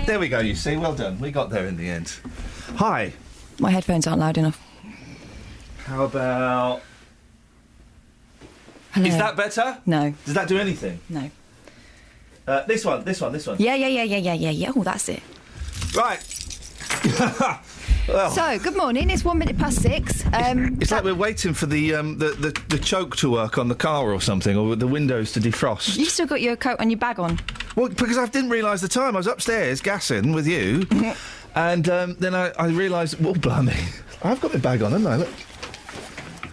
There we go, you see. Well done. We got there in the end. Hi. My headphones aren't loud enough. How about... Hello. Is that better? No. Does that do anything? No. This one. Yeah. Oh, that's it. Right. Well, So, good morning. It's 1 minute past 6. it's like we're waiting for the choke to work on the car or something, or the windows to defrost. You still got your coat and your bag on? Well, because I didn't realise the time. I was upstairs gassing with you, and then I realised, well, blimey, I've got my bag on, haven't I? Look.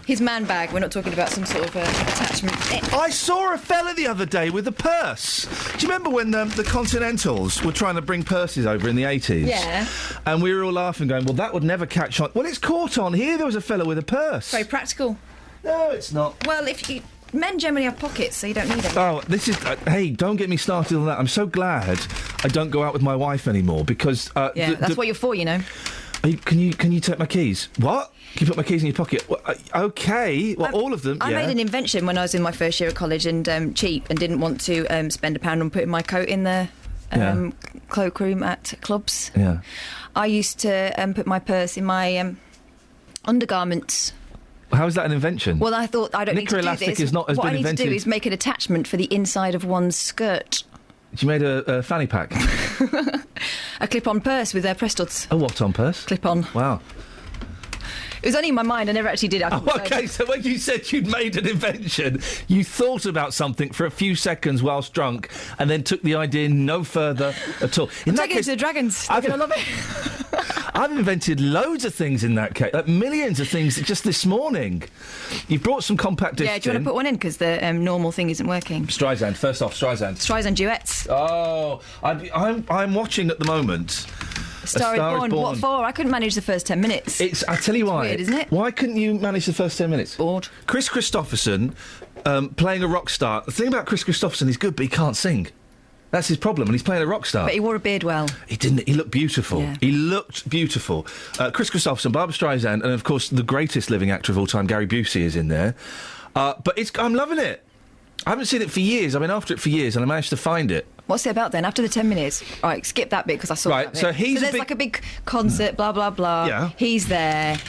His man bag. We're not talking about some sort of attachment. I saw a fella the other day with a purse. Do you remember when the Continentals were trying to bring purses over in the 80s? Yeah. And we were all laughing, going, well, that would never catch on. Well, it's caught on. Here there was a fella with a purse. Very practical. No, it's not. Well, men generally have pockets, so you don't need them. Oh, this is... hey, don't get me started on that. I'm so glad I don't go out with my wife anymore, because... that's what you're for, you know. Can you take my keys? What? Can you put my keys in your pocket? Well, OK. Well, all of them, I made an invention when I was in my first year at college and cheap and didn't want to spend £1 on putting my coat in the cloakroom at clubs. Yeah. I used to put my purse in my undergarments. How is that an invention? Well, I thought I don't need to do Elastic this. has What been I need invented. to do is make an attachment for the inside of one's skirt. You made a fanny pack? A clip-on purse with press studs. A what-on purse? Clip-on. Wow. It was only in my mind. I never actually did it. OK, so when you said you'd made an invention, you thought about something for a few seconds whilst drunk and then took the idea no further at all. I'm taking it to the Dragons. They're going to love it. I've invented loads of things in that case, like millions of things just this morning. You've brought some compact discs in. Yeah, do you want to put one in? Because the normal thing isn't working. Streisand, first off, Streisand. Streisand duets. Oh, I'm watching at the moment... Star is Born. What for? I couldn't manage the first 10 minutes. I tell you why. Weird, isn't it? Why couldn't you manage the first 10 minutes? Bored. Chris Christopherson playing a rock star. The thing about Chris Christopherson, he's good, but he can't sing. That's his problem, and he's playing a rock star. But he wore a beard well. He didn't. He looked beautiful. Yeah. He looked beautiful. Chris Christopherson, Barbra Streisand, and of course the greatest living actor of all time, Gary Busey, is in there. But I'm loving it. I haven't seen it for years. I've been after it for years, and I managed to find it. What's it about then? After the 10 minutes, right? Skip that bit because I saw Right, that bit. so there's like a big concert, blah blah blah. Yeah. He's there.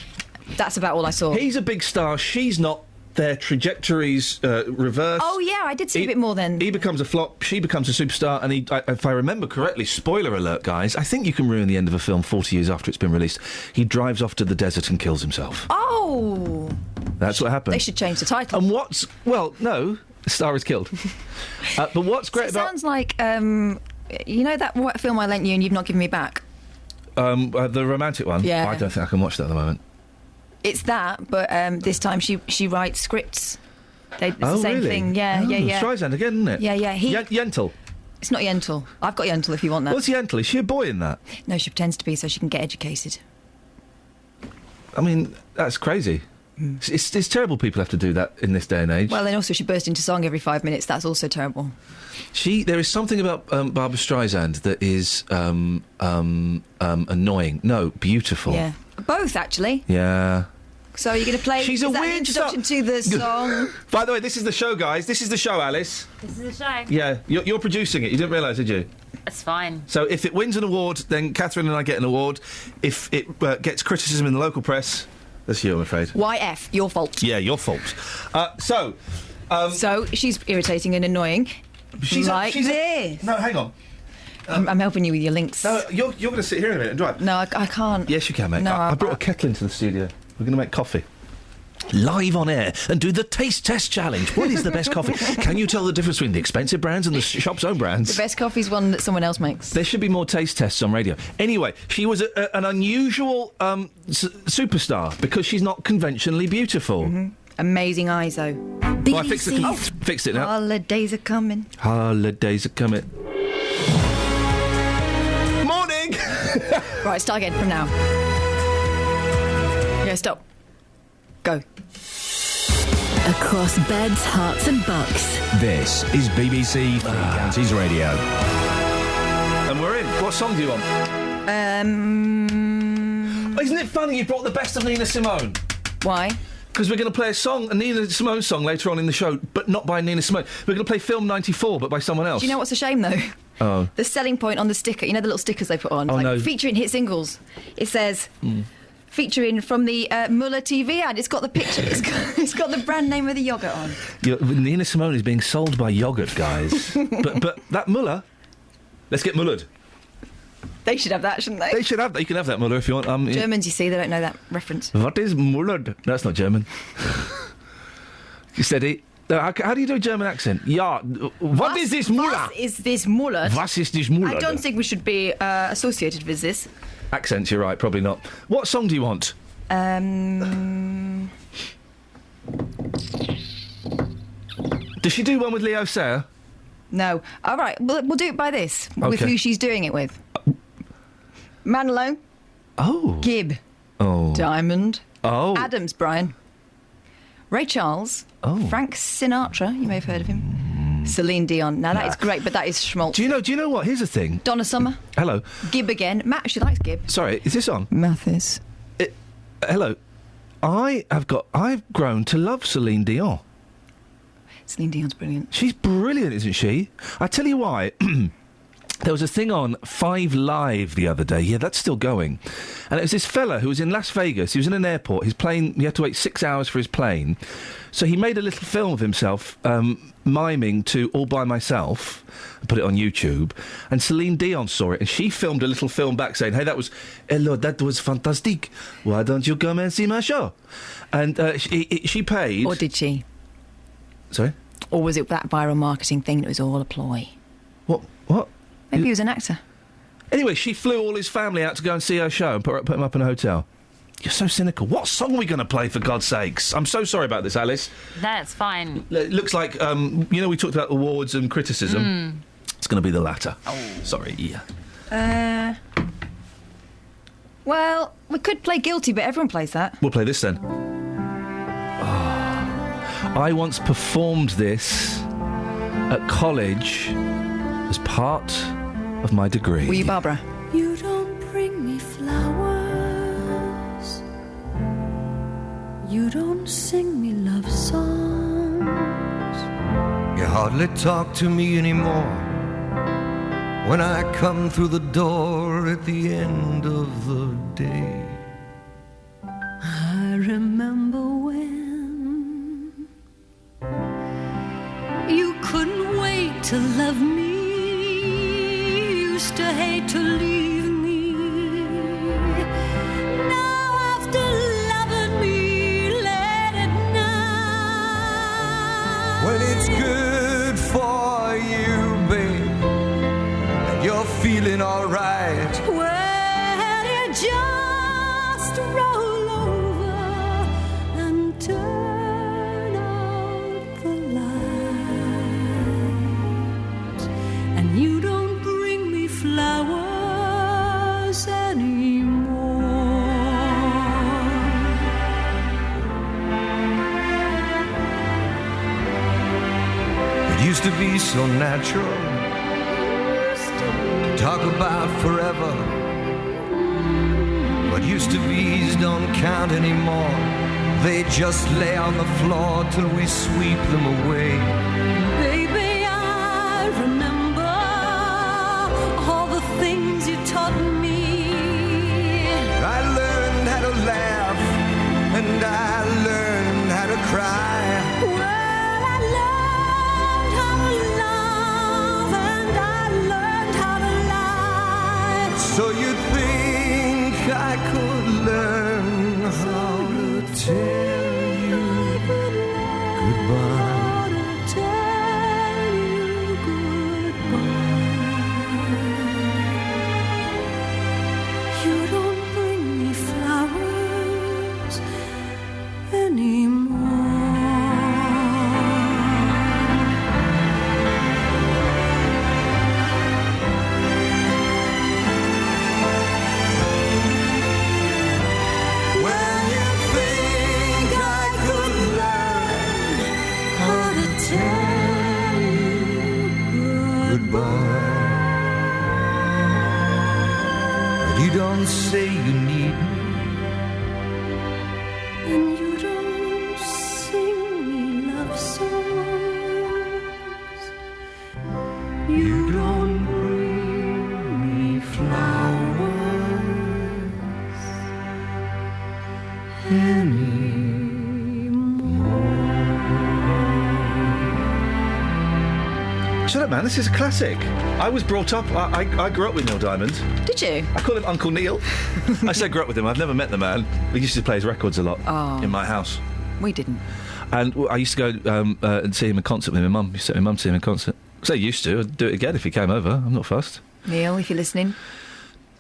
That's about all I saw. He's a big star. She's not. Their trajectories reverse. Oh yeah, I did see a bit more then. He becomes a flop. She becomes a superstar. And if I remember correctly, spoiler alert, guys. I think you can ruin the end of a film 40 years after it's been released. He drives off to the desert and kills himself. Oh. That's what happened. They should change the title. And no. The star is killed. But what's great about... Sounds like, you know that film I lent you and you've not given me back? The romantic one? Yeah. I don't think I can watch that at the moment. It's that, but this time she writes scripts. It's the same really? thing. Yeah. Streisand again, isn't it? Yeah. Yentl. It's not Yentl. I've got Yentl if you want that. What's Yentl? Is she a boy in that? No, she pretends to be so she can get educated. I mean, that's crazy. It's terrible people have to do that in this day and age. Well, then also she bursts into song every 5 minutes. That's also terrible. There is something about Barbra Streisand that is annoying. No, beautiful. Yeah. Both, actually. Yeah. So you're going to play... She's is a that weird an introduction to the song? By the way, this is the show, guys. This is the show, Alice. This is a show. Yeah, you're producing it. You didn't realise, did you? It's fine. So if it wins an award, then Catherine and I get an award. If it gets criticism in the local press... That's you, I'm afraid. YF, your fault. Yeah, your fault. So she's irritating and annoying. She's this. No, hang on. I'm helping you with your links. No, you're going to sit here in a minute and drive. No, I can't. Yes, you can, mate. No, I brought a kettle into the studio. We're going to make coffee. Live on air and do the taste test challenge. What is the best coffee? Can you tell the difference between the expensive brands and the shop's own brands? The best coffee's one that someone else makes. There should be more taste tests on radio. Anyway, she was an unusual superstar because she's not conventionally beautiful. Mm-hmm. Amazing eyes, though. Well, I fixed it now. Holidays are coming. Holidays are coming. Morning! Right, start again from now. Yeah, stop. Go. Across beds, hearts and bucks. This is BBC Three Counties Radio. And we're in. What song do you want? Isn't it funny you brought the best of Nina Simone? Why? Because we're going to play a Nina Simone song later on in the show, but not by Nina Simone. We're going to play Film 94, but by someone else. Do you know what's a shame, though? Oh. The selling point on the sticker, you know the little stickers they put on? Oh, no. Featuring hit singles. It says... Featuring from the Muller TV ad. It's got the picture. It's got the brand name of the yoghurt on. Nina Simone is being sold by yoghurt, guys. but that Muller... Let's get Mullered. They should have that, shouldn't they? They should have that. You can have that Muller if you want. Germans, you see, they don't know that reference. What is Mullered? That's not German. You steady. How do you do a German accent? Yeah. What is this Muller? What is this Muller? Was ist this Muller? I don't think we should be associated with this. Accents, you're right, probably not. What song do you want? Does she do one with Leo Sayer? No. All right, we'll do it by this. With Okay. who she's doing it with. Manilow. Oh. Gibb. Oh. Diamond. Oh. Adams, Brian. Ray Charles. Oh. Frank Sinatra. You may have heard of him. Celine Dion. Now, that is great, but that is schmaltz. Do you know what? Here's the thing. Donna Summer. Hello. Gibb again. Matt, she likes Gibb. Sorry, is this on? Mathis. Hello. I've grown to love Celine Dion. Celine Dion's brilliant. She's brilliant, isn't she? I tell you why. There was a thing on 5 Live the other day. Yeah, that's still going. And it was this fella who was in Las Vegas. He was in an airport. His plane, he had to wait 6 hours for his plane. So he made a little film of himself miming to All By Myself and put it on YouTube. And Celine Dion saw it and she filmed a little film back saying, hey, hello, that was fantastic. Why don't you come and see my show? And she paid... Or did she? Sorry? Or was it that viral marketing thing that was all a ploy? What? Maybe he was an actor. Anyway, she flew all his family out to go and see her show and put him up in a hotel. You're so cynical. What song are we going to play, for God's sakes? I'm so sorry about this, Alice. That's fine. It looks like, we talked about awards and criticism. It's going to be the latter. Oh. Sorry. Well, we could play Guilty, but everyone plays that. We'll play this then. I once performed this at college as part of my degree. Were you Barbara? You don't bring me flowers. You don't sing me love songs. You hardly talk to me anymore when I come through the door at the end of the day. I remember when you couldn't wait to love me. Used to hate to leave me. Now after loving me, let it now. When it's good for you, babe, and you're feeling alright, Well, you just roll over and turn out the light, and you don't bring me flowers anymore. it used to be so natural to talk about forever. What used to be's don't count anymore. They just lay on the floor till we sweep them away. Baby, I remember all the things you taught me. I learned how to laugh and I learned how to cry. Well, I learned how to love and I learned how to lie. So you think I could learn how to tell you goodbye? How to tell you goodbye. You don't bring me flowers anymore. When you think I could learn How to tell you goodbye, but you don't say you need me. and you don't sing me love songs. You don't Shut up, man. This is a classic. I was brought up... I grew up with Neil Diamond. Did you? I call him Uncle Neil. I say grew up with him. I've never met the man. We used to play his records a lot in my house. We didn't. And I used to go and see him in concert with my mum. Used to take my mum to see him in concert. I say used to. I'd do it again if he came over. I'm not fussed. Neil, if you're listening.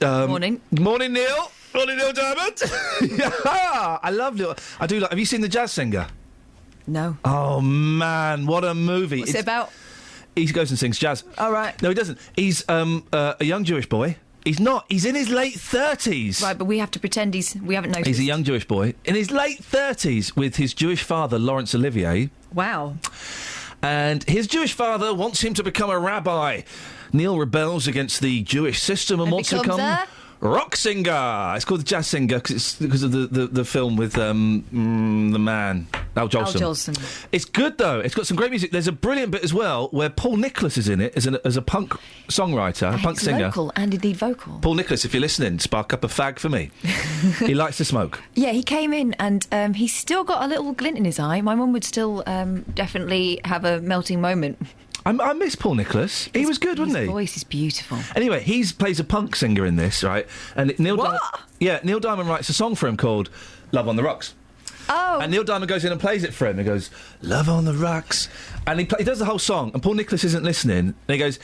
Morning. Morning, Neil. Morning, Neil Diamond. I love Neil. I do like... Have you seen The Jazz Singer? No. Oh, man. What a movie. What's it about? He goes and sings jazz. Oh, right. No, he doesn't. He's a young Jewish boy. He's not. He's in his late 30s. Right, but we have to pretend we haven't noticed. He's a young Jewish boy in his late 30s with his Jewish father, Laurence Olivier. Wow. And his Jewish father wants him to become a rabbi. Neil rebels against the Jewish system and wants to become a rock singer. It's called The Jazz Singer because of the film with the man, Al Jolson. It's good, though. It's got some great music. There's a brilliant bit as well where Paul Nicholas is in it as a punk songwriter, a punk singer. Local and indeed vocal. Paul Nicholas, if you're listening, spark up a fag for me. He likes to smoke. Yeah, he came in and he's still got a little glint in his eye. My mum would still definitely have a melting moment. I miss Paul Nicholas. He was good, wasn't he? His voice is beautiful. Anyway, he plays a punk singer in this, right? And Neil Diamond writes a song for him called Love on the Rocks. Oh. And Neil Diamond goes in and plays it for him. He goes, Love on the Rocks. And he does the whole song, and Paul Nicholas isn't listening. And he goes,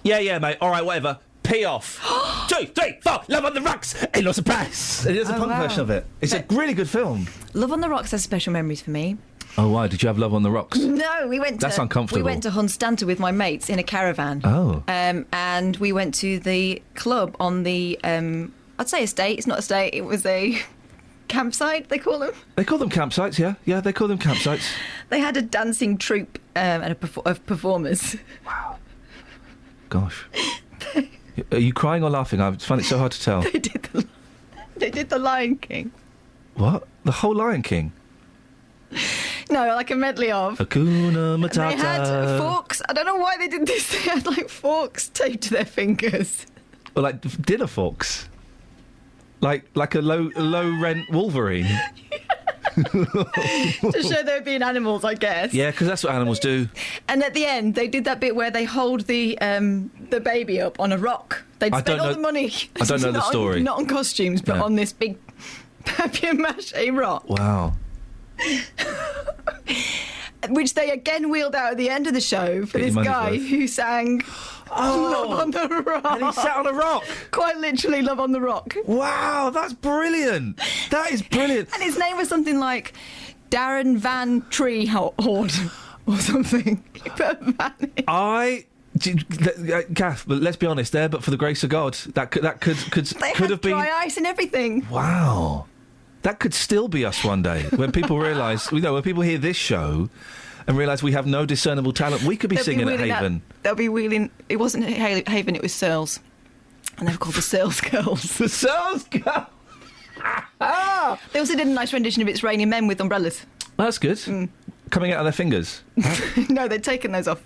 yeah, mate, all right, whatever. Pee off. 2, 3, 4, Love on the Rocks. Ain't no surprise. And he does a punk version of it. It's a really good film. Love on the Rocks has special memories for me. Oh, why? Did you have Love on the Rocks? No, we went to... That's uncomfortable. We went to Hunstanton with my mates in a caravan. Oh. And we went to the club on the... I'd say estate. It's not estate. It was a campsite, they call them. They call them campsites, yeah. Yeah, they call them campsites. They had a dancing troupe of performers. Wow. Gosh. Are you crying or laughing? I find it so hard to tell. They did the Lion King. What? The whole Lion King? No, like a medley of. Hakuna Matata. And they had forks. I don't know why they did this. They had like forks taped to their fingers. Or like dinner forks. Like a low rent Wolverine. To show they were being animals, I guess. Yeah, because that's what animals do. And at the end, they did that bit where they hold the baby up on a rock. They'd spent all the money. I don't know the story. Not on costumes, but on this big papier-mâché rock. Wow. Which they again wheeled out at the end of the show for this guy who sang Love on the Rock. And he sat on a rock. Quite literally Love on the Rock. Wow, that's brilliant. That is brilliant. And his name was something like Darren Van Tree Horde or something. He put a van in. Gaff, but let's be honest there, but for the grace of God, that could have been dry ice and everything. Wow. That could still be us one day when people realise, when people hear this show and realise we have no discernible talent, we could be singing at Haven. They'll be wheeling. It wasn't Haven, it was Searles. And they were called the Searles Girls. The Searles Girls! They also did a nice rendition of It's Raining Men with umbrellas. That's good. Coming out of their fingers. No, they'd taken those off.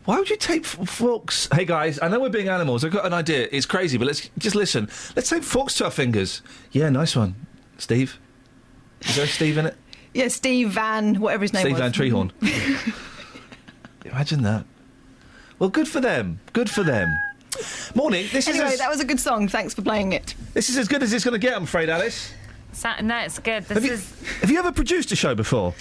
Why would you take forks? Hey guys, I know we're being animals. I've got an idea. It's crazy, but let's just listen. Let's take forks to our fingers. Yeah, nice one. Steve? Is there a Steve in it? Yeah, Steve Van, whatever his name was. Steve Van Treehorn. Imagine that. Well, good for them. Good for them. Morning. Anyway, that was a good song. Thanks for playing it. This is as good as it's going to get, I'm afraid, Alice. No, it's good. Have you ever produced a show before?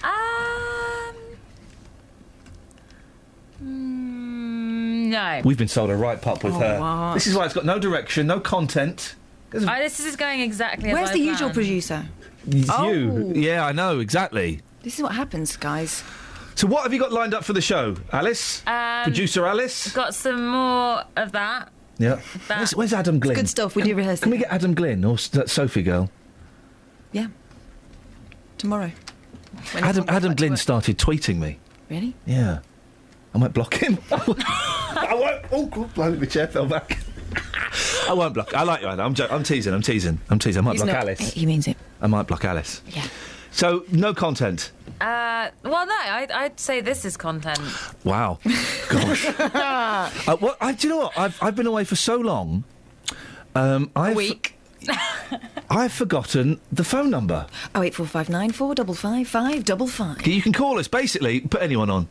No. We've been sold a right pup with her. What? This is why it's got no direction, no content. This is going exactly Where's as the I usual planned. producer? It's you. Yeah, I know, exactly. This is what happens, guys. So what have you got lined up for the show, Alice? Producer Alice? Got some more of that. Yeah. Where's Adam Glynn? Good stuff. We do rehearse. Can we get Adam Glynn or that Sophie girl? Yeah. Tomorrow. Adam Glynn started tweeting me. Really? Yeah. I might block him. I won't. Oh, God, the chair fell back. I won't block. I like you, Adam. I'm teasing. I might block Alice. He means it. I might block Alice. Yeah. So, no content. Well, no, I'd say this is content. Wow. Gosh. Do you know what? I've been away for so long. A week. I've forgotten the phone number. 08459 455 555. You can call us, basically, put anyone on.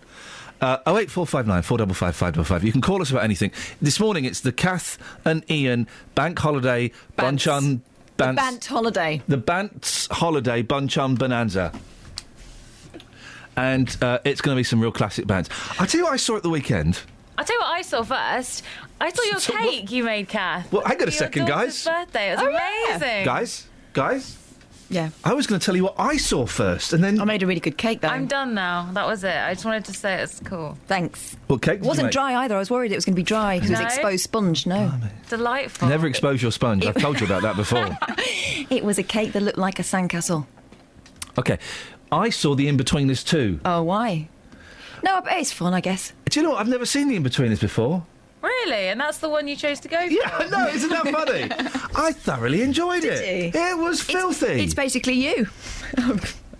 08459 455 555. You can call us about anything. This morning it's the Kath and Iain Bank Holiday Bants. Bunchun Bants. Bant holiday. The Bants Holiday Bunchun Bonanza. And it's going to be some real classic bands. I'll tell you what I saw at the weekend. I'll tell you what I saw first. I saw your So what- cake you made, Kath. Well, hang on a For second, your daughter's guys. birthday. It was amazing. Guys, Yeah. I was going to tell you what I saw first, and then... I made a really good cake, though. I'm done now. That was it. I just wanted to say it's cool. Thanks. What cake It did you wasn't make? dry either. I was worried it was going to be dry because it was No? exposed sponge. No. Delightful. Never expose your sponge. I've told you about that before. It was a cake that looked like a sandcastle. Okay. I saw the In-Betweeners too. Oh, why? No, but it's fun, I guess. Do you know what? I've never seen the In-Betweeners before. Really? And that's the one you chose to go for? Yeah, no, isn't that funny? I thoroughly enjoyed it. Did you? It was filthy. It's basically you.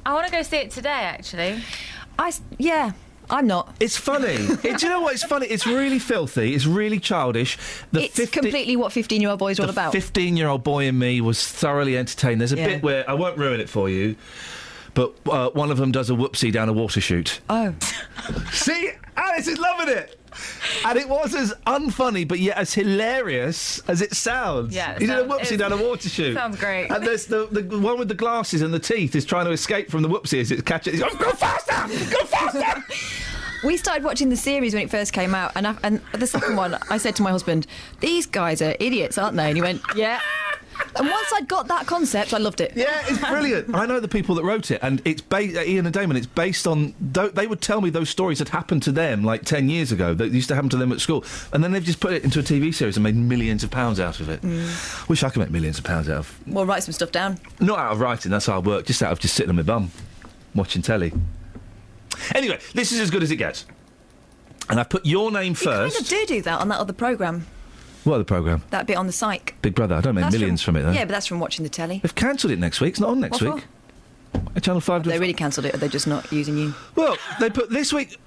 I want to go see it today, actually. Yeah, I'm not. It's funny. Do you know what? It's funny. It's really filthy. It's really childish. It's completely what 15-year-old boys are all about. The 15-year-old boy in me was thoroughly entertained. There's a Yeah. bit where I won't ruin it for you, but one of them does a whoopsie down a water chute. Oh. See, Alice is loving it. And it was as unfunny, but yet as hilarious as it sounds. Yeah, it he did a sounds- whoopsie down a water chute. sounds great. And there's the one with the glasses and the teeth is trying to escape from the whoopsie as it catches. He's going, go faster! Go faster! We started watching the series when it first came out, and the second one, I said to my husband, "These guys are idiots, aren't they?" And he went, "Yeah." And once I'd got that concept, I loved it. Yeah, it's brilliant. I know the people that wrote it, and it's Ian and Damon. It's based on. They would tell me those stories had happened to them like 10 years ago. That used to happen to them at school, and then they've just put it into a TV series and made millions of pounds out of it. Wish I could make millions of pounds out of. We'll write some stuff down. Not out of writing. That's hard work. Just out of just sitting on my bum, watching telly. Anyway, this is as good as it gets. And I put your name You first. kind of do that on that other programme, What other programme? that bit on the psych. Big Brother. I don't make That's millions from it though. Yeah, but that's from watching the telly. They've cancelled it next week. It's not on next What week. Channel 5. They really cancelled it, or they're just not using you. Well, they put this week.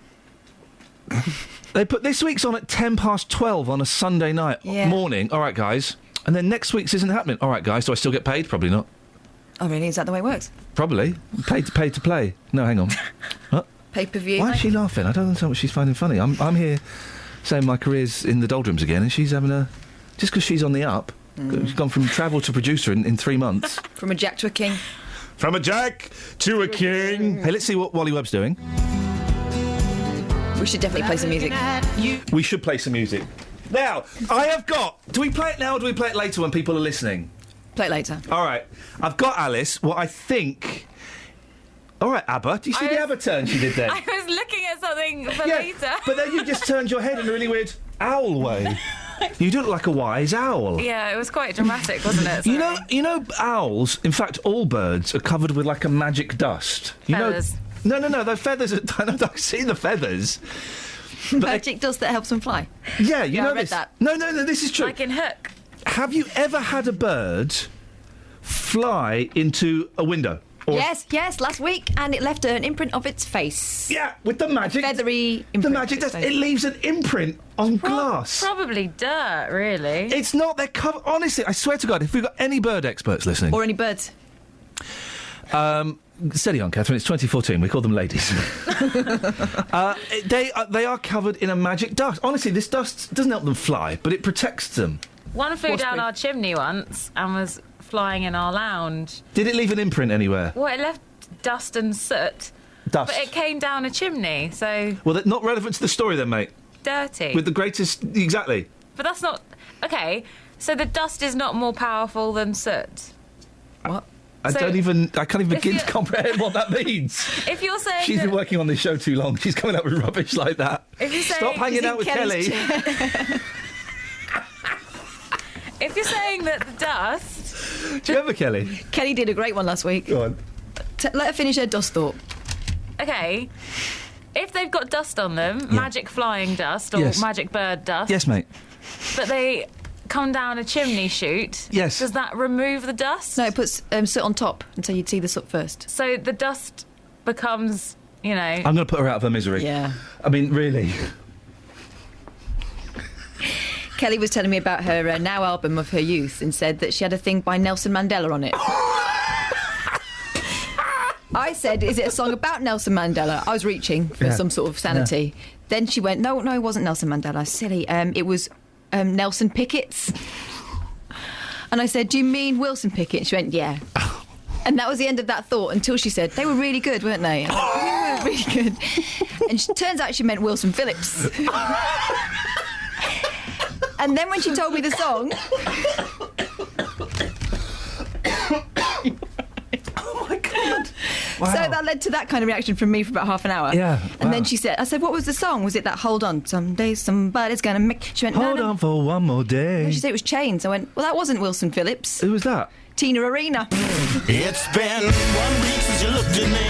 They put this week's on at 12:10 on a Sunday night Yeah. morning. All right, guys. And then next week's isn't happening. All right, guys. Do I still get paid? Probably not. Oh, really? Is that the way it works? Probably paid to play. No, hang on. What? Pay-per-view? Why is she laughing? I don't understand what she's finding funny. I'm here saying my career's in the doldrums again, and she's having a just because she's on the up. She's gone from travel to producer in 3 months. From a jack to a king. From a jack to a king. Hey, let's see what Wally Webb's doing. We should definitely play some music. We should play some music. Now, I have got... Do we play it now or do we play it later when people are listening? Play it later. All right. I've got, Alice, what I think... All right, ABBA. Do you see the ABBA turn she did there? I was looking at something for later. But then you just turned your head in a really weird owl way. You do look like a wise owl. Yeah, it was quite dramatic, wasn't it? You know, owls, in fact, all birds are covered with like a magic dust. Feathers. No, the feathers are... I've seen the feathers. But Magic dust that helps them fly. Yeah, you Yeah, know I read this. that. No, this is true. Like in Hook. Have you ever had a bird fly into a window? Or Yes, last week, and it left an imprint of its face. Yeah, with the magic. Feathery imprint. The magic of its dust. face. It leaves an imprint on glass. Probably dirt, really. It's not. They're covered. Honestly, I swear to God, if we've got any bird experts listening, Or any birds. steady on, Catherine. It's 2014. We call them ladies. They are covered in a magic dust. Honestly, this dust doesn't help them fly, but it protects them. One flew down Waterproof. our chimney once and was flying in our lounge. Did it leave an imprint anywhere? Well, it left dust and soot, Dust. but it came down a chimney, so Well, that's not relevant to the story then, mate. dirty. With the greatest... Exactly. But that's not... Okay, so the dust is not more powerful than soot. What? I So, can't even if begin you- to comprehend what that means. If you're saying She's that, been working on this show too long. She's coming up with rubbish like that. If you're saying- Stop hanging out with Kelly's Kelly. if you're saying that the dust... Do you remember Kelly? Kelly did a great one last week. Go on. Let her finish her dust thought. Okay, if they've got dust on them, magic flying dust or Yes. magic bird dust, Yes, mate. but they come down a chimney chute, Yes. does that remove the dust? No, it puts soot on top until you'd see the soot first. So the dust becomes, you know... I'm going to put her out of her misery. Yeah. I mean, really. Kelly was telling me about her Now album of her youth and said that she had a thing by Nelson Mandela on it. I said, is it a song about Nelson Mandela? I was reaching for some sort of sanity. Then she went, no, it wasn't Nelson Mandela. Silly. It was Nelson Pickett's. And I said, do you mean Wilson Pickett? She went, yeah. And that was the end of that thought until she said, they were really good, weren't they? And I went, they were really good. And turns out she meant Wilson Phillips. And then when she told me the song... Oh, my God. Wow. So that led to that kind of reaction from me for about half an hour. Yeah. And then she said, I said, what was the song? Was it that Hold On, Someday Somebody's Gonna Make... She went, Hold on for one more day. No, she said it was Chains. I went, well, that wasn't Wilson Phillips. Who was that? Tina Arena. It's been 1 week since you looked at me.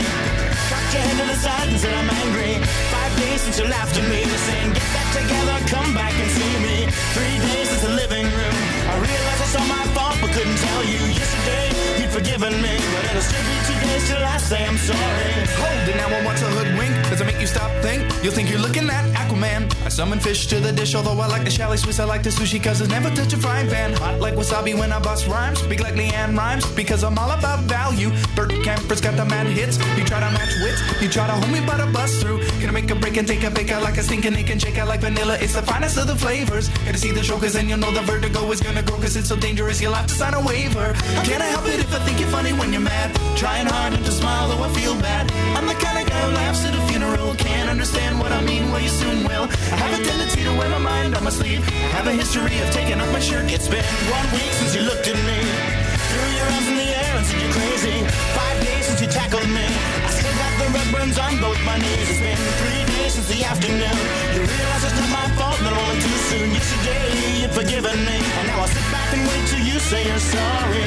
Cocked your head to the side and said I'm angry. 5 days since you laughed at me, saying get back together, come back and see me. 3 days since the living room. I realized it's all my fault, but couldn't tell you. Yesterday you'd forgiven me, but it'll still be 2 days till I say I'm sorry. Hold it now, I want to hoodwink. Does it make you stop think? You'll think you're looking at Aquaman. I summon fish to the dish, although I like the chalet Swiss. I like the sushi, cause it's never touch a frying pan. Hot like wasabi when I bust rhymes. Speak like Leanne rhymes, because I'm all about value. Bert Camper's got the mad hits. You try to match wits, you try to hold me but I bust through. Gonna make a break and take a bake out like a stinking ache and shake out like vanilla. It's the finest of the flavors. Gotta see the show, cause then you'll know the vertigo is gonna grow, cause it's so dangerous you'll have to sign a waiver. Can't I help it if I think you're funny when you're mad? Trying hard not to smile though I feel bad. I'm the kind of guy who laughs at a funeral. Can't understand what I mean, well you soon will. I have a tendency to wear my mind on my sleeve. I have a history of taking off my shirt. It's been 1 week since you looked at me. Threw your arms in the air and said you're crazy. 5 days since you tackled me. I still got the red burns on both my knees. It's been 3 days since the afternoon. You realize it's not my fault, but only too soon. Yesterday you'd forgiven me, and now I'll sit back and wait till you say you're sorry.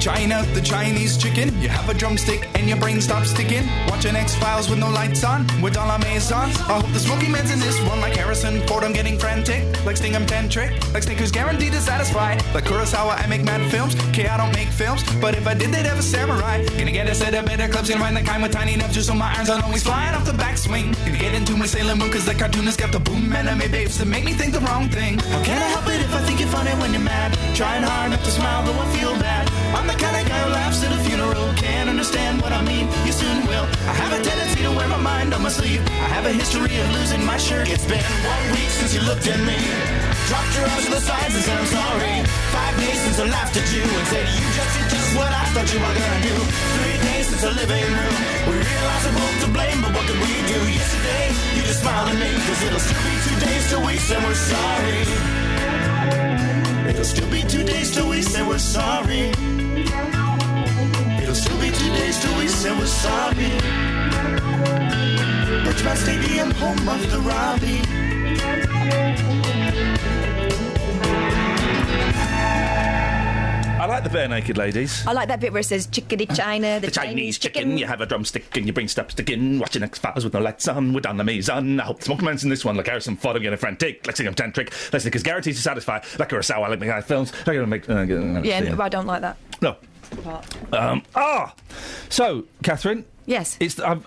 China, the Chinese chicken. You have a drumstick and your brain stops sticking. Watching X-Files with no lights on, with all our maisons. I hope the Smoky Man's in this one, like Harrison Ford. I'm getting frantic, like Sting I'm tantric, like Snickers guaranteed to satisfy. Like Kurosawa, I make mad films. Okay, I don't make films, but if I did, they'd have a samurai. Gonna get a set of better clubs and find the kind with tiny enough just so my irons aren't always flying off the backswing. Gonna get into my Sailor Moon, cause the cartoonist got the boom anime babes that make me think the wrong thing. How can I help it if I think you're funny when you're mad? Trying hard not to smile, though I feel bad. I'm the kind of guy who laughs at a funeral. Can't understand what I mean, you soon will. I have a tendency to wear my mind on my sleeve. I have a history of losing my shirt. It's been 1 week since you looked at me. Dropped your arms to the sides and said I'm sorry. 5 days since I laughed at you and said you just did just what I thought you were gonna do. 3 days since the living room. We realized we're both to blame, but what could we do? Yesterday, you just smiled at me, cause it'll still be 2 days till we say we're sorry. It'll still be 2 days till we say we're sorry. It'll still be 2 days till we say we're sorry. Richmond Stadium, home of the Robbie. I like the bare naked ladies. I like that bit where it says chickadee China, The Chinese chicken, you have a drumstick and your brain stops sticking. Watching X-Files with no lights on, we're down the maison. I hope the Smoky Man's in this one, like Harrison Ford, I'm getting frantic, like Singing Tantric, like Snickers guaranteed to satisfy, like Kurosawa, like making films. I'm gonna make. Yeah, I don't like that No. part. So, Catherine. Yes.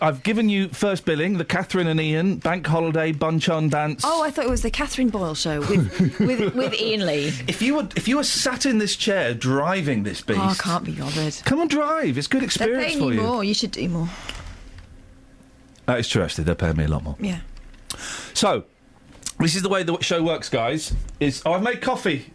I've given you first billing, the Catherine and Iain Bank Holiday Bunch-on Dance. Oh, I thought it was the Catherine Boyle show with Iain Lee. If you were sat in this chair driving this beast, Oh, I can't be bothered. come and drive. It's good They're experience paying for you you. more. You should do more. That is true. Actually, they're paying me a lot more. Yeah. So, this is the way the show works, guys. I've made coffee.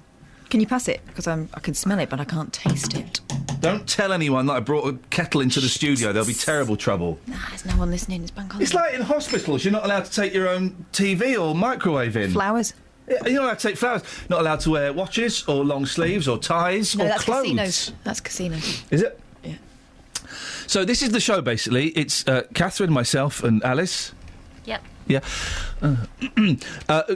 Can you pass it? Because I can smell it, but I can't taste it. Don't tell anyone that I brought a kettle into the studio. There'll be terrible trouble. Nah, there's no one listening. It's bank holiday. It's like in hospitals. You're not allowed to take your own TV or microwave in. Flowers. You're not allowed to take flowers. Not allowed to wear watches or long sleeves or ties No, or that's clothes. casinos. That's casinos. Is it? Yeah. So this is the show, basically. It's Catherine, myself and Alice. Yep. Yeah.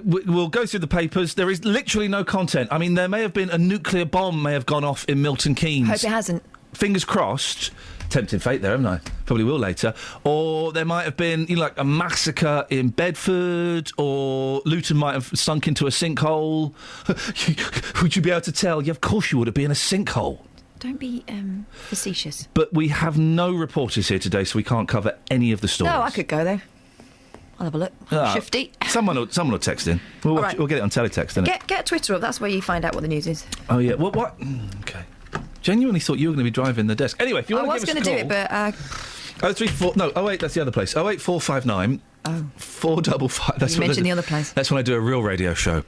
We'll go through the papers. There is literally no content. I mean, there may have been a nuclear bomb may have gone off in Milton Keynes. Hope it hasn't. Fingers crossed. Tempting fate there, haven't I? Probably will later. Or there might have been, like a massacre in Bedford, or Luton might have sunk into a sinkhole. Would you be able to tell? Yeah, of course you would have been in a sinkhole. Don't be facetious. But we have no reporters here today, so we can't cover any of the stories. No, I could go there. I'll have a look. Shifty. Someone will text in. We'll right. get it on teletext, innit? Get Twitter up. That's where you find out what the news is. Oh, yeah. What? Okay. Genuinely thought you were going to be driving the desk. Anyway, if you want to give us a call... I was going to do it, but... 034... No, 08, that's the other place. 08459... Oh. 455... That's you mentioned the other place. That's when I do a real radio show.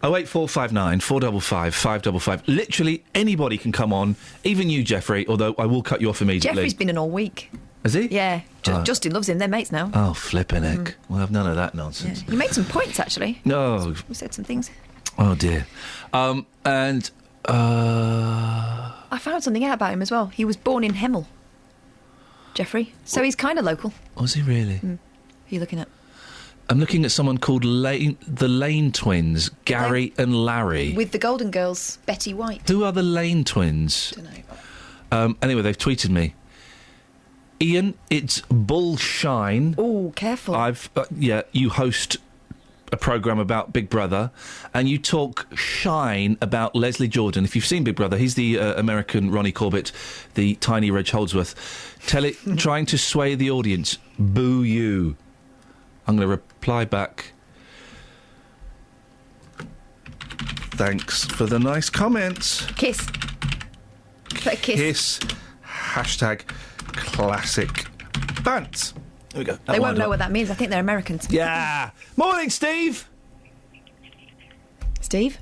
08459 455 555. Literally anybody can come on, even you, Jeffrey, although I will cut you off immediately. Jeffrey's been in all week. Has he? Yeah. Justin loves him. They're mates now. Oh, flippin' heck. We'll have none of that nonsense. Yeah. You made some points, actually. No. We said some things. Oh, dear. I found something out about him as well. He was born in Hemel. Jeffrey. So he's kind of local. Was he really? Who are you looking at? I'm looking at someone called the Lane twins, Gary and Larry. With the Golden Girls, Betty White. Who are the Lane twins? Don't know. Anyway, they've tweeted me. Iain, it's bullshine. Oh, careful. You host a programme about Big Brother, and you talk shine about Leslie Jordan. If you've seen Big Brother, he's the American Ronnie Corbett, the tiny Reg Holdsworth. Trying to sway the audience. Boo you. I'm going to reply back. Thanks for the nice comments. Kiss. Put a kiss. Kiss. Hashtag classic bants. There we go. They won't know what that means. I think they're Americans. Yeah. Morning, Steve. Steve?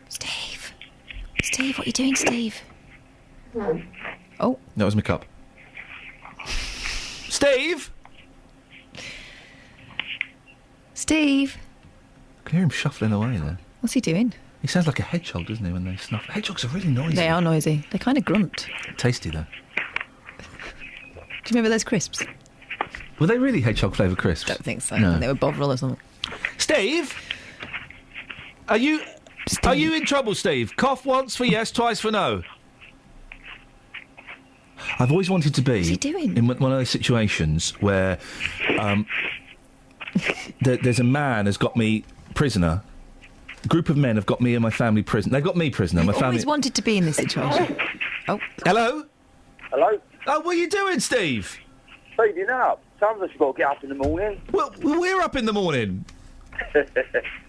Steve? Steve, what are you doing, Steve? Oh. That was my cup. Steve? Steve? I can hear him shuffling away there. What's he doing? He sounds like a hedgehog, doesn't he, when they snuff? Hedgehogs are really noisy. They are noisy. They kind of grunt. Tasty, though. Do you remember those crisps? Were they really hedgehog flavoured crisps? Don't think so. No. I think they were Bovril or something. Steve? Are you in trouble, Steve? Cough once for yes, twice for no. I've always wanted to be... What's he doing? In one of those situations where there's a man has got me prisoner. A group of men have got me and my family prisoner. They've got me prisoner. I've my family... always wanted to be in this situation. Oh. Hello? Hello? Oh, what are you doing, Steve? Feeding up. Some of us have got to get up in the morning. Well, we're up in the morning.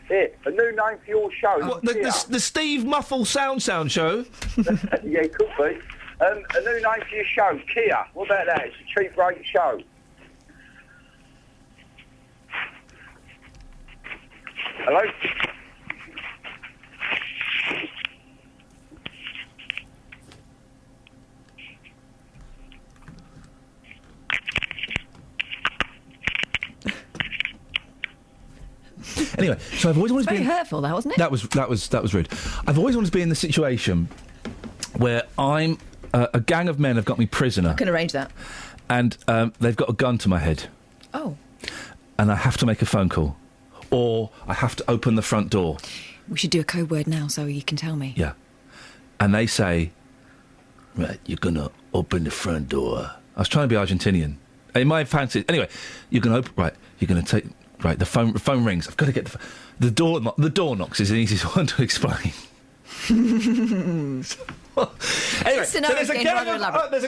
Here, a new name for your show. What, the Steve Muffle Sound Show? Yeah, it could be. A new name for your show, Kia. What about that? It's a cheap rate show. Hello? Anyway, so I've always wanted to be... Very hurtful, that, wasn't it? That was rude. I've always wanted to be in the situation where I'm... a gang of men have got me prisoner. I can arrange that. And they've got a gun to my head. Oh. And I have to make a phone call. Or I have to open the front door. We should do a code word now so you can tell me. Yeah. And they say, right, you're going to open the front door. I was trying to be Argentinian. In my fancy... Anyway, you're going to open... Right, you're going to take... Right, the phone rings. I've got to get the door knocks is an easy one to explain. Anyway, so there's a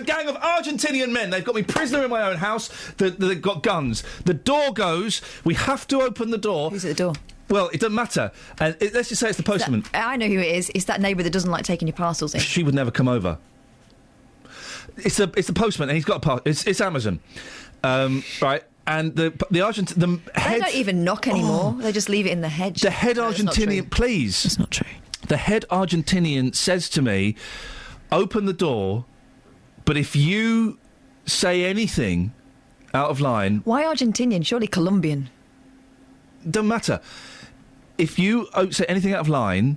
gang of Argentinian men. They've got me prisoner in my own house. They've got guns. The door goes. We have to open the door. Who's at the door? Well, it doesn't matter. And let's just say it's the postman. I know who it is. It's that neighbour that doesn't like taking your parcels in. She would never come over. It's the postman, and he's got a parcel. It's Amazon, right? And the head... They don't even knock anymore. They just leave it in the hedge. The head Argentinian... Please. It's not true. The head Argentinian says to me, open the door, but if you say anything out of line... Why Argentinian? Surely Colombian. Doesn't matter. If you say anything out of line,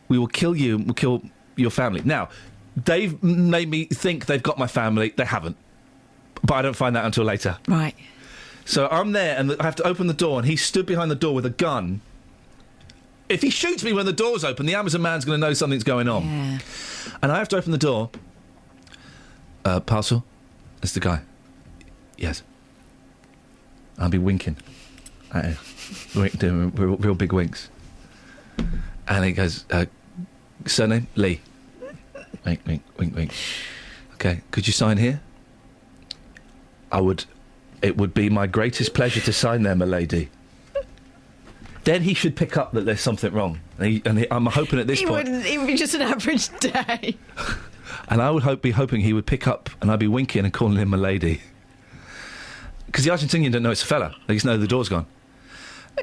we will kill you and we'll kill your family. Now, they've made me think they've got my family. They haven't. But I don't find that until later. Right. So I'm there and I have to open the door and he stood behind the door with a gun. If he shoots me when the door's open, the Amazon man's going to know something's going on. Yeah. And I have to open the door. Parcel? That's the guy. Yes. I'll be winking at him. Doing real big winks. And he goes, surname? Lee. Wink, wink, wink, wink. OK, could you sign here? It would be my greatest pleasure to sign there, my lady. Then he should pick up that there's something wrong. I'm hoping at this point... It would be just an average day. And I would be hoping he would pick up and I'd be winking and calling him my lady. Because the Argentinian don't know it's a fella. They just know the door's gone.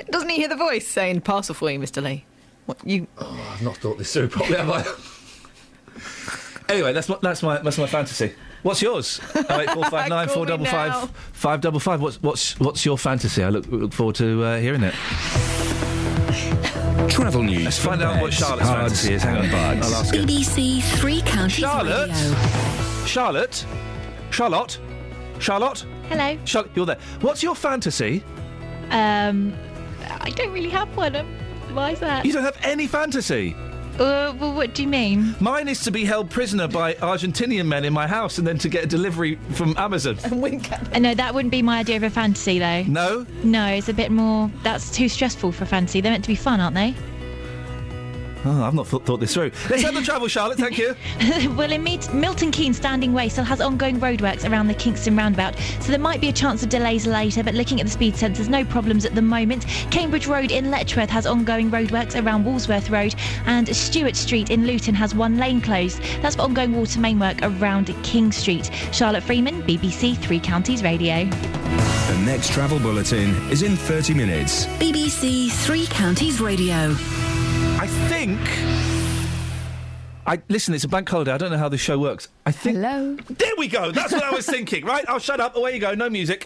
Doesn't he hear the voice saying, parcel for you, Mr. Lee? What, you... Oh, I've not thought this through properly, have I? Anyway, that's my fantasy. What's yours? 08459 455 555. What's your fantasy? I look forward to hearing it. Travel news. Let's find out what Charlotte's fantasy is. Hang on, I'll ask her. BBC Three Counties Radio. Charlotte. Hello. Charlotte, you're there. What's your fantasy? I don't really have one. Why is that? You don't have any fantasy? Well, what do you mean? Mine is to be held prisoner by Argentinian men in my house and then to get a delivery from Amazon. And wink at me. No, that wouldn't be my idea of a fantasy, though. No? No, it's a bit more... That's too stressful for a fantasy. They're meant to be fun, aren't they? Oh, I've not thought this through. Let's have the travel, Charlotte, thank you. Well, in Milton Keynes Standing Way still has ongoing roadworks around the Kingston roundabout, so there might be a chance of delays later, but looking at the speed sensors, no problems at the moment. Cambridge Road in Letchworth has ongoing roadworks around Walsworth Road, and Stewart Street in Luton has one lane closed. That's for ongoing water main work around King Street. Charlotte Freeman, BBC Three Counties Radio. The next travel bulletin is in 30 minutes. BBC Three Counties Radio. I think... Listen, it's a bank holiday. I don't know how this show works. I think... Hello. There we go. That's what I was thinking. Right, I'll shut up. Away you go. No music.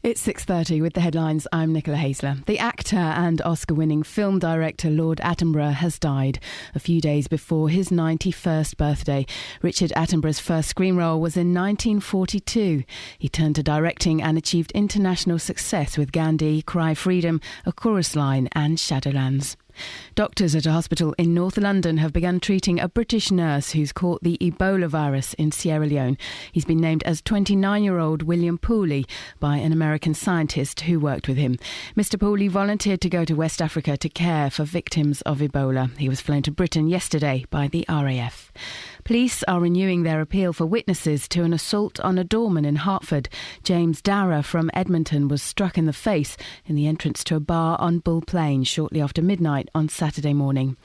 It's 6:30 with the headlines. I'm Nicola Haisler. The actor and Oscar-winning film director Lord Attenborough has died a few days before his 91st birthday. Richard Attenborough's first screen role was in 1942. He turned to directing and achieved international success with Gandhi, Cry Freedom, A Chorus Line and Shadowlands. Doctors at a hospital in North London have begun treating a British nurse who's caught the Ebola virus in Sierra Leone. He's been named as 29-year-old William Pooley by an American scientist who worked with him. Mr. Pooley volunteered to go to West Africa to care for victims of Ebola. He was flown to Britain yesterday by the RAF. Police are renewing their appeal for witnesses to an assault on a doorman in Hertford. James Dara from Edmonton was struck in the face in the entrance to a bar on Bull Plain shortly after midnight on Saturday morning.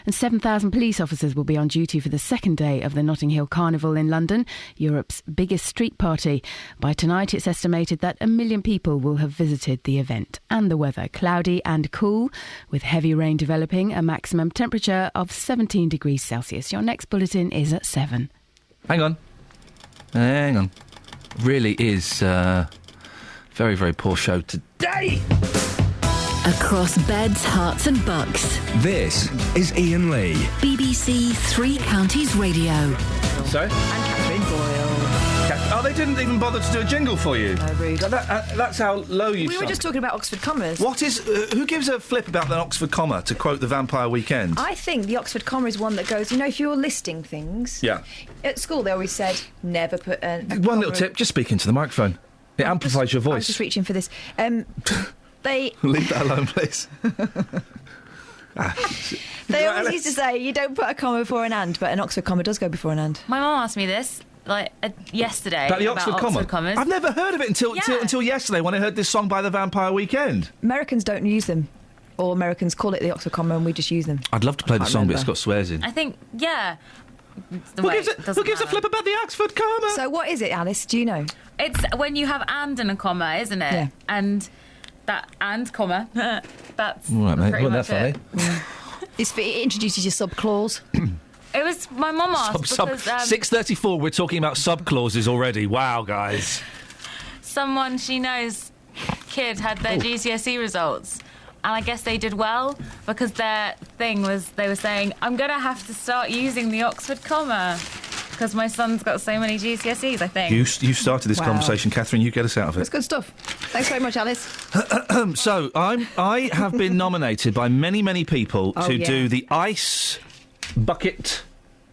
And 7,000 police officers will be on duty for the second day of the Notting Hill Carnival in London, Europe's biggest street party. By tonight, it's estimated that 1 million people will have visited the event. And the weather, cloudy and cool, with heavy rain developing, a maximum temperature of 17 degrees Celsius. Your next bulletin is at 7. Hang on. Really is very, very poor show today. Across beds, hearts and bucks. This is Iain Lee. BBC Three Counties Radio. Sorry? And Catherine Boyle. Oh, they didn't even bother to do a jingle for you. No, rude. That's how low you've We were just talking about Oxford commas. What is... who gives a flip about the Oxford comma, to quote the Vampire Weekend? I think the Oxford comma is one that goes, you know, if you're listing things... Yeah. At school, they always said, never put a One comma little tip, just speak into the microphone. It amplifies your I was voice. just reaching for this. They... Leave that alone, please. They always used to say, you don't put a comma before an and, but an Oxford comma does go before an and. My mum asked me this yesterday About the Oxford comma? commas. I've never heard of it until yesterday when I heard this song by the Vampire Weekend. Americans don't use them. Or Americans call it the Oxford comma and we just use them. I'd love to play the song, but it's got swears in. I think, yeah. Who gives a flip about the Oxford comma? So what is it, Alice? Do you know? It's when you have and and a comma, isn't it? Yeah. And that and comma. That's All right, mate. pretty Wasn't that much funny? It introduces your subclause. It was my mum asked because 6:34. We're talking about subclauses already. Wow, guys. Someone she knows kid had their GCSE results. And I guess they did well because their thing was they were saying, I'm going to have to start using the Oxford comma because my son's got so many GCSEs, I think. You started this conversation, Catherine. You get us out of it. That's good stuff. Thanks very much, Alice. So, I have been nominated by many, many people to do the Ice Bucket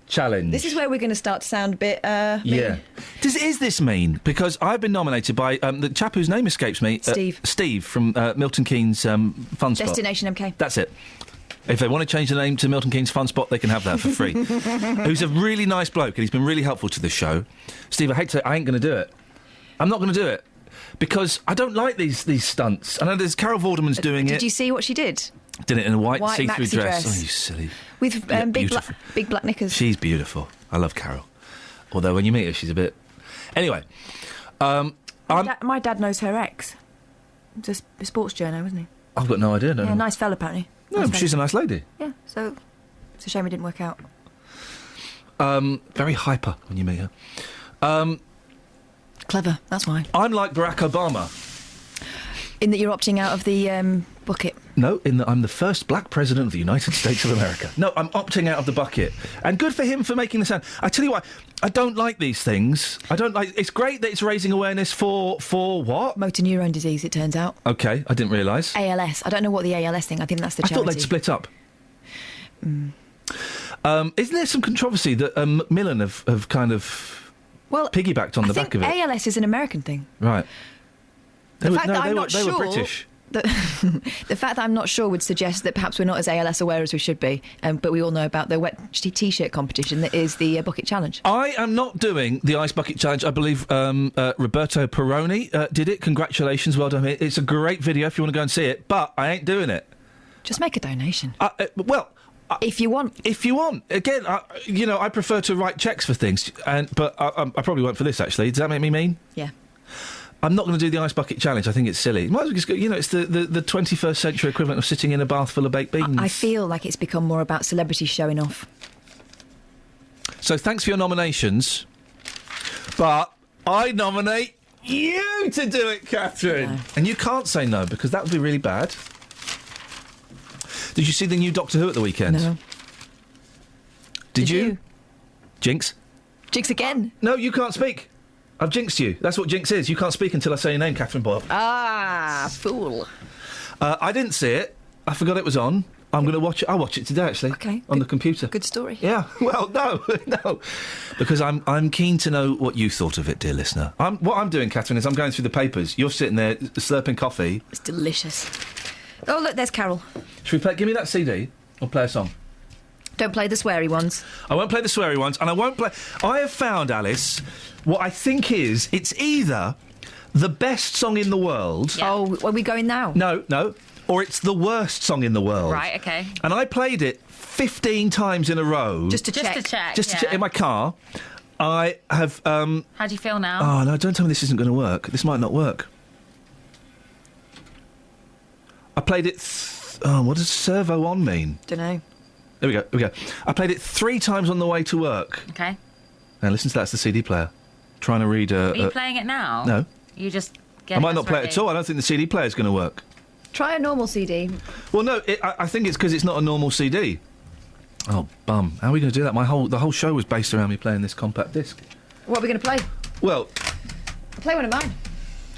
Challenge. This is where we're going to start to sound a bit... yeah. Is this mean? Because I've been nominated by the chap whose name escapes me. Steve. Steve from Milton Keynes Fun Spot. Destination MK. That's it. If they want to change the name to Milton Keynes Fun Spot, they can have that for free. Who's a really nice bloke, and he's been really helpful to this show. Steve, I hate to say, I ain't going to do it. I'm not going to do it. Because I don't like these stunts. I know there's Carol Vorderman's doing it. Did you see what she did? Did it in a white see-through maxi dress. Oh, you silly. With big black knickers. She's beautiful. I love Carol. Although when you meet her, she's a bit... Anyway. My dad knows her ex. It's a sports journo, isn't he? I've got no idea. No. Yeah, nice fella, apparently. No, she's a nice lady. Yeah, so it's a shame it didn't work out. Very hyper when you meet her. Clever, that's why. I'm like Barack Obama. In that you're opting out of the bucket. No, in that I'm the first black president of the United States of America. No, I'm opting out of the bucket. And good for him for making the sound. I tell you what, I don't like these things. I don't like... It's great that it's raising awareness for what? Motor neurone disease, it turns out. OK, I didn't realise. ALS. I don't know what the ALS thing... I think that's the charity. I thought they'd split up. Isn't there some controversy that Macmillan have kind of piggybacked on the back of it? ALS is an American thing. Right. The fact that I'm not sure... They were British. The fact that I'm not sure would suggest that perhaps we're not as ALS aware as we should be, but we all know about the wet T-shirt competition that is the bucket challenge. I am not doing the ice bucket challenge. I believe Roberto Perroni did it. Congratulations, well done. It's a great video if you want to go and see it, but I ain't doing it. Just make a donation. If you want. Again, I prefer to write cheques for things, but I probably won't for this, actually. Does that make me mean? Yeah. I'm not going to do the ice bucket challenge. I think it's silly. Might as well just go, it's the 21st century equivalent of sitting in a bath full of baked beans. I feel like it's become more about celebrities showing off. So thanks for your nominations, but I nominate you to do it, Catherine. No. And you can't say no, because that would be really bad. Did you see the new Doctor Who at the weekend? No. Did you? Jinx? Jinx again? No, you can't speak. I've jinxed you. That's what jinx is. You can't speak until I say your name, Catherine Boyle. Ah, fool. I didn't see it. I forgot it was on. I'm going to watch it. I'll watch it today, actually. Okay. On the computer. Good story. Yeah. Well, no. Because I'm keen to know what you thought of it, dear listener. What I'm doing, Catherine, is I'm going through the papers. You're sitting there slurping coffee. It's delicious. Oh, look, there's Carol. Should we play... Give me that CD. Or play a song. Don't play the sweary ones. I won't play the sweary ones, and I won't play... I have found, Alice, what I think is... It's either the best song in the world... Yeah. Oh, are we going now? No. Or it's the worst song in the world. Right, OK. And I played it 15 times in a row. Just to check. Just to check in my car. I have... How do you feel now? Oh, no, don't tell me this isn't going to work. This might not work. I played it... what does servo on mean? Dunno. There we go. I played it 3 times on the way to work. OK. Now listen to that, it's the CD player. Trying to read... Are you playing it now? No. You just get I might not play it at all. I don't think the CD player's going to work. Try a normal CD. Well, no, I think it's because it's not a normal CD. Oh, bum. How are we going to do that? The whole show was based around me playing this compact disc. What are we going to play? Well... I'll play one of mine.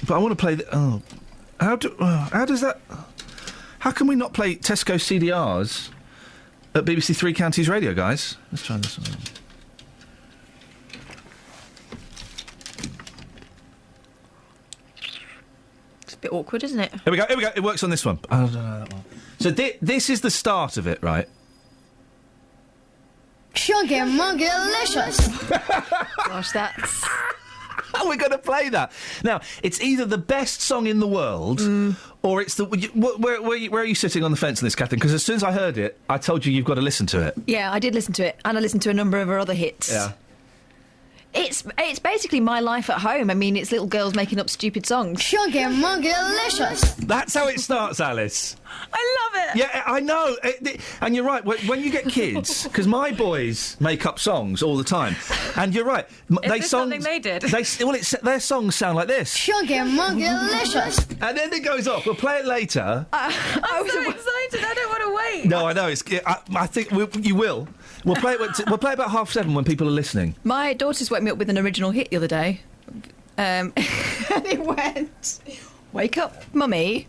But I want to play... How does that... How can we not play Tesco CDRs at BBC Three Counties Radio, guys? Let's try this one. It's a bit awkward, isn't it? Here we go. It works on this one. I don't know that one. So this is the start of it, right? Chunky Munky-licious. Gosh, that's... We're going to play that. Now, it's either the best song in the world or it's the... Where are you sitting on the fence on this, Catherine? Because as soon as I heard it, I told you you've got to listen to it. Yeah, I did listen to it. And I listened to a number of her other hits. Yeah. It's basically my life at home. I mean, it's little girls making up stupid songs. Chunky Munky-licious. That's how it starts, Alice. I love it. Yeah, I know. And you're right. When you get kids, because my boys make up songs all the time, and you're right. Something they did? Their songs sound like this. Chunky Munky-licious. And then it goes off. We'll play it later. I'm so excited. I don't want to wait. No, I know. I think you will. We'll play it. We'll play about 7:30 when people are listening. My daughters woke me up with an original hit the other day. And it went, "Wake up, mummy.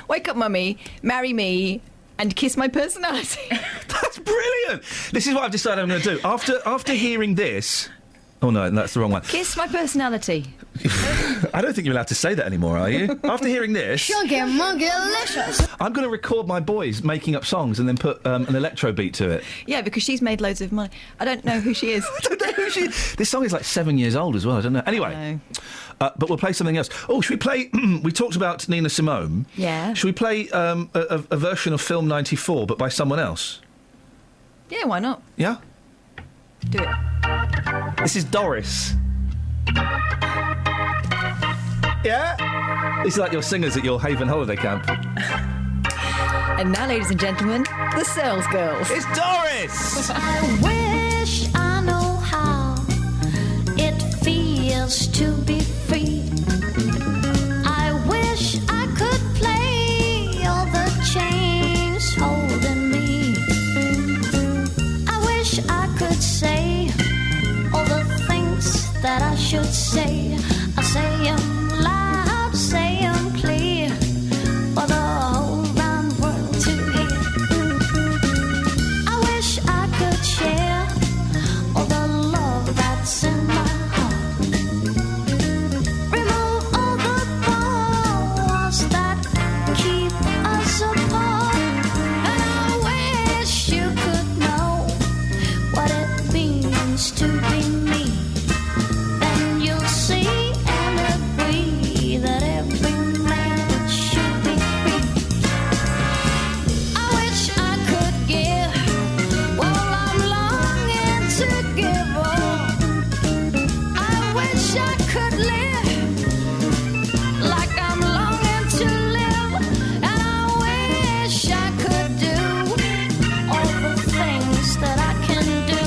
Wake up, mummy. Marry me and kiss my personality." That's brilliant. This is what I've decided I'm going to do. After hearing this, Oh, no, that's the wrong one. Kiss my personality. I don't think you're allowed to say that anymore, are you? After hearing this... Sugar Muggalicious. I'm going to record my boys making up songs and then put an electro beat to it. Yeah, because she's made loads of money. I don't know who she is. I don't know who she is. This song is like 7 years old as well, I don't know. Anyway, but we'll play something else. Oh, should we play... we talked about Nina Simone. Yeah. Should we play a version of Film 94, but by someone else? Yeah, why not? Yeah? Do it. This is Doris. Yeah? This is like your singers at your Haven holiday camp. And now, ladies and gentlemen, the Sales Girls. It's Doris! I wish I know how it feels to be free. I wish I could play all the chains holding me. I wish I could say all the things that I should say. I say them loud, say them clear for the whole round world to hear. I wish I could share all the love that's in my heart. Remove all the walls that keep us apart. And I wish you could know what it means to be me. Then you'll see and agree that every man should be free. I wish I could give, well, I'm longing to give all. I wish I could live like I'm longing to live. And I wish I could do all the things that I can do.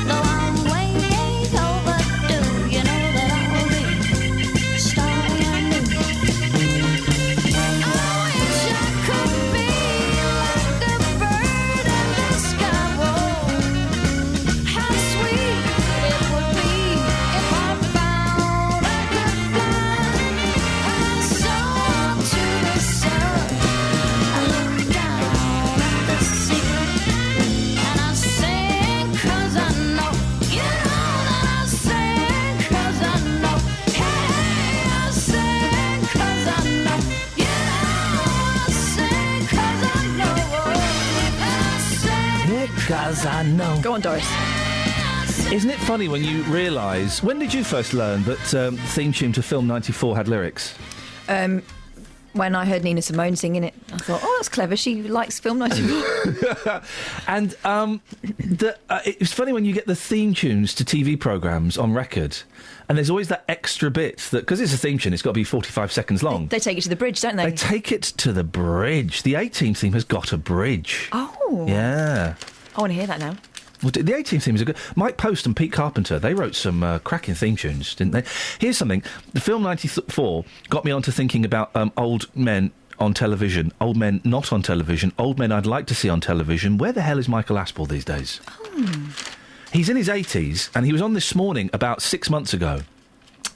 Though I'm way overdue, you know that I'll be starting anew. I wish I could be like a bird in the sky. Whoa, how sweet it would be if I found I could fly. I soar to the sun, I look down at the sea, and I sing 'cause I know, you know that I sing 'cause I know. Hey, I sing 'cause I know, you know I sing 'cause I know. And I sing Because I know. Go on, Doris. Isn't it funny when you realise... When did you first learn that the theme tune to Film 94 had lyrics? When I heard Nina Simone singing it, I thought, oh, that's clever. She likes Film 94. And it's funny when you get the theme tunes to TV programmes on record, and there's always that extra bit that... Because it's a theme tune, it's got to be 45 seconds long. They take it to the bridge, don't they? They take it to the bridge. The A-Team theme has got a bridge. Oh. Yeah. I want to hear that now. Well, the A-Team themes are good. Mike Post and Pete Carpenter, they wrote some cracking theme tunes, didn't they? Here's something. The Film 94 got me onto thinking about old men on television, old men not on television, old men I'd like to see on television. Where the hell is Michael Aspel these days? He's in his 80s, and he was on this morning about 6 months ago,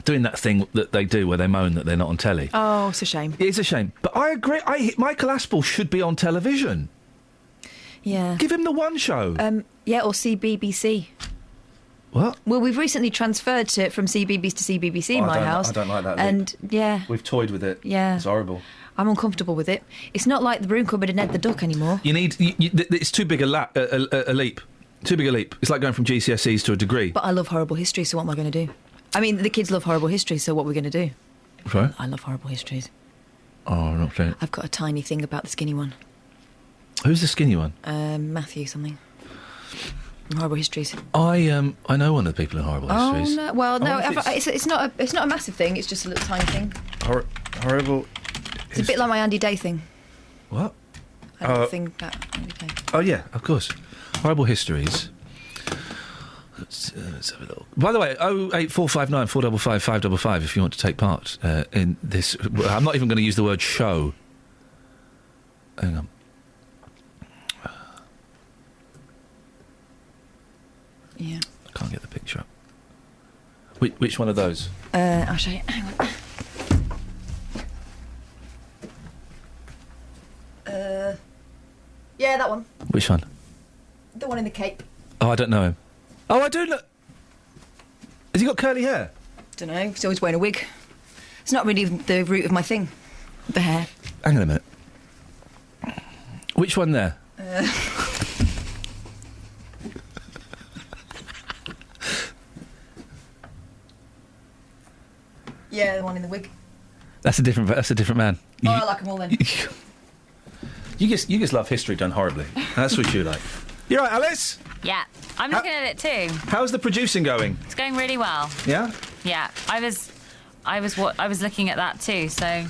doing that thing that they do where they moan that they're not on telly. Oh, it's a shame. It's a shame. But I agree. Michael Aspel should be on television. Yeah. Give him the one show. Yeah, or CBBC. What? Well, we've recently transferred from CBBC to CBBC in my house. I don't like that. And, yeah. We've toyed with it. Yeah. It's horrible. I'm uncomfortable with it. It's not like the Broom Cupboard and Ed the Duck anymore. You need... it's too big a leap. Too big a leap. It's like going from GCSEs to a degree. But I love horrible history, so what am I going to do? I mean, the kids love horrible history, so what are we going to do? Sorry? I love horrible histories. Oh, I'm not saying... I've got a tiny thing about the skinny one. Who's the skinny one? Matthew something. From Horrible Histories. I know one of the people in Horrible Histories. Oh no! Well, no, it's not a massive thing. It's just a little tiny thing. Horrible. It's a bit like my Andy Day thing. What? I had a thing about Andy Day. Oh yeah, of course. Horrible Histories. Let's have a look. By the way, 08459 455 555 if you want to take part in this. I'm not even going to use the word show. Hang on. Yeah. I can't get the picture up. Which one of those? I'll show you. Hang on. Yeah, that one. Which one? The one in the cape. Oh, I don't know him. Oh, I do know. Has he got curly hair? Don't know. He's always wearing a wig. It's not really the root of my thing. The hair. Hang on a minute. Which one there? Yeah, the one in the wig. That's a different man. Oh, I like them all then. You just love history done horribly. That's what you like. You right, Alice? Yeah, I'm looking at it too. How's the producing going? It's going really well. Yeah? Yeah, I was looking at that too, so...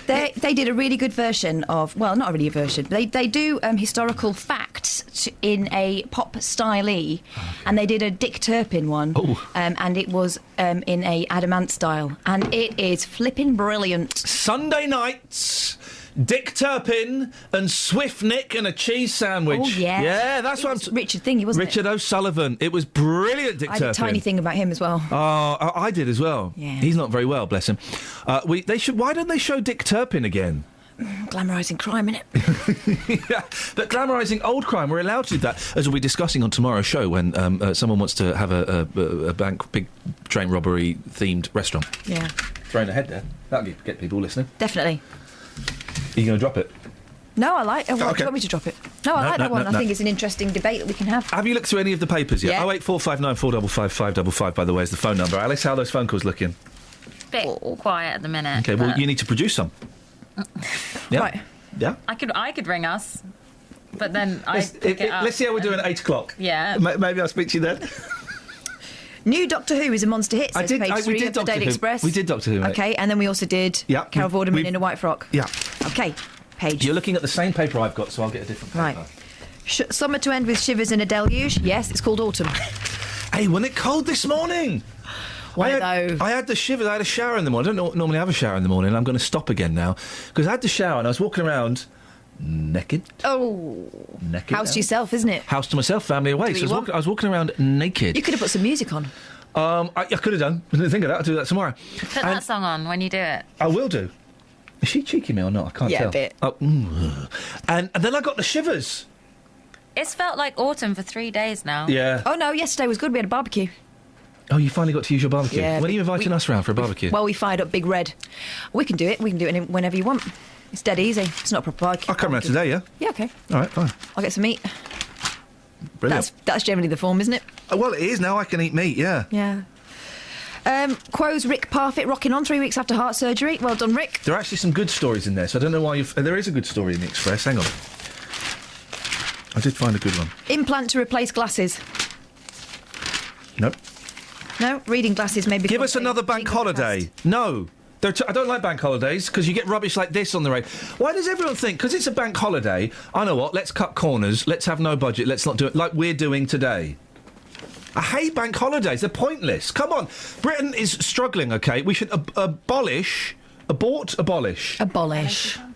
They did a really good version of... Well, not really a version. They do historical facts in a pop style-y, and they did a Dick Turpin one, and it was in a Adamant style, and it is flipping brilliant. Sunday nights... Dick Turpin and Swift Nick and a cheese sandwich. Oh, yeah. Yeah, that's what I'm... Richard Thingy, wasn't Richard O'Sullivan. It was brilliant, Dick Turpin. I did a tiny thing about him as well. Oh, I did as well. Yeah. He's not very well, bless him. Why don't they show Dick Turpin again? Glamorising crime, innit? Yeah, but glamorising old crime, we're allowed to do that, as we'll be discussing on tomorrow's show when someone wants to have a big train robbery themed restaurant. Yeah. Throwing ahead there. That'll get people listening. Definitely. Are you going to drop it? No, I like... Oh, okay. do you want me to drop it? No, I like that one. I think it's an interesting debate that we can have. Have you looked through any of the papers yet? Yeah. 08459 455 555, by the way, is the phone number. Alice, how are those phone calls looking? Bit quiet at the minute. Okay, well, you need to produce some. Yeah. Right. Yeah? I could ring us, but then I'd pick it up. Let's see how we're doing at 8 o'clock. Yeah. Maybe I'll speak to you then. New Doctor Who is a monster hit, says page 3 of the Daily Express. We did Doctor Who, mate. OK, and then we also did Carol Vorderman in a white frock. Yeah. OK, page. You're looking at the same paper I've got, so I'll get a different paper. Right. Summer to end with shivers and a deluge. Yes, it's called autumn. Hey, wasn't it cold this morning? I had the shivers. I had a shower in the morning. I don't normally have a shower in the morning. I'm going to stop again now because I had the shower and I was walking around naked. Oh. Naked. House to yourself, isn't it? House to myself, family away. So I was walking around naked. You could have put some music on. I could have done. I didn't think of that. I'll do that tomorrow. Put that song on when you do it. I will do. Is she cheeking me or not? I can't tell. Yeah, a bit. Oh, and then I got the shivers. It's felt like autumn for 3 days now. Yeah. Oh, no, yesterday was good. We had a barbecue. Oh, you finally got to use your barbecue? Yeah, when are you inviting us round for a barbecue? Well, we fired up Big Red. We can do it. We can do it whenever you want. It's dead easy. It's not a proper barbecue. I'll come round today, yeah? Yeah, OK. All right, fine. I'll get some meat. Brilliant. That's generally the form, isn't it? Oh, well, it is now. I can eat meat, yeah. Yeah. Quo's Rick Parfitt rocking on 3 weeks after heart surgery. Well done, Rick. There are actually some good stories in there, so I don't know why you've... There is a good story in the Express. Hang on. I did find a good one. Implant to replace glasses. Nope. No? Reading glasses maybe... Give us another bank holiday. No. I don't like bank holidays, because you get rubbish like this on the radio. Why does everyone think, because it's a bank holiday, I know what, let's cut corners, let's have no budget, let's not do it like we're doing today. I hate bank holidays. They're pointless. Come on. Britain is struggling, OK? We should abolish... Abolish.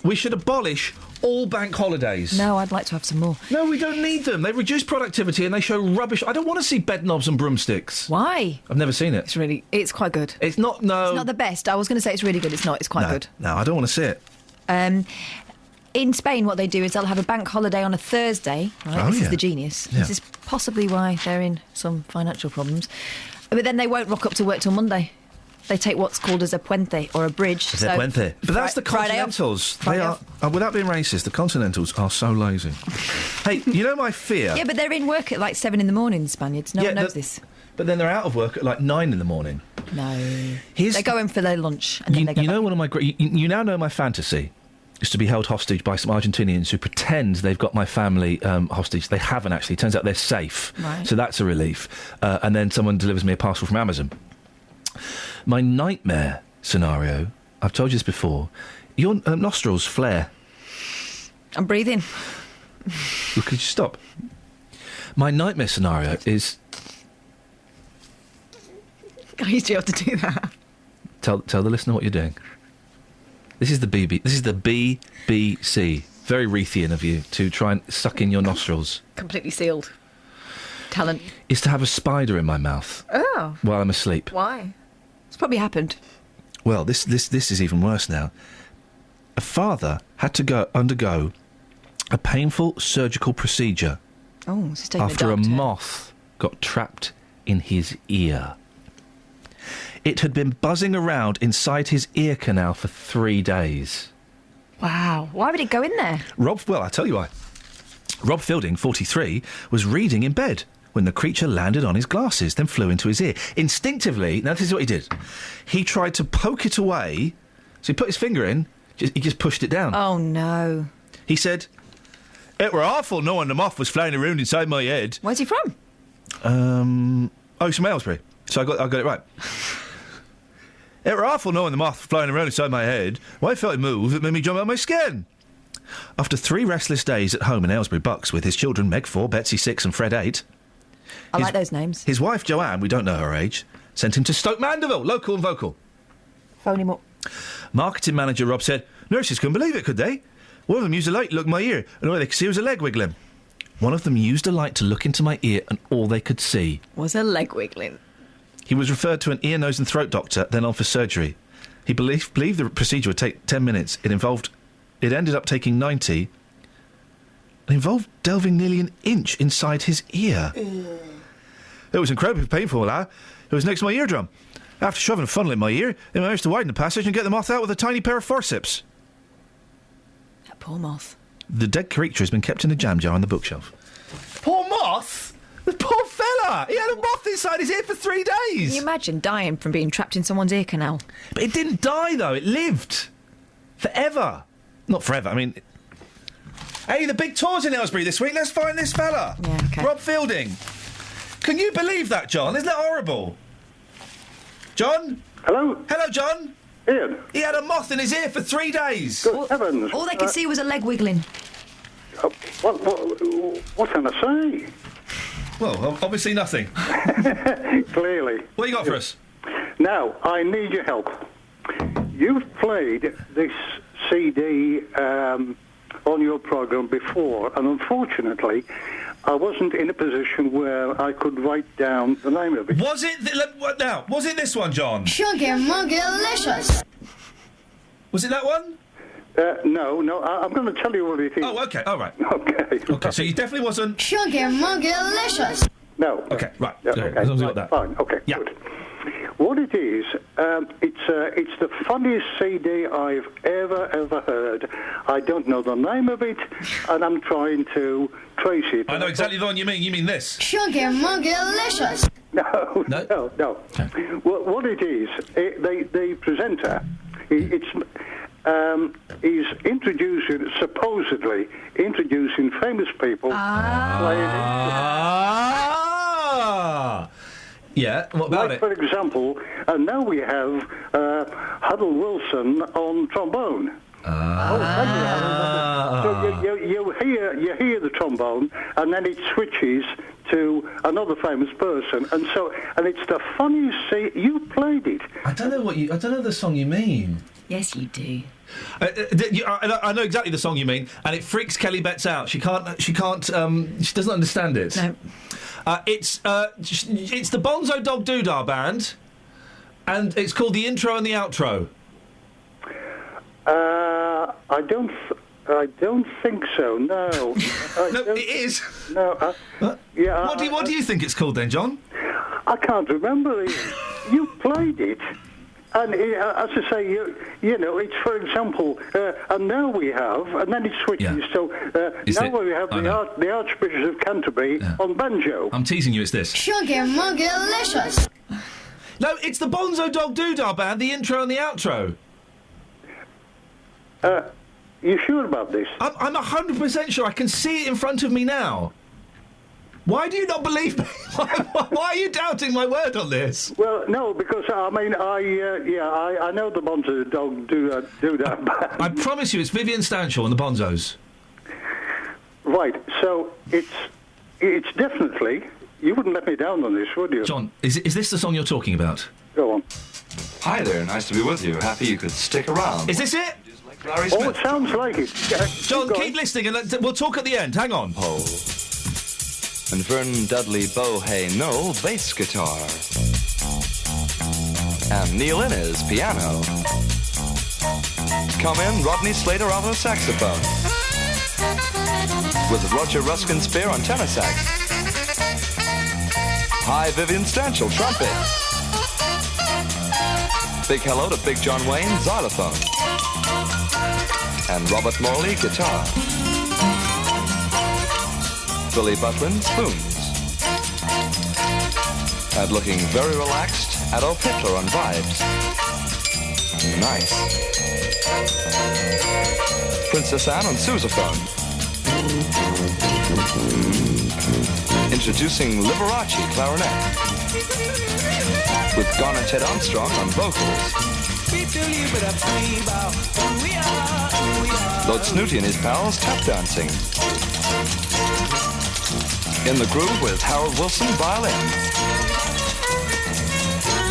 We should abolish all bank holidays. No, I'd like to have some more. No, we don't need them. They reduce productivity and they show rubbish. I don't want to see bed knobs and broomsticks. Why? I've never seen it. It's quite good. It's not, no... It's not the best. I was going to say it's really good. It's not. It's quite good. No, I don't want to see it. In Spain, what they do is they'll have a bank holiday on a Thursday. Right? This is the genius. Yeah. This is possibly why they're in some financial problems. But then they won't rock up to work till Monday. They take what's called as a puente or a bridge. It's a puente. But that's the Continentals. They are, without being racist, the Continentals are so lazy. Hey, you know my fear? Yeah, but they're in work at like 7 in the morning, Spaniards. No one knows this. But then they're out of work at like 9 in the morning. No. They go in for their lunch. And then they go you know one of my you now know my fantasy is to be held hostage by some Argentinians who pretend they've got my family hostage. They haven't actually. Turns out they're safe. Right. So that's a relief. And then someone delivers me a parcel from Amazon. My nightmare scenario, I've told you this before, your nostrils flare. I'm breathing. Could you stop? My nightmare scenario is... I used to be able to do that. Tell the listener what you're doing. This is the BBC. Very Reithian of you to try and suck in your nostrils. Completely sealed. Talent. Is to have a spider in my mouth. Oh. While I'm asleep. Why? It's probably happened. Well, this is even worse now. A father had to undergo a painful surgical procedure after a moth got trapped in his ear. It had been buzzing around inside his ear canal for 3 days. Wow. Why would it go in there? Well, I'll tell you why. Rob Fielding, 43, was reading in bed when the creature landed on his glasses, then flew into his ear. Instinctively, now this is what he did. He tried to poke it away, so he put his finger in, he just pushed it down. Oh, no. He said, "It were awful knowing the moth was flying around inside my head." Where's he from? He's from Aylesbury, so I got it right. "It were awful knowing the moth was flying around inside my head. When I felt it move, it made me jump out of my skin." After 3 restless days at home in Aylesbury Bucks with his children Meg 4, Betsy 6 and Fred 8... I like those names. His wife Joanne, we don't know her age, sent him to Stoke Mandeville, local and vocal. Phone him up. Marketing manager Rob said, "Nurses couldn't believe it, could they? One of them used a light to look in my ear, and all they could see was a leg wiggling." One of them used a light to look into my ear, and all they could see was a leg wiggling. He was referred to an ear, nose and throat doctor, then on for surgery. He believed the procedure would take 10 minutes. It ended up taking 90. It involved delving nearly an inch inside his ear. It was incredibly painful, It was next to my eardrum. After shoving a funnel in my ear, I managed to widen the passage and get the moth out with a tiny pair of forceps. That poor moth. The dead creature has been kept in a jam jar on the bookshelf. Poor moth? The poor fella! He had a moth inside his ear for 3 days! Can you imagine dying from being trapped in someone's ear canal? But it didn't die, though. It lived. Forever. Not forever, I mean... Hey, the big tour's in Aylesbury this week. Let's find this fella. Yeah, OK. Rob Fielding. Can you believe that, John? Isn't that horrible? John? Hello? Hello, John? Ian? He had a moth in his ear for 3 days. Good heavens. All they could see was a leg wiggling. What can I say? Well, obviously nothing. Clearly. What you got for us? Now, I need your help. You've played this CD on your programme before, and unfortunately, I wasn't in a position where I could write down the name of it. Was it... what now? Was it this one, John? Sugar Muggalicious. Was it that one? No, I'm going to tell you what it is. Oh, OK, all right. OK, so it definitely wasn't... Sugar Muggalicious. No. OK, right. Yeah, Okay. okay. As long as you got that. Fine, OK, Yeah. good. What it is, it's the funniest CD I've ever heard. I don't know the name of it, and I'm trying to trace it. I know exactly the one you mean. You mean this? Sugar Muggalicious. No. Okay. What it is, the presenter, he's supposedly introducing famous people. Yeah, what about it? For example, now we have Huddle Wilson on trombone. So you hear the trombone, and then it switches to another famous person, and it's the funniest. You played it. I don't know the song you mean. Yes, you do. I know exactly the song you mean, and it freaks Kelly Betts out. She doesn't understand it. No. It's the Bonzo Dog Doodah Band, and it's called the intro and the outro. I don't think so. No. No, it is. No. Yeah. What do you think it's called then, John? I can't remember. You played it. And as I say, you know, it's, for example, and now we have, and then it switches. Yeah. So now we have the Archbishop of Canterbury on banjo. I'm teasing you, it's this. Sugar Muggalicious. No, it's the Bonzo Dog Doodah Band, the intro and the outro. You sure about this? I'm 100% sure. I can see it in front of me now. Why do you not believe me? Why are you doubting my word on this? Well, no, because I mean, I know the Bonzo Dog do that. I promise you, it's Vivian Stanshall and the Bonzos. Right. So it's definitely. You wouldn't let me down on this, would you? John, is this the song you're talking about? Go on. Hi there. Nice to be with you. Happy you could stick around. Is this it? Larry Smith. Oh, it sounds like it. John, keep listening, and we'll talk at the end. Hang on. And Vernon Dudley Bohay Noel, bass guitar. And Neil Innes, piano. Come in, Rodney Slater, alto saxophone. With Roger Ruskin Spear on tenor sax. Hi, Vivian Stanshall, trumpet. Big hello to Big John Wayne, xylophone. And Robert Morley, guitar. Billy Butlin, spoons. And looking very relaxed, Adolf Hitler on vibes. Nice. Princess Anne on sousaphone. Introducing Liberace clarinet. With Garner Ted Armstrong on vocals. Lord Snooty and his pals tap dancing. In the groove with Harold Wilson violin.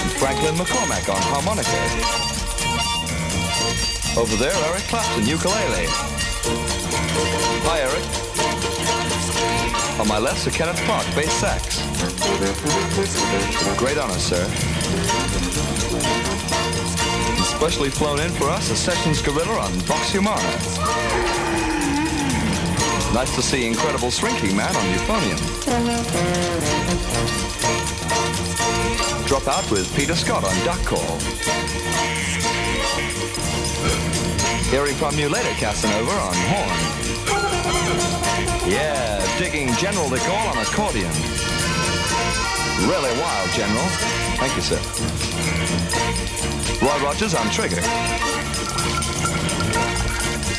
And Franklin McCormack on harmonica. Over there, Eric Clapton, ukulele. Hi, Eric. On my left, Sir Kenneth Park, bass sax. Great honor, sir. Especially flown in for us, a Sessions Gorilla on Vox Humana. Nice to see Incredible Shrinking Man on euphonium. Drop out with Peter Scott on duck call. Hearing from you later, Casanova on horn. Yeah, digging General de Gaulle on accordion. Really wild, General. Thank you, sir. Roy Rogers on trigger.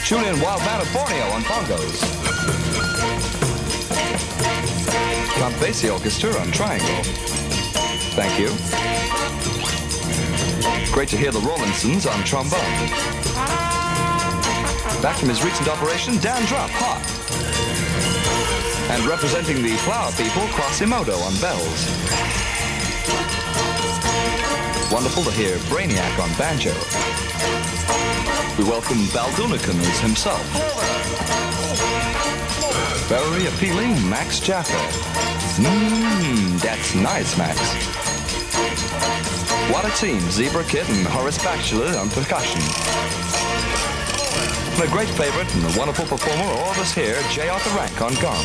Tune in Wild Man of Borneo on bongos. Count Basie Orchestra on triangle. Thank you. Great to hear the Rollinsons on trombone. Back from his recent operation, Dan Drupp, hot. And representing the Flower People, Quasimodo on bells. Wonderful to hear Brainiac on banjo. We welcome Baldunicans himself. Very appealing Max Jaffa. That's nice, Max. What a team, Zebra Kid and Horace Batchelor on percussion. And a great favorite and a wonderful performer, all of us here, J. Arthur Rank on gong.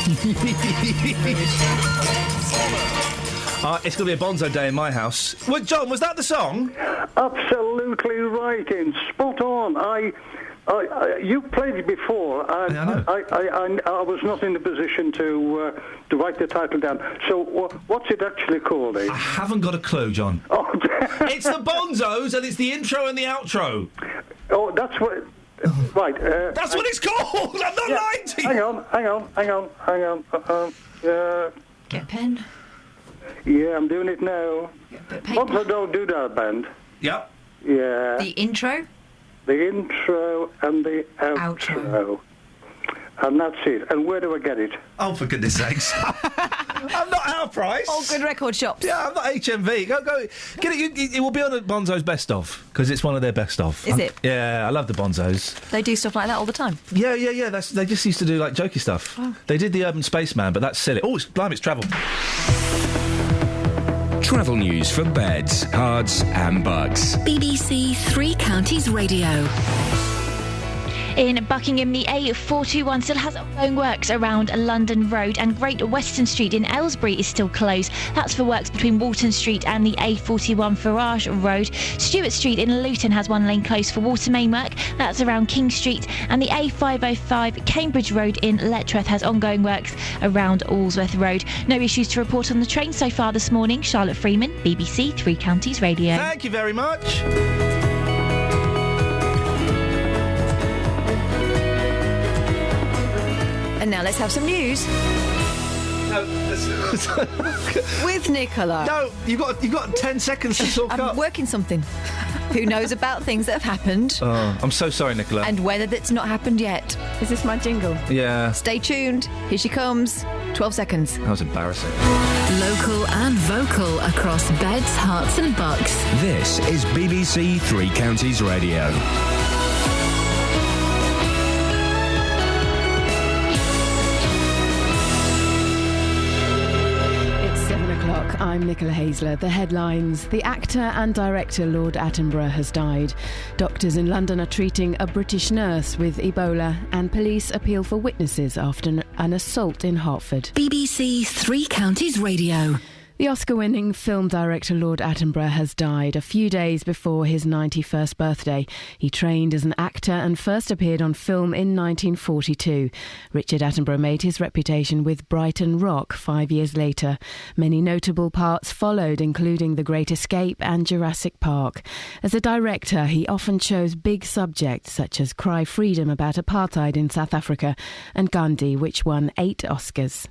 It's going to be a bonzo day in my house. Well, John, was that the song? Absolutely right, Ian. Spot on. You played it before. I was not in the position to write the title down. So what's it actually called, Ian? I haven't got a clue, John. Oh, it's the Bonzos, and it's the intro and the outro. Oh, that's what... Right. That's what it's called! I'm not lying to you! Hang on. Get a pen. Yeah, I'm doing it now. Bonzo don't do that, band. Yep. Yeah. The intro? The intro and the outro. And that's it. And where do I get it? Oh, for goodness sakes. I'm not our price. All good record shops. Yeah, I'm not HMV. Go. Get it. It will be on a Bonzo's Best Of, because it's one of their best of. Is it? Yeah, I love the Bonzos. They do stuff like that all the time. Yeah. They just used to do, like, jokey stuff. Oh. They did the Urban Spaceman, but that's silly. Oh, it's travel. Travel news for beds, cards and bugs. BBC Three Counties Radio. In Buckingham, the A421 still has ongoing works around London Road, and Great Western Street in Aylesbury is still closed. That's for works between Walton Street and the A41 Farage Road. Stewart Street in Luton has one lane closed for water main work. That's around King Street. And the A505 Cambridge Road in Letchworth has ongoing works around Allsworth Road. No issues to report on the train so far this morning. Charlotte Freeman, BBC Three Counties Radio. Thank you very much. And now let's have some news. No, with Nicola. No, you've got 10 seconds to talk I'm up. working something. Who knows about things that have happened Oh, I'm so sorry, Nicola. and whether that's not happened yet. Is this my jingle? Yeah, Stay tuned. Here she comes. 12 seconds. that was embarrassing. Local and vocal across beds, hearts and bucks. This is BBC Three Counties Radio. It's 7 o'clock. I'm Nicola Haisler. The headlines. The actor and director Lord Attenborough has died. Doctors in London are treating a British nurse with Ebola, and police appeal for witnesses after an assault in Hertford. BBC Three Counties Radio. The Oscar-winning film director Lord Attenborough has died a few days before his 91st birthday. He trained as an actor and first appeared on film in 1942. Richard Attenborough made his reputation with Brighton Rock 5 years later. Many notable parts followed, including The Great Escape and Jurassic Park. As a director, he often chose big subjects such as Cry Freedom about apartheid in South Africa and Gandhi, which won 8 Oscars.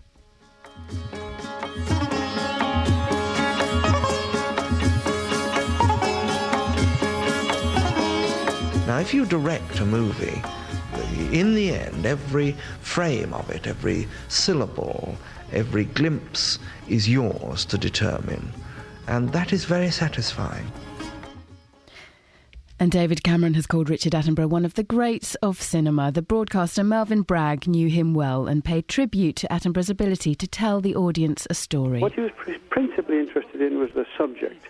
Now, if you direct a movie, in the end, every frame of it, every syllable, every glimpse is yours to determine. And that is very satisfying. And David Cameron has called Richard Attenborough one of the greats of cinema. The broadcaster Melvyn Bragg knew him well and paid tribute to Attenborough's ability to tell the audience a story. What he was principally interested in was the subject.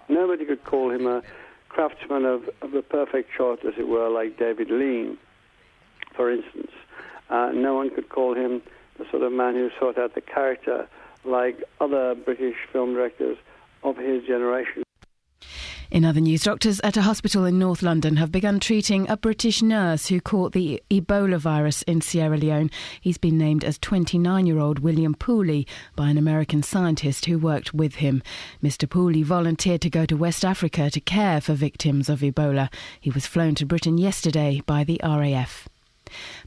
Nobody could call him a craftsman of the perfect shot, as it were, like David Lean, for instance. No one could call him the sort of man who sought out the character like other British film directors of his generation. In other news, doctors at a hospital in North London have begun treating a British nurse who caught the Ebola virus in Sierra Leone. He's been named as 29-year-old William Pooley by an American scientist who worked with him. Mr. Pooley volunteered to go to West Africa to care for victims of Ebola. He was flown to Britain yesterday by the RAF.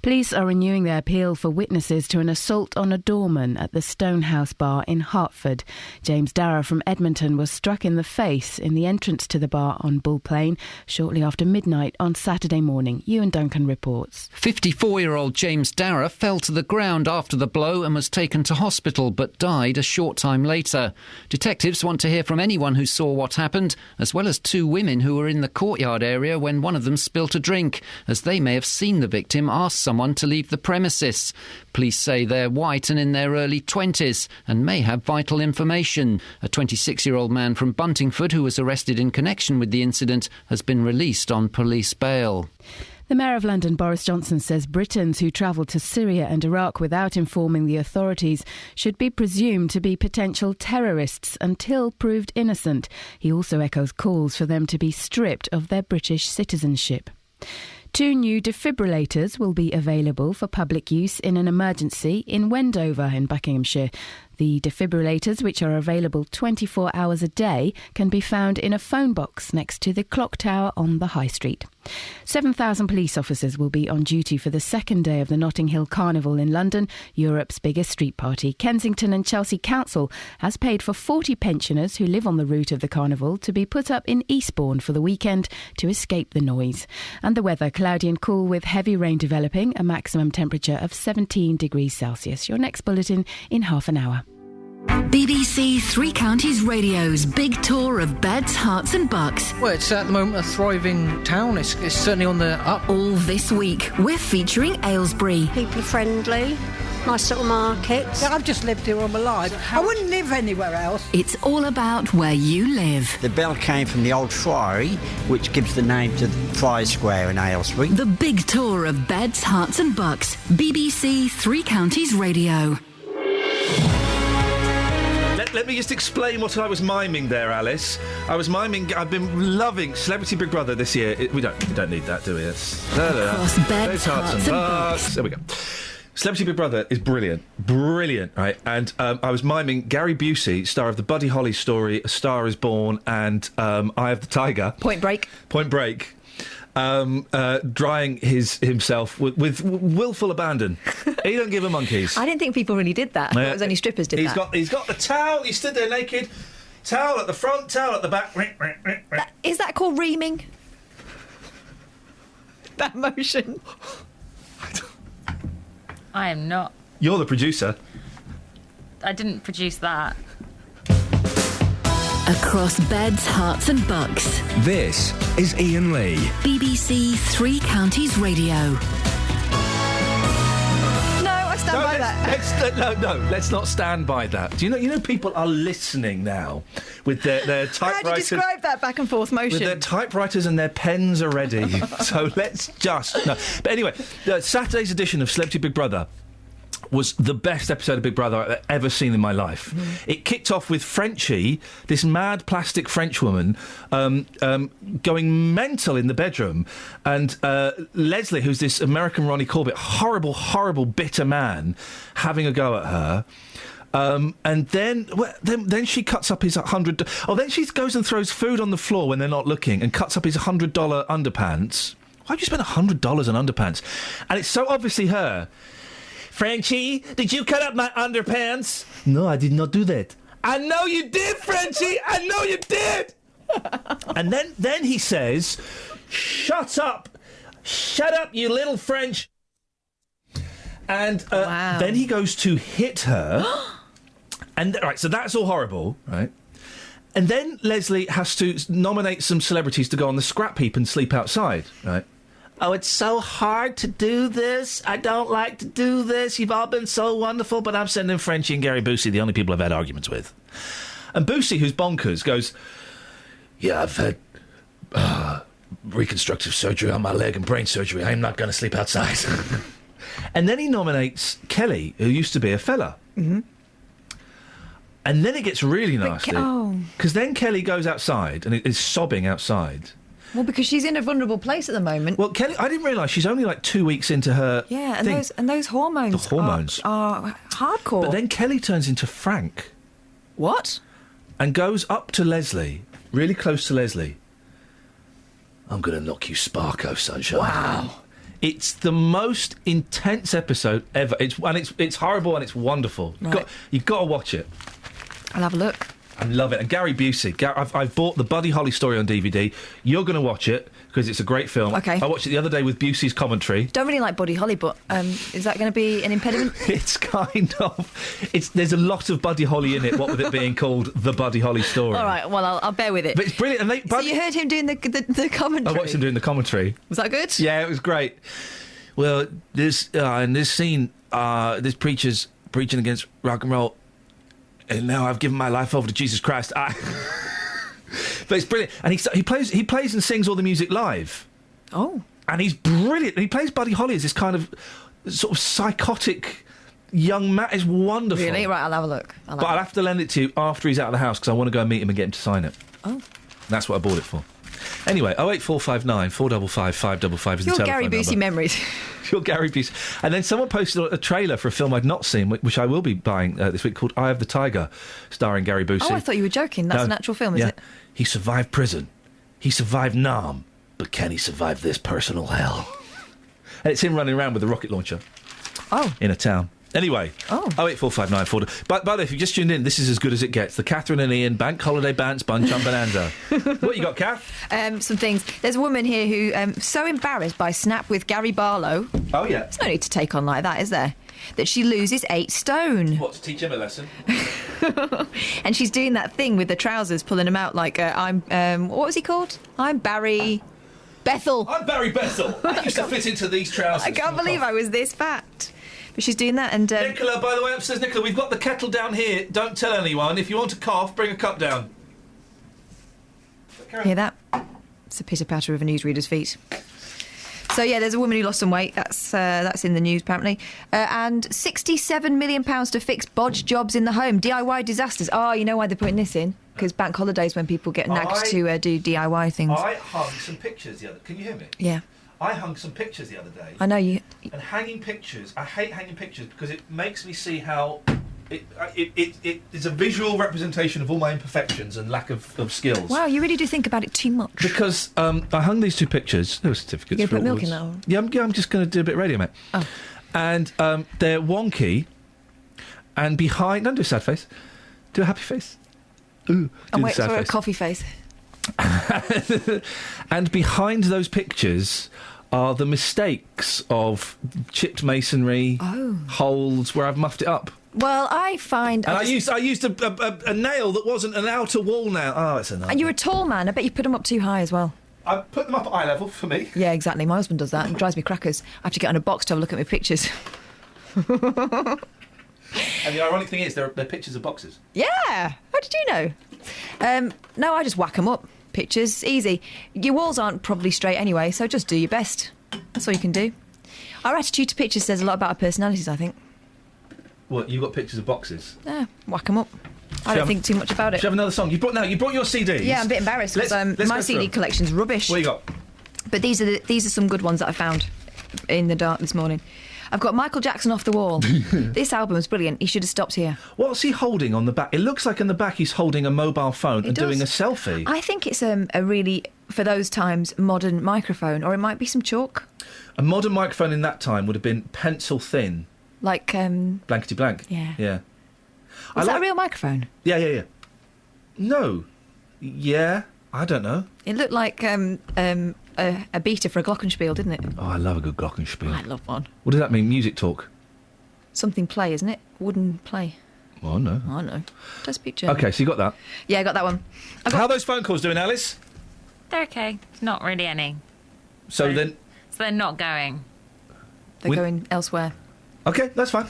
Police are renewing their appeal for witnesses to an assault on a doorman at the Stonehouse bar in Hertford. James Darragh from Edmonton was struck in the face in the entrance to the bar on Bull Plain shortly after midnight on Saturday morning. Ewan Duncan reports. 54-year-old James Darragh fell to the ground after the blow and was taken to hospital but died a short time later. Detectives want to hear from anyone who saw what happened, as well as 2 women who were in the courtyard area when one of them spilt a drink, as they may have seen the victim ask someone to leave the premises. Police say they're white and in their early 20s and may have vital information. A 26-year-old man from Buntingford who was arrested in connection with the incident has been released on police bail. The Mayor of London, Boris Johnson, says Britons who travel to Syria and Iraq without informing the authorities should be presumed to be potential terrorists until proved innocent. He also echoes calls for them to be stripped of their British citizenship. 2 new defibrillators will be available for public use in an emergency in Wendover in Buckinghamshire. The defibrillators, which are available 24 hours a day, can be found in a phone box next to the clock tower on the High Street. 7,000 police officers will be on duty for the second day of the Notting Hill Carnival in London, Europe's biggest street party. Kensington and Chelsea Council has paid for 40 pensioners who live on the route of the carnival to be put up in Eastbourne for the weekend to escape the noise. And the weather, cloudy and cool with heavy rain developing, a maximum temperature of 17 degrees Celsius. Your next bulletin in half an hour. BBC Three Counties Radio's big tour of beds, hearts and bucks. Well, it's at the moment a thriving town. It's certainly on the up. All this week, we're featuring Aylesbury. People are friendly, nice little markets. Yeah, I've just lived here all my life. I wouldn't live anywhere else. It's all about where you live. The bell came from the old Friary, which gives the name to the Friary Square in Aylesbury. The big tour of beds, hearts and bucks. BBC Three Counties Radio. Let me just explain what I was miming there, Alice. I've been loving Celebrity Big Brother this year. We don't need that, do we? Across beds, hearts and bucks. There we go. Celebrity Big Brother is brilliant, right? And I was miming Gary Busey, star of the Buddy Holly story, A Star Is Born, and Eye of the Tiger. Point Break. Drying himself with willful abandon. He don't give a monkeys. I didn't think people really did that. I thought it was only strippers did that. He's got the towel. He stood there naked. Towel at the front, towel at the back. Is that called reaming? That motion. I am not. You're the producer. I didn't produce that. Across beds, hearts and bucks. This is Iain Lee. BBC Three Counties Radio. No, I stand by that. Let's not stand by that. Do you know people are listening now with their typewriters. How do you describe that back and forth motion? With their typewriters and their pens are ready. So let's just... No. But anyway, Saturday's edition of Celebrity Big Brother was the best episode of Big Brother I've ever seen in my life. It kicked off with Frenchie, this mad plastic French woman, going mental in the bedroom, and Leslie, who's this American Ronnie Corbett, horrible, horrible, bitter man, having a go at her. And then she cuts up his $100. Oh, then she goes and throws food on the floor when they're not looking, and cuts up his $100 underpants. Why'd you spend $100 on underpants? And it's so obviously her. Frenchie, did you cut up my underpants? No, I did not do that. I know you did, Frenchie! I know you did! And then he says, shut up! Shut up, you little French... And then he goes to hit her. And right, so that's all horrible, right? And then Leslie has to nominate some celebrities to go on the scrap heap and sleep outside, right? Oh, it's so hard to do this. I don't like to do this. You've all been so wonderful, but I'm sending Frenchie and Gary Busey, the only people I've had arguments with. And Busey, who's bonkers, goes, yeah, I've had reconstructive surgery on my leg and brain surgery. I'm not going to sleep outside. And then he nominates Kelly, who used to be a fella. Mm-hmm. And then it gets really nasty. Because then Kelly goes outside and is sobbing outside. Well, because she's in a vulnerable place at the moment. Well, Kelly, I didn't realise she's only like 2 weeks into her thing. those hormones. The hormones are hardcore. But then Kelly turns into Frank. What? And goes up to Leslie, really close to Leslie. I'm going to knock you sparko, sunshine. Wow. It's the most intense episode ever. It's horrible and it's wonderful. Right. You've got to watch it. I'll have a look. I love it. And Gary Busey. I've bought the Buddy Holly story on DVD. You're going to watch it because it's a great film. Okay. I watched it the other day with Busey's commentary. Don't really like Buddy Holly, but is that going to be an impediment? It's kind of... There's a lot of Buddy Holly in it, what with it being called the Buddy Holly story. All right, well, I'll bear with it. But it's brilliant. And so you heard him doing the commentary? I watched him doing the commentary. Was that good? Yeah, it was great. Well, in this scene, this preacher's preaching against rock and roll, and now I've given my life over to Jesus Christ. But it's brilliant. And he plays and sings all the music live. Oh. And he's brilliant. And he plays Buddy Holly as this kind of sort of psychotic young man. It's wonderful. Really? Right, I'll have a look. I'll have to lend it to you after he's out of the house because I want to go and meet him and get him to sign it. Oh. That's what I bought it for. Anyway, 08459 455 555 is the telephone Gary Busey number. memories. Your Gary Busey. And then someone posted a trailer for a film I'd not seen, which I will be buying this week, called Eye of the Tiger, starring Gary Busey. Oh, I thought you were joking. That's an actual film, is it? He survived prison. He survived Nam. But can he survive this personal hell? And it's him running around with a rocket launcher. Oh. In a town. Anyway, 08459 4. By the way, if you've just tuned in, this is as good as it gets. The Catherine and Iain Bank Holiday Bants Bunch on Bonanza. What you got, Kath? Some things. There's a woman here who so embarrassed by Snap with Gary Barlow. Oh, yeah. There's no need to take on like that, is there? That she loses 8 stone. What, to teach him a lesson? And she's doing that thing with the trousers, pulling them out like, what was he called? I'm Barry Bethel. I'm Barry Bethel. I used to fit into these trousers. I can't believe I was this fat. But she's doing that and... Nicola, by the way, upstairs, Nicola, we've got the kettle down here. Don't tell anyone. If you want to cough, bring a cup down. Hear that? It's a pitter-patter of a newsreader's feet. So, yeah, there's a woman who lost some weight. That's in the news, apparently. And £67 million to fix bodged jobs in the home. DIY disasters. Oh, you know why they're putting this in? Because bank holidays when people get nagged to do DIY things. I hung some pictures the other... Can you hear me? Yeah. I hung some pictures the other day. I know you... And hanging pictures... I hate hanging pictures because it makes me see how... It is a visual representation of all my imperfections and lack of skills. Wow, you really do think about it too much. Because I hung these 2 pictures. There were certificates. You're for going to put awards. milk in that one? Yeah, I'm just going to do a bit of radio, mate. Oh. And they're wonky. And behind... Don't do a sad face. Do a happy face. Ooh, and wait for a coffee face. And behind those pictures are the mistakes of chipped masonry, holes where I've muffed it up. Well, I find... And I used a nail that wasn't an outer wall nail. Oh, it's a nightmare. And you're a tall man. I bet you put them up too high as well. I put them up at eye level for me. Yeah, exactly. My husband does that and it drives me crackers. I have to get on a box to have a look at my pictures. And the ironic thing is, they're pictures of boxes. Yeah! How did you know? No, I just whack them up. Pictures, easy. Your walls aren't probably straight anyway, so just do your best. That's all you can do. Our attitude to pictures says a lot about our personalities, I think. What, you got pictures of boxes? Yeah, whack them up. I don't think too much about it. Do you have another song? You brought your CDs? Yeah, I'm a bit embarrassed because Let's my go CD through. collection's rubbish. What you got? But these are some good ones that I found in the dark this morning. I've got Michael Jackson Off the Wall. This album is brilliant. He should have stopped here. What's he holding on the back? It looks like on the back he's holding a mobile phone and does. doing a selfie. I think it's a really, for those times, modern microphone, or it might be some chalk. A modern microphone in that time would have been pencil thin. Like, blankety blank. Yeah. Yeah. Is that a real microphone? Yeah. No. Yeah. I don't know. It looked like a beta for a glockenspiel, didn't it? Oh, I love a good glockenspiel. I love one. What does that mean? Music talk? Something play, isn't it? Wooden play. Oh, no. I know. Don't speak German. OK, so you got that. Yeah, I got that one. How are those phone calls doing, Alice? They're okay. Not really any. So then... So they're not going. They're going elsewhere. OK, that's fine.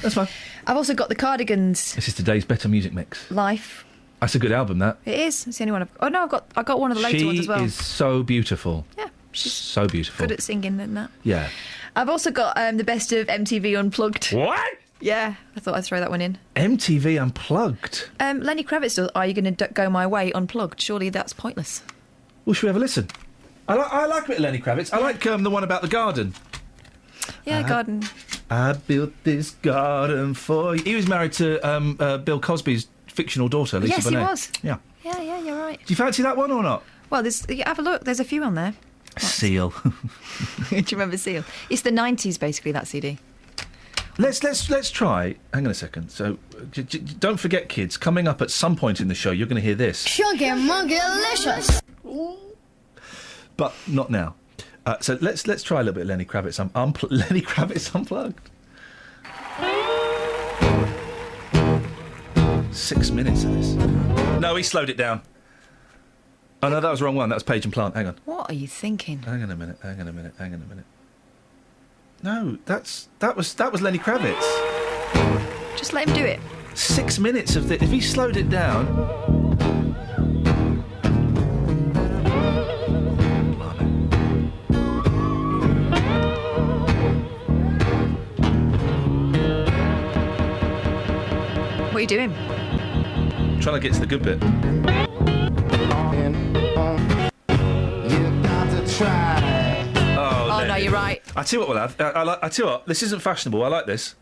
I've also got the Cardigans. This is today's better music mix. Life. That's a good album, that. It is. It's the only one I've... Oh, no, I got one of the later ones as well. She is so beautiful. Yeah. She's so beautiful. good at singing and that. Yeah. I've also got the best of MTV Unplugged. What? Yeah, I thought I'd throw that one in. MTV Unplugged? Lenny Kravitz does Are You Gonna Go My Way Unplugged. Surely that's pointless. Well, should we have a listen? I like a bit of Lenny Kravitz. I like the one about the garden. Yeah, garden. I built this garden for you. He was married to Bill Cosby's fictional daughter, Lisa Yes, Bonet. he was. Yeah. Yeah, you're right. Do you fancy that one or not? Well, have a look. There's a few on there. Seal. Do you remember Seal? It's the 90s, basically, that CD. Let's try. Hang on a second. So, don't forget, kids. Coming up at some point in the show, you're going to hear this, Sugar Muggalicious. but not now. So let's try a little bit of Lenny Kravitz. Lenny Kravitz Unplugged. 6 minutes of this. No, he slowed it down. Oh no, that was the wrong one. That was Page and Plant. Hang on. What are you thinking? Hang on a minute. No, that was Lenny Kravitz. Just let him do it. 6 minutes of this. If he slowed it down. What are you doing? Trying to get to the good bit. Oh, no, you're right. I tell you what, we'll have. I tell you what, this isn't fashionable. I like this.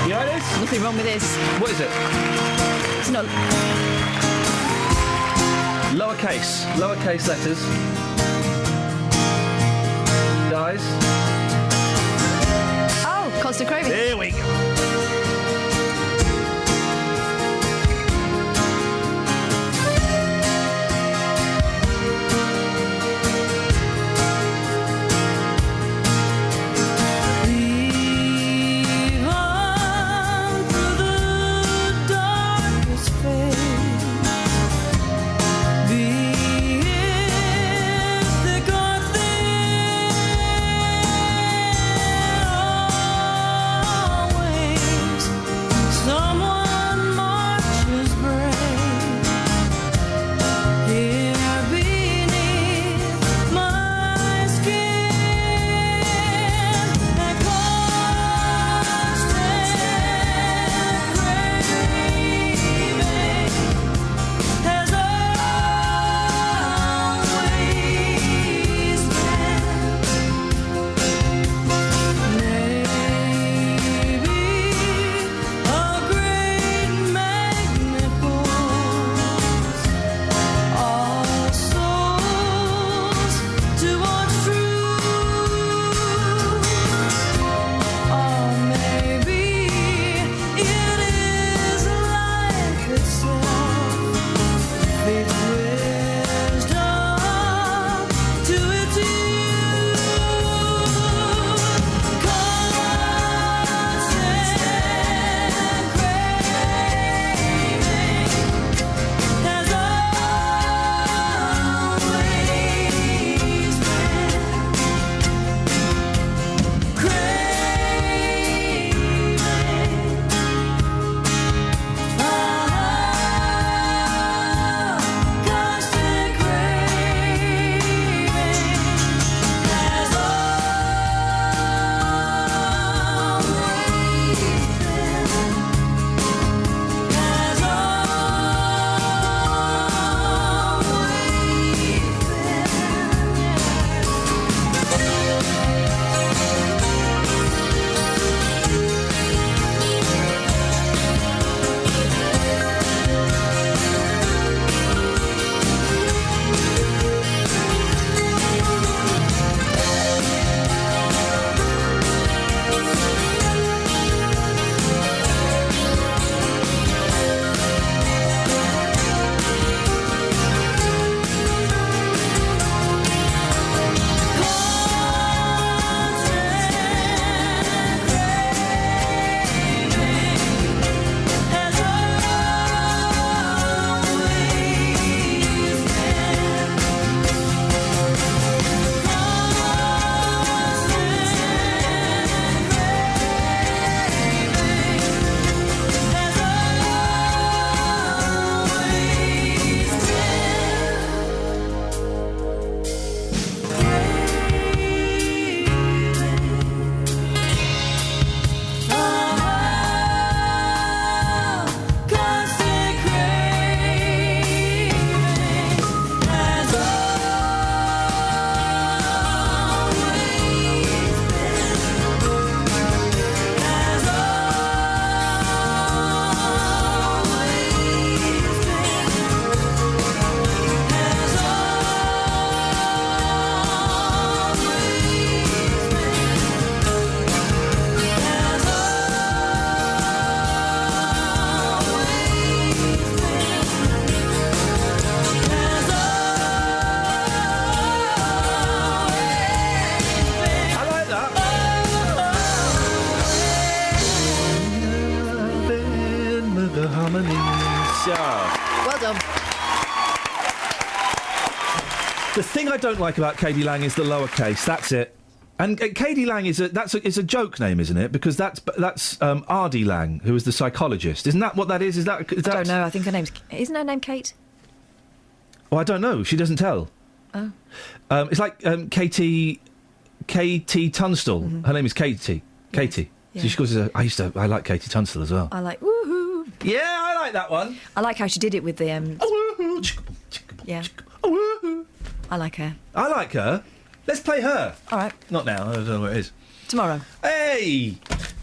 You like this? Nothing wrong with this. What is it? It's not. Lowercase letters. Guys. Oh, Constant Craving. There we go. Yeah. Well done. The thing I don't like about K.D. Lang is the lowercase. That's it. And K.D. Lang is a joke name, isn't it? Because that's R.D. Lang, who was the psychologist. Isn't that what that is? Is that? I don't know. I think isn't her name Kate? Oh, I don't know. She doesn't tell. Oh. It's like Katie Tunstall. Mm-hmm. Her name is Katie. Katie. Yeah. So she goes. I like Katie Tunstall as well. I like woohoo. Yeah, I like that one. I like how she did it with the yeah. I like her. I like her. Let's play her. All right. Not now. I don't know where it is. Tomorrow. Hey!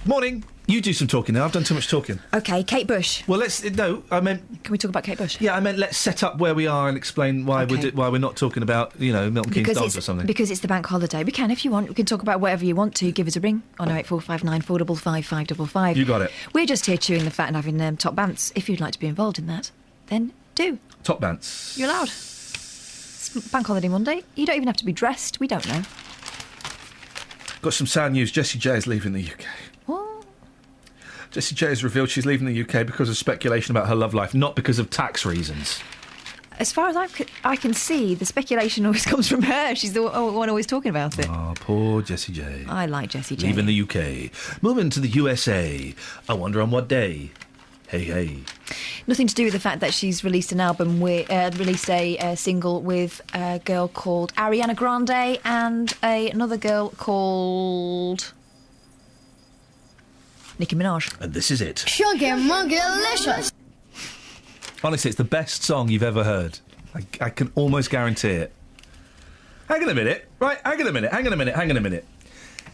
Morning. You do some talking now. I've done too much talking. Okay, Kate Bush. Well, I meant... Can we talk about Kate Bush? Yeah, I meant let's set up where we are and explain why we're not talking about, Milton Keynes dogs or something. Because it's the bank holiday. We can, if you want. We can talk about whatever you want to. Give us a ring on 08459 455 555. You got it. We're just here chewing the fat and having top bants. If you'd like to be involved in that, then do. Top bants. You're allowed. It's bank holiday Monday. You don't even have to be dressed. We don't know. Got some sad news. Jessie J is leaving the UK. What? Jessie J has revealed she's leaving the UK because of speculation about her love life, not because of tax reasons. As far as I can see, the speculation always comes from her. She's the one always talking about it. Oh, poor Jessie J. I like Jessie J. Leaving the UK. Moving to the USA. I wonder on what day. Hey, hey. Nothing to do with the fact that she's released an album released a single with a girl called Ariana Grande and another girl called Nicki Minaj. And this is it. Sugar Mungalicious. Honestly, it's the best song you've ever heard. I can almost guarantee it. Hang on a minute. Right, hang on a minute.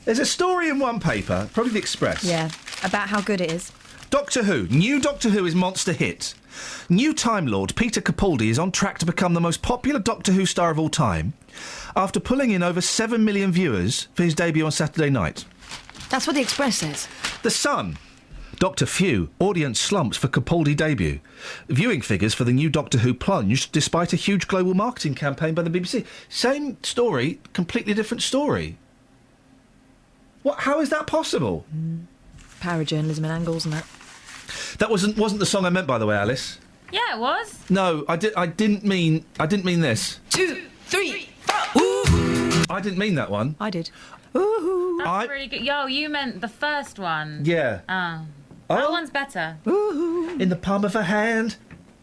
There's a story in one paper, probably the Express. Yeah, about how good it is. Doctor Who. New Doctor Who is monster hit. New Time Lord Peter Capaldi is on track to become the most popular Doctor Who star of all time after pulling in over 7 million viewers for his debut on Saturday night. That's what the Express says. The Sun. Doctor Few. Audience slumps for Capaldi debut. Viewing figures for the new Doctor Who plunged despite a huge global marketing campaign by the BBC. Same story, completely different story. What? How is that possible? Parajournalism and angles and that. That wasn't the song I meant, by the way, Alice. Yeah, it was. No, I didn't mean this. 2, 3, 4. I didn't mean that one. I did. That's really good. Yo, you meant the first one. Yeah. That one's better. In the palm of her hand.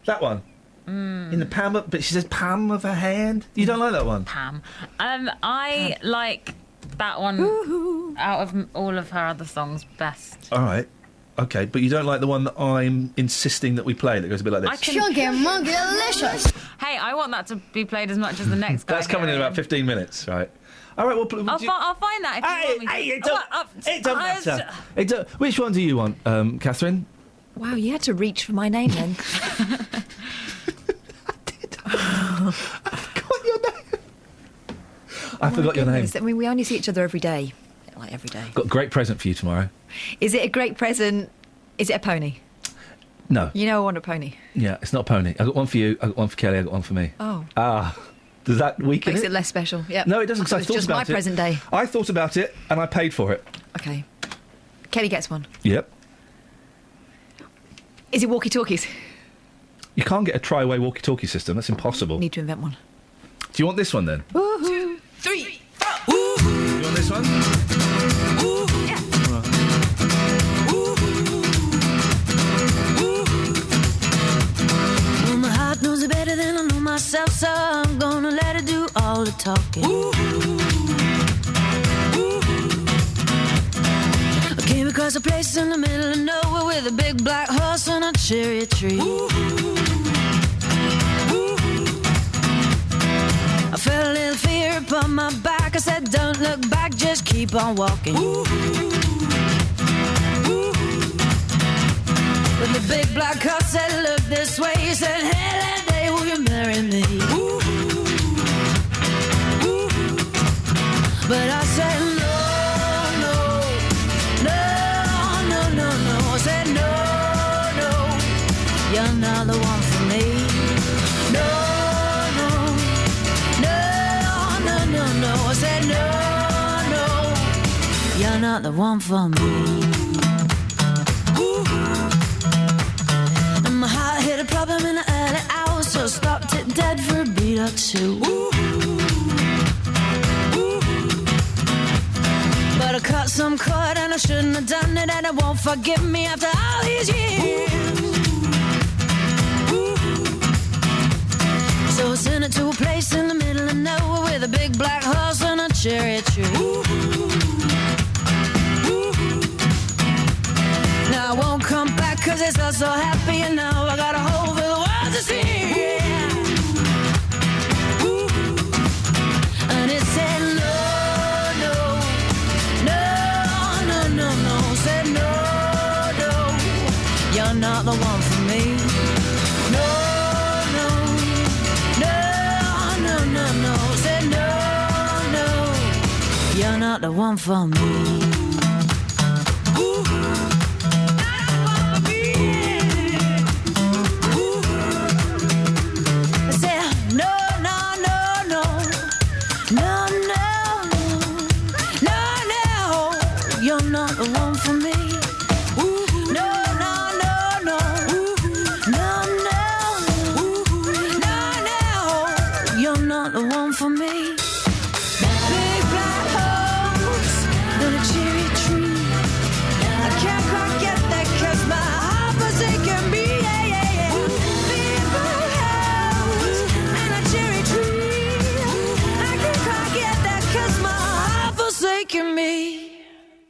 That one. In the palm of... But she says palm of her hand. You don't like that one? Pam. I like that one out of all of her other songs best. All right. OK, but you don't like the one that I'm insisting that we play that goes a bit like this? Sugar Mungalicious. Hey, I want that to be played as much as the next guy. That's coming in about 15 minutes, right? All right, well... I'll find that if you want me to. It doesn't matter. Which one do you want, Catherine? Wow, you had to reach for my name then. I forgot your name. I mean, we only see each other every day. Like every day. Got a great present for you tomorrow. Is it a great present? Is it a pony? No. You know I want a pony. Yeah, it's not a pony. I got one for you, I got one for Kelly, I got one for me. Oh. Does that weaken Makes it? it less special, yeah. No, it doesn't, because I thought just about my present day. I thought about it, and I paid for it. Okay. Kelly gets one. Yep. Is it walkie-talkies? You can't get a tri-way walkie-talkie system, that's impossible. Need to invent one. Do you want this one, then? 2, 3, 4. You want this one? Yeah. Well, my heart knows it better than I know myself, so I'm gonna let it do all the talking. I came across a place in the middle of nowhere with a big black horse and a cherry tree. I felt a little fear upon my back. I said, don't look back, just keep on walking. But the big black horse said, look this way. He said, hey, that day will you marry me? But I said, no, no, no, no, no, no. I said, no, no, you're not the one for me. No, no, no, no, no, no. I said, no, no, you're not the one for me. And my heart hit a problem got to. But I cut some cord and I shouldn't have done it, and it won't forgive me after all these years. So I sent it to a place in the middle of nowhere with a big black horse and a cherry tree. Now I won't come back 'cause it's all so happy, and now I got a hole for the world to see. And it said no, no, no, no, no, no. Said no, no, you're not the one for me. No, no, no, no, no, no. Said no, no, you're not the one for me.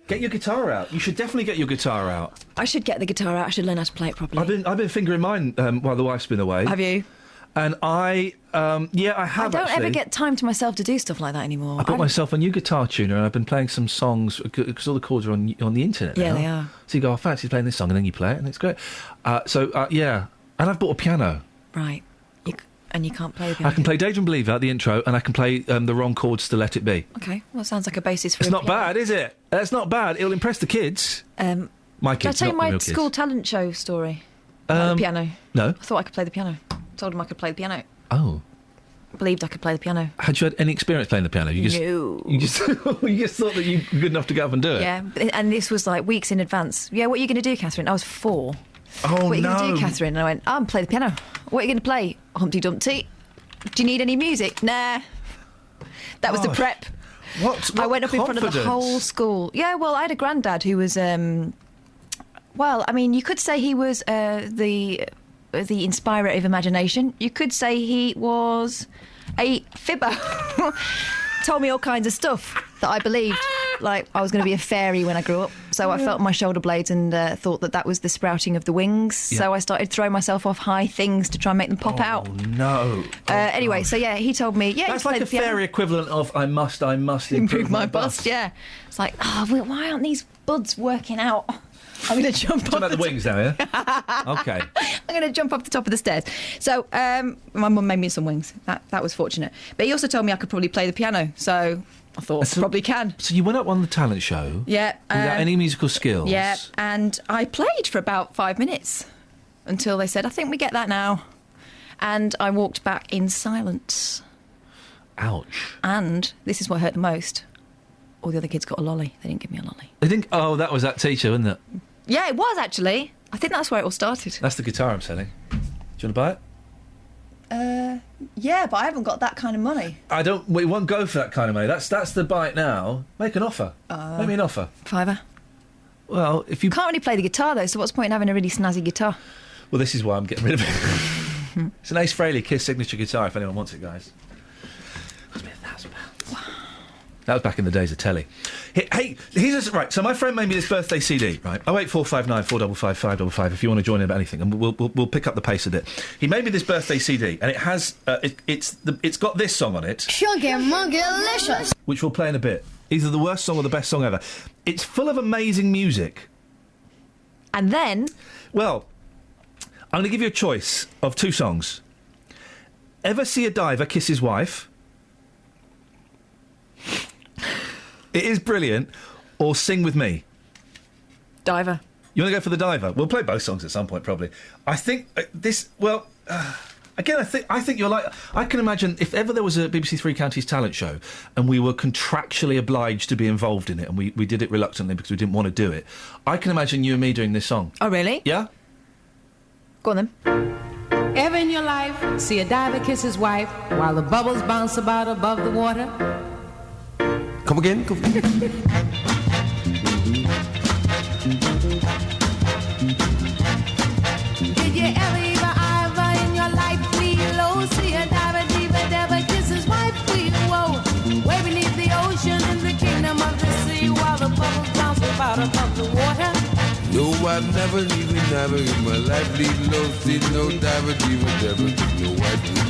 Get your guitar out. You should definitely get your guitar out. I should get the guitar out. I should learn how to play it properly. I've been fingering mine while the wife's been away. Have you? And I have. I don't actually. ever get time to myself to do stuff like that anymore. I bought myself a new guitar tuner, and I've been playing some songs because all the chords are on the internet. Yeah, now. they are. So you go, I fancy playing this song, and then you play it, and it's great. Yeah, and I've bought a piano. Right. And you can't play the piano. I can play Daydream Believer, the intro, and I can play the wrong chords to Let It Be. Okay, well, it sounds like a basis for. It's not bad, is it? That's not bad. It'll impress the kids. My kids. Did I tell you not my real school kids. talent show story? About the piano. No. I thought I could play the piano. Told them I could play the piano. Oh. Believed I could play the piano. Had you had any experience playing the piano? You just, No. You just thought that you were good enough to go up and do it? Yeah, and this was like weeks in advance. Yeah, what are you going to do, Catherine? I was 4. Oh, what are you no. going to do, Catherine? And I went, I'm play the piano. What are you going to play? Humpty Dumpty. Do you need any music? Nah. That was the Gosh. prep. What I went up in front of the confidence. whole school. Yeah, well, I had a granddad who was, well, I mean, you could say he was the inspirer of imagination. You could say he was a fibber. Told me all kinds of stuff that I believed. Like, I was going to be a fairy when I grew up. So I felt my shoulder blades and thought that was the sprouting of the wings. Yeah. So I started throwing myself off high things to try and make them pop out. No. Anyway, so yeah, he told me, yeah, That's you like play a the piano. fairy equivalent of I must Improve my bust. Yeah. It's like, well, why aren't these buds working out? I'm going to jump Talking off about the wings now, yeah? Okay. I'm going to jump off the top of the stairs. So my mum made me some wings. That was fortunate. But he also told me I could probably play the piano. So I thought, probably can. So you went up on the talent show Yeah. without any musical skills? Yeah, and I played for about 5 minutes until they said, I think we get that now. And I walked back in silence. Ouch. And this is what hurt the most. All the other kids got a lolly. They didn't give me a lolly. I think, that was that teacher, wasn't it? Yeah, it was actually. I think that's where it all started. That's the guitar I'm selling. Do you want to buy it? Yeah, but I haven't got that kind of money. We won't go for that kind of money. That's the buy it now. Make an offer. Make me an offer. $5. Well, if you... Can't really play the guitar, though, so what's the point in having a really snazzy guitar? Well, this is why I'm getting rid of it. It's an Ace Frehley Kiss signature guitar, if anyone wants it, guys. Cost me £1,000. That was back in the days of telly. Hey, right, so my friend made me this birthday CD, right? 08459 455 555 if you want to join in about anything, and we'll pick up the pace a bit. He made me this birthday CD, and it has, it's got this song on it. Sugar Mungalicious. Which we'll play in a bit. Either the worst song or the best song ever. It's full of amazing music. And then? Well, I'm going to give you a choice of 2 songs. Ever see a diver kiss his wife? It is brilliant. Or Sing With Me. Diver. You want to go for the diver? We'll play both songs at some point, probably. I think this... Well, again, I think you're like... I can imagine if ever there was a BBC Three Counties talent show and we were contractually obliged to be involved in it and we did it reluctantly because we didn't want to do it, I can imagine you and me doing this song. Oh, really? Yeah? Go on, then. Ever in your life see a diver kiss his wife while the bubbles bounce about above the water? Come again? Come again. Did you ever in your life feel low? See a diver, kiss his wife, whoa. Way beneath the ocean in the kingdom of the sea while the bubbles bounce about above the water. No, I've never even in my life leave low, see no diver, no wife, no.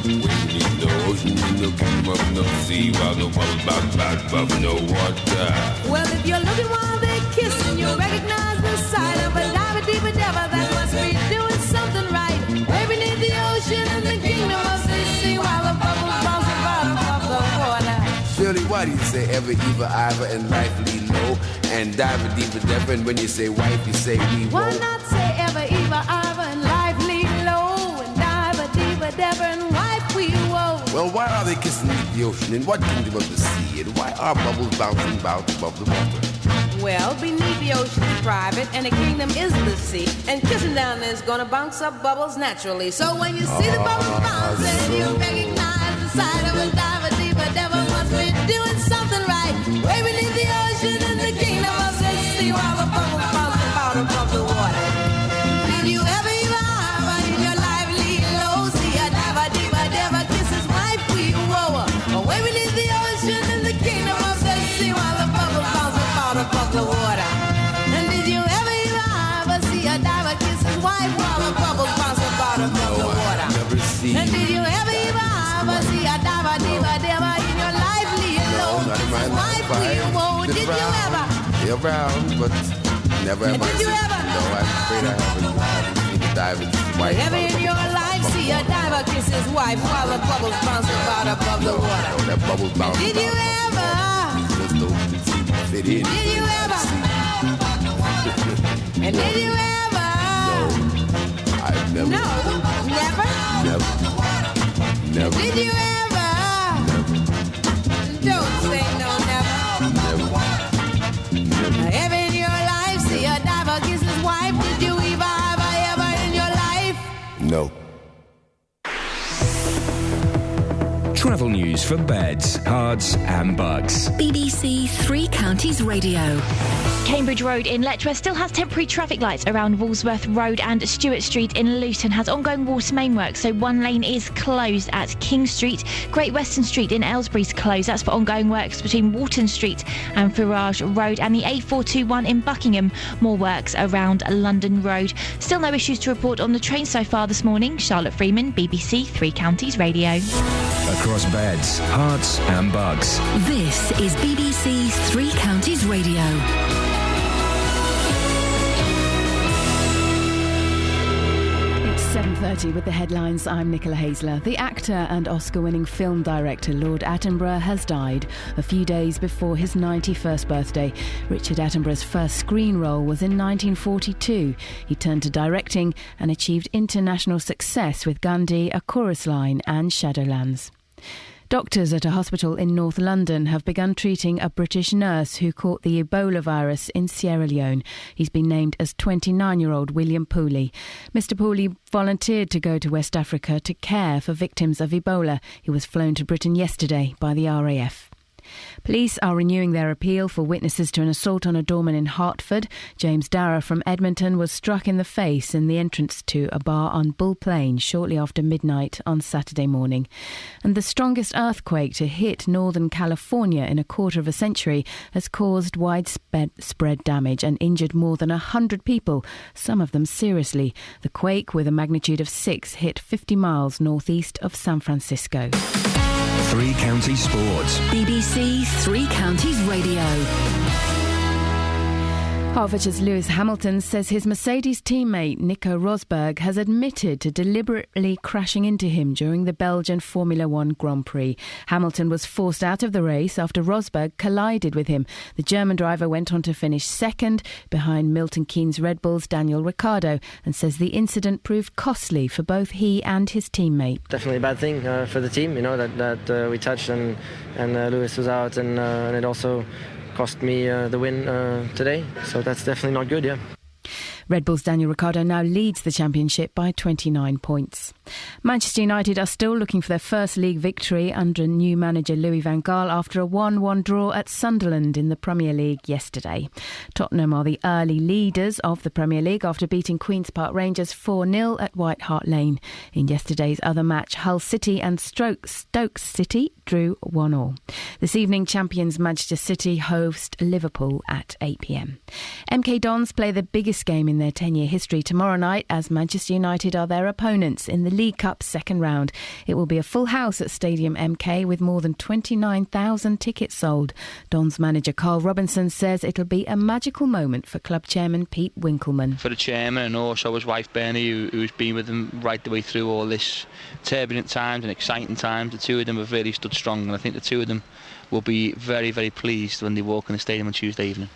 Way beneath the ocean in the kingdom of the sea while the bubbles bounce above no water. Well, if you're looking while they're kissing, you'll recognize the sight of a diver, that must be doing something right. Way beneath the ocean in the kingdom of the sea while the bubbles bounce about above the water. Shirley, why do you say ever, either, and life lead low? And diver, and when you say wife, you say we Why won't. not say ever, and life lead low? And diver, and wife, we whoa. Well, why are they kissing the ocean? In what kingdom of the sea? And why are bubbles bouncing about above the water? Well, beneath the ocean is private, and the kingdom is the sea. And kissing down there is gonna bounce up bubbles naturally. So when you see the bubbles bouncing, you recognize the sight of a diver, must be doing something right. Way beneath the ocean in the kingdom of the sea while the bubbles bounce about above the water. Did you ever in your life lead low? See a diver, kiss his wife, whoa. Way beneath the ocean in the kingdom of the sea while the bubbles bounce about above the water. And did you ever see a diver kiss his wife while the bubbles bounce about above the water? Never seen. And did you ever see a diver in your life lead low? Not in my life. Whoa, did you ever? They're around, but never have I Did you seen. ever? No, I'm afraid I haven't seen a diver's wife. Ever in your life see a diver kiss his wife while the bubbles bounce about above the water? No, that bubbles bounce. Did you ever? Just don't fit in. Did you ever? And did you ever? I've never. No, never? Never. Did you ever? Don't say no, never. Ever in your life see a diver kiss his wife? Did you ever in your life? No. Travel news for beds, cards and bugs. BBC Three Counties Radio. Cambridge Road in Letchworth still has temporary traffic lights around Woolsworth Road, and Stewart Street in Luton has ongoing water main work, so one lane is closed at King Street. Great Western Street in Aylesbury's closed. That's for ongoing works between Walton Street and Firage Road, and the A421 in Buckingham. More works around London Road. Still no issues to report on the train so far this morning. Charlotte Freeman, BBC Three Counties Radio. Across beds, hearts and bugs. This is BBC Three Counties Radio. It's 7:30 with the headlines. I'm Nicola Haisler. The actor and Oscar-winning film director Lord Attenborough has died a few days before his 91st birthday. Richard Attenborough's first screen role was in 1942. He turned to directing and achieved international success with Gandhi, A Chorus Line and Shadowlands. Doctors at a hospital in North London have begun treating a British nurse who caught the Ebola virus in Sierra Leone. He's been named as 29-year-old William Pooley. Mr. Pooley volunteered to go to West Africa to care for victims of Ebola. He was flown to Britain yesterday by the RAF. Police are renewing their appeal for witnesses to an assault on a doorman in Hertford. James Darragh from Edmonton was struck in the face in the entrance to a bar on Bull Plain shortly after midnight on Saturday morning. And the strongest earthquake to hit Northern California in a quarter of a century has caused widespread damage and injured more than 100 people, some of them seriously. The quake, with a magnitude of 6, hit 50 miles northeast of San Francisco. Three Counties Sports. BBC Three Counties Radio. Hertfordshire's Lewis Hamilton says his Mercedes teammate Nico Rosberg has admitted to deliberately crashing into him during the Belgian Formula One Grand Prix. Hamilton was forced out of the race after Rosberg collided with him. The German driver went on to finish second behind Milton Keynes Red Bull's Daniel Ricciardo and says the incident proved costly for both he and his teammate. Definitely a bad thing for the team, that we touched and Lewis was out, and it also cost me the win today, so that's definitely not good, yeah. Red Bull's Daniel Ricciardo now leads the championship by 29 points. Manchester United are still looking for their first league victory under new manager Louis van Gaal after a 1-1 draw at Sunderland in the Premier League yesterday. Tottenham are the early leaders of the Premier League after beating Queen's Park Rangers 4-0 at White Hart Lane. In yesterday's other match, Hull City and Stoke City drew 1-1. This evening, champions Manchester City host Liverpool at 8 p.m. MK Dons play the biggest game in their 10-year history tomorrow night as Manchester United are their opponents in the League Cup second round. It will be a full house at Stadium MK with more than 29,000 tickets sold. Dons manager Carl Robinson says it'll be a magical moment for club chairman Pete Winkleman. For the chairman and also his wife Bernie, who's been with them right the way through all this turbulent times and exciting times, the two of them have really stood strong, and I think the two of them will be very, very pleased when they walk in the stadium on Tuesday evening.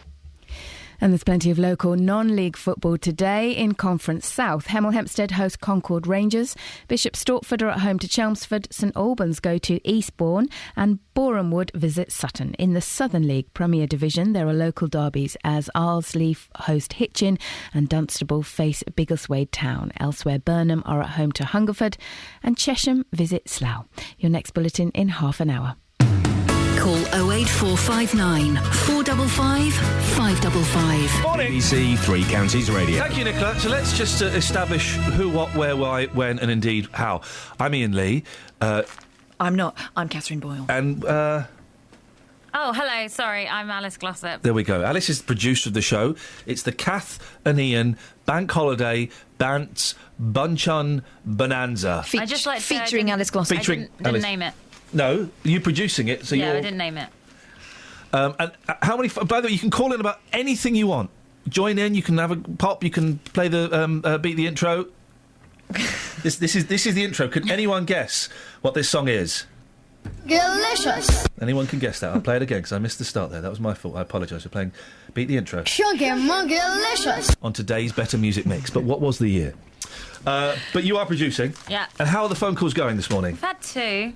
And there's plenty of local non-league football today in Conference South. Hemel Hempstead host Concord Rangers. Bishop Stortford are at home to Chelmsford. St Albans go to Eastbourne and Borehamwood visit Sutton. In the Southern League Premier Division, there are local derbies as Arlesleigh host Hitchin and Dunstable face Biggleswade Town. Elsewhere, Burnham are at home to Hungerford and Chesham visit Slough. Your next bulletin in half an hour. Call 08459 455 555. Morning. BBC Three Counties Radio. Thank you, Nicola. So let's just establish who, what, where, why, when, and indeed how. I'm Iain Lee. I'm not. I'm Catherine Boyle. And, Oh, hello. Sorry, I'm Alice Glossop. there we go. Alice is the producer of the show. It's the Kath and Ian Bank Holiday Bants Bunchun Bonanza. I just like to say I featuring didn't- Alice Glossop. I didn't Alice. name it. No, you producing it, so Yeah, you're... I didn't name it. And how many... By the way, you can call in about anything you want. Join in, you can have a pop, you can play the... beat the intro. This is the intro. Could anyone guess what this song is? Delicious. Anyone can guess that. I'll play it again because I missed the start there. That was my fault. I apologise for playing Beat the Intro Chunky delicious. on today's Better Music Mix. But what was the year? But you are producing. Yeah. And how are the phone calls going this morning? I've had 2.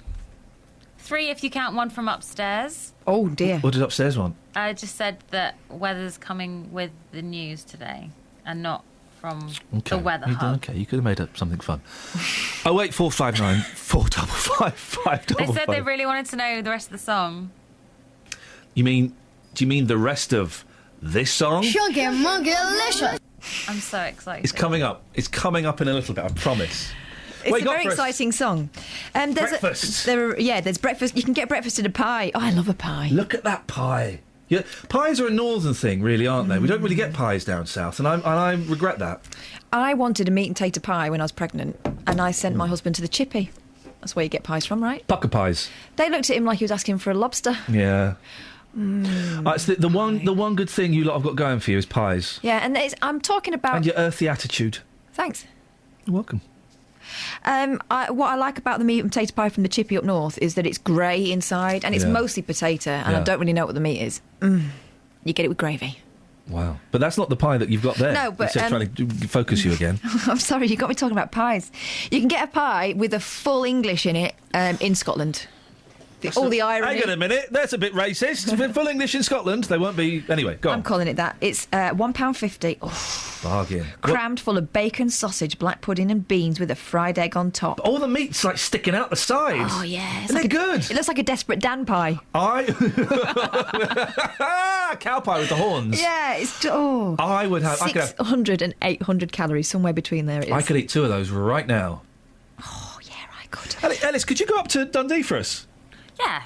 3 if you count one from upstairs. Oh, dear. What did upstairs want? I just said that weather's coming with the news today and not from the weather hub. Okay, you could have made up something fun. 08459 455 555. They said they really wanted to know the rest of the song. Do you mean the rest of this song? Chunky delicious. I'm so excited. It's coming up. It's coming up in a little bit, I promise. It's What a you got very for us? exciting song. There's Breakfast. There's breakfast. You can get breakfast in a pie. Oh, I love a pie. Look at that pie. Yeah, pies are a northern thing, really, aren't they? We don't really get pies down south, and I regret that. I wanted a meat and tater pie when I was pregnant, and I sent my husband to the chippy. That's where you get pies from, right? Pucker pies. They looked at him like he was asking for a lobster. Yeah. It's the one good thing you lot have got going for you is pies. Yeah, and I'm talking about... And your earthy attitude. Thanks. You're welcome. What I like about the meat and potato pie from the chippy up north is that it's grey inside, and it's mostly potato, and I don't really know what the meat is. You get it with gravy. Wow. But that's not the pie that you've got there. No, but... It's trying to focus you again. I'm sorry, you got me talking about pies. You can get a pie with a full English in it in Scotland. All the irony. Hang on a minute, that's a bit racist. Full English in Scotland, they won't be... Anyway, go on. I'm calling it that. It's £1.50. Oh, bargain. Crammed full of bacon, sausage, black pudding and beans with a fried egg on top. All the meat's like sticking out the sides. Oh, yeah. Isn't it good? It looks like a Desperate Dan pie. Cow pie with the horns. Yeah, it's... Oh. I would have... 600 and 800 calories, somewhere between there it is. I could eat 2 of those right now. Oh, yeah, I could. Alice, could you go up to Dundee for us? Yeah.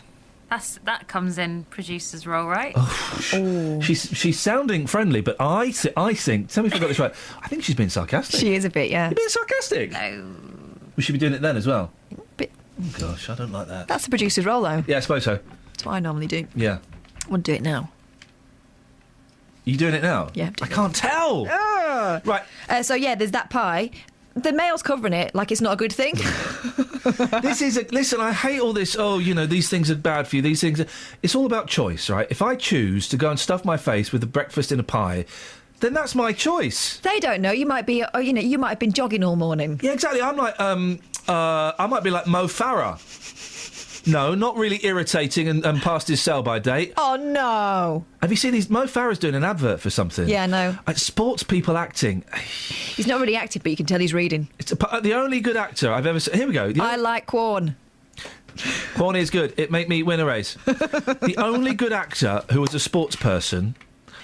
That comes in producer's role, right? Oh. She's sounding friendly, but I think... Tell me if I got this right. I think she's being sarcastic. She is a bit, yeah. You're being sarcastic? No. We should be doing it then as well. Bit. Oh, gosh, I don't like that. That's the producer's role, though. Yeah, I suppose so. That's what I normally do. Yeah. I want to do it now. You doing it now? Yeah. I can't tell. Right. So, yeah, there's that pie. The Mail's covering it like it's not a good thing. Listen, I hate all this, these things are bad for you, these things it's all about choice, right? If I choose to go and stuff my face with a breakfast in a pie, then that's my choice. They don't know. You might be, you might have been jogging all morning. Yeah, exactly. I'm like, I might be like Mo Farah. No, not really irritating and past his sell-by date. Oh, no. Have you seen these? Mo Farah's doing an advert for something. Yeah, I know. Sports people acting. He's not really active, but you can tell he's reading. It's the only good actor I've ever seen. Here we go. I like Quorn. Quorn is good. It made me win a race. The only good actor who was a sports person.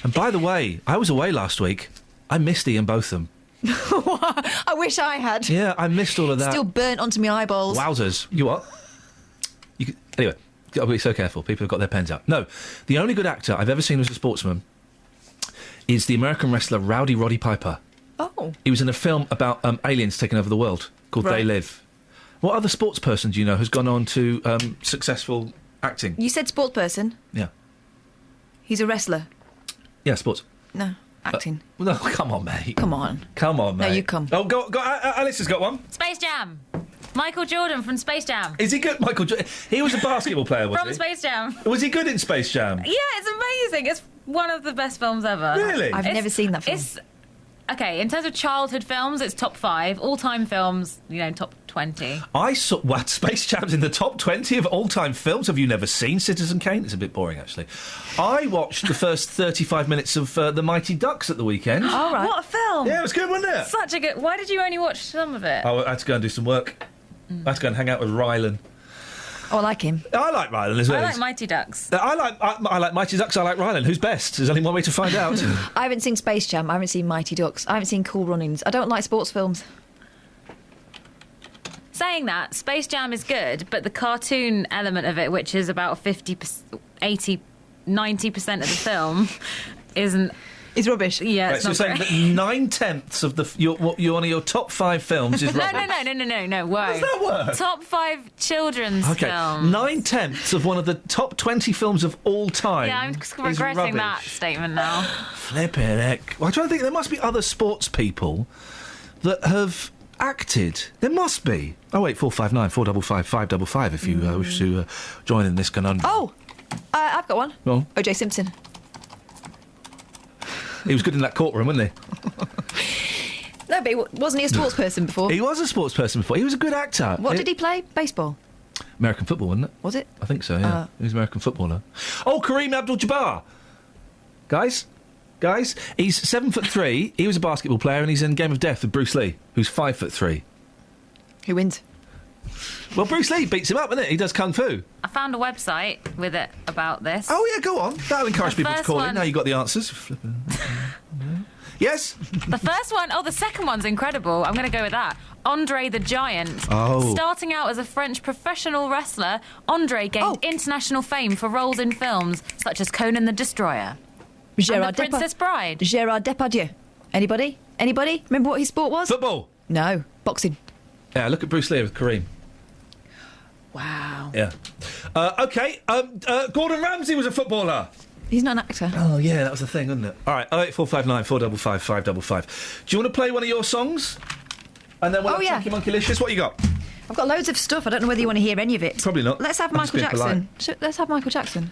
And by the way, I was away last week. I missed Iain Botham. I wish I had. Yeah, I missed all of that. Still burnt onto my eyeballs. Wowzers. You what? Anyway, got to be so careful. People have got their pens out. No, the only good actor I've ever seen as a sportsman is the American wrestler Rowdy Roddy Piper. Oh. He was in a film about aliens taking over the world called They Live. What other sports person do you know has gone on to successful acting? You said sports person. Yeah. He's a wrestler. Yeah, sports. No, acting. No, come on, mate. Come on. Come on, mate. No, you come. Oh, go Alice has got one. Space Jam. Michael Jordan from Space Jam. Is he good, Michael Jordan? He was a basketball player, was From he? Space Jam. Was he good in Space Jam? Yeah, it's amazing. It's one of the best films ever. Really? I've never seen that film. Okay, in terms of childhood films, it's top 5. All-time films, top 20. I saw... What? Space Jam's in the top 20 of all-time films? Have you never seen Citizen Kane? It's a bit boring, actually. I watched the first 35 minutes of The Mighty Ducks at the weekend. Oh, right. What a film! Yeah, it was good, wasn't it? Such a good... Why did you only watch some of it? I had to go and do some work. I had to go and hang out with Rylan. Oh, I like him. I like Rylan as well. I like Mighty Ducks. I like Mighty Ducks. I like Rylan. Who's best? There's only one way to find out. I haven't seen Space Jam. I haven't seen Mighty Ducks. I haven't seen Cool Runnings. I don't like sports films. Saying that, Space Jam is good, but the cartoon element of it, which is about 50%, 80%, 90% of the film, isn't... It's rubbish. Yeah, right, it's so not you're saying that 9/10 of one of your top 5 films is rubbish? No. Whoa. How does that work? Top 5 children's Okay, films. 9/10 of one of the top 20 films of all time. Yeah, I'm just regretting that statement now. Flippin' heck. Well, I'm trying to think. There must be other sports people that have acted. There must be. Oh wait, 459 455 555. If you wish to join in this conundrum. Oh, I've got one. Go on. O.J. Simpson. He was good in that courtroom, wasn't he? No, but wasn't he a sports person before? He was a sports person before. He was a good actor. What did he play? Baseball? American football, wasn't it? Was it? I think so, yeah. He was an American footballer. Oh, Kareem Abdul-Jabbar. Guys, he's 7'3". He was a basketball player and he's in Game of Death with Bruce Lee, who's 5'3". Who wins? Well, Bruce Lee beats him up, isn't it? He does kung fu. I found a website with it about this. Oh, yeah, go on. That'll encourage people to call in. Now you've got the answers. Yes? The first one, the second one's incredible. I'm going to go with that. Andre the Giant. Oh. Starting out as a French professional wrestler, Andre gained international fame for roles in films such as Conan the Destroyer and The Princess Bride. Gerard Depardieu. Anybody? Remember what his sport was? Football. No, boxing. Yeah, look at Bruce Lee with Kareem. Wow. Yeah. OK, Gordon Ramsay was a footballer. He's not an actor. Oh, yeah, that was the thing, wasn't it? All right, 08459 455 555. Do you want to play one of your songs? And then we'll have Chunky Monkeylicious. What you got? I've got loads of stuff. I don't know whether you want to hear any of it. Probably not. Let's have I'm just Michael being Jackson. Let's have Michael Jackson.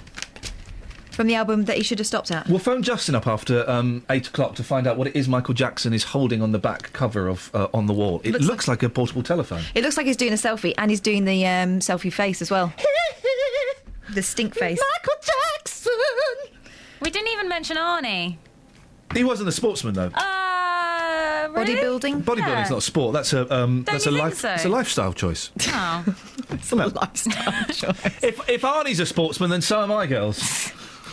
From the album that he should have stopped at. We'll phone Justin up after 8 o'clock to find out what it is Michael Jackson is holding on the back cover of On the Wall. It looks like a portable telephone. It looks like he's doing a selfie, and he's doing the selfie face as well. The stink face. Michael Jackson! We didn't even mention Arnie. He wasn't a sportsman, though. Really? Bodybuilding? Bodybuilding's not a sport. That's a It's a lifestyle choice. Oh. It's a lifestyle choice. If Arnie's a sportsman, then so am I, girls.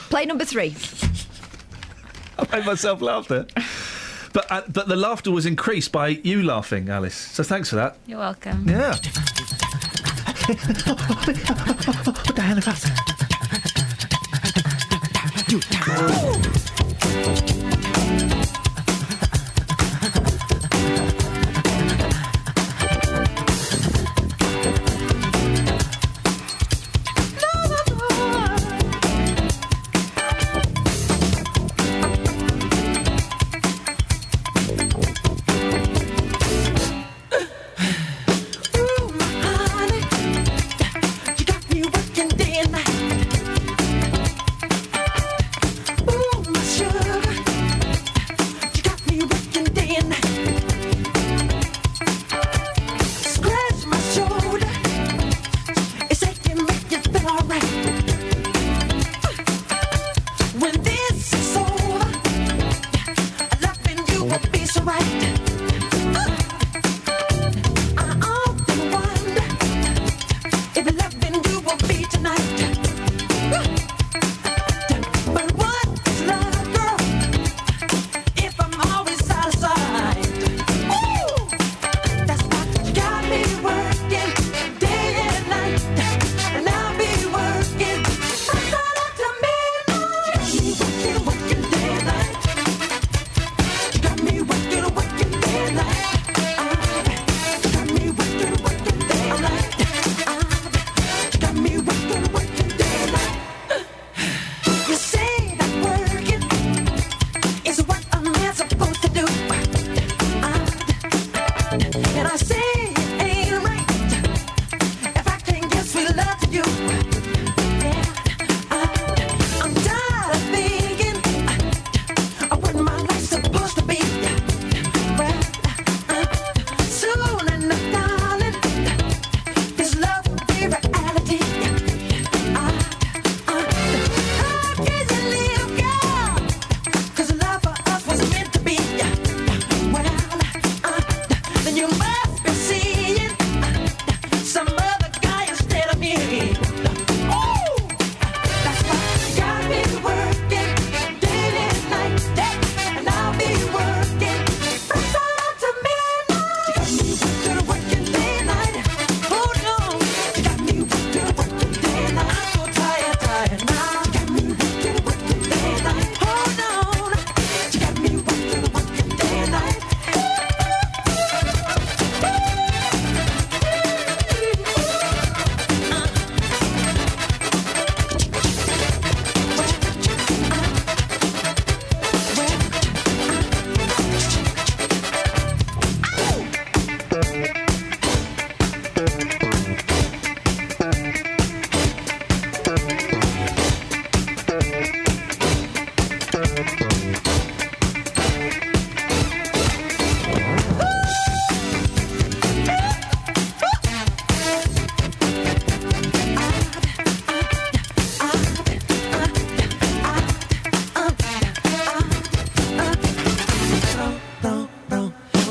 Play number 3. I made myself laugh there. But the laughter was increased by you laughing, Alice. So thanks for that. You're welcome. Yeah. tonight. I often wonder if loving you will be tonight. But what is love, girl, if I'm always satisfied? Ooh, that's what got me working day and night, and I'll be working from sun up to midnight. Working day and night. You got me working day and night. You got me working day and night. You got me working day and night. You say that working is what a man's supposed to do, and I say it ain't right if I can't give sweet love to you. Yeah, I'm tired of thinking of what my life's supposed to be. Well, soon enough, darling, this love will be reality. How can you live, girl? 'Cause love for us was meant to be. Well, then you must be seeing some other guy instead of me. Ooh, that's what got me working day and night, and I'll be working from sun up to midnight. You got me working day and night. Hold on, you got me working day and night. I'm so tired now. You got me working day and night. Hold on, you got me working day and night.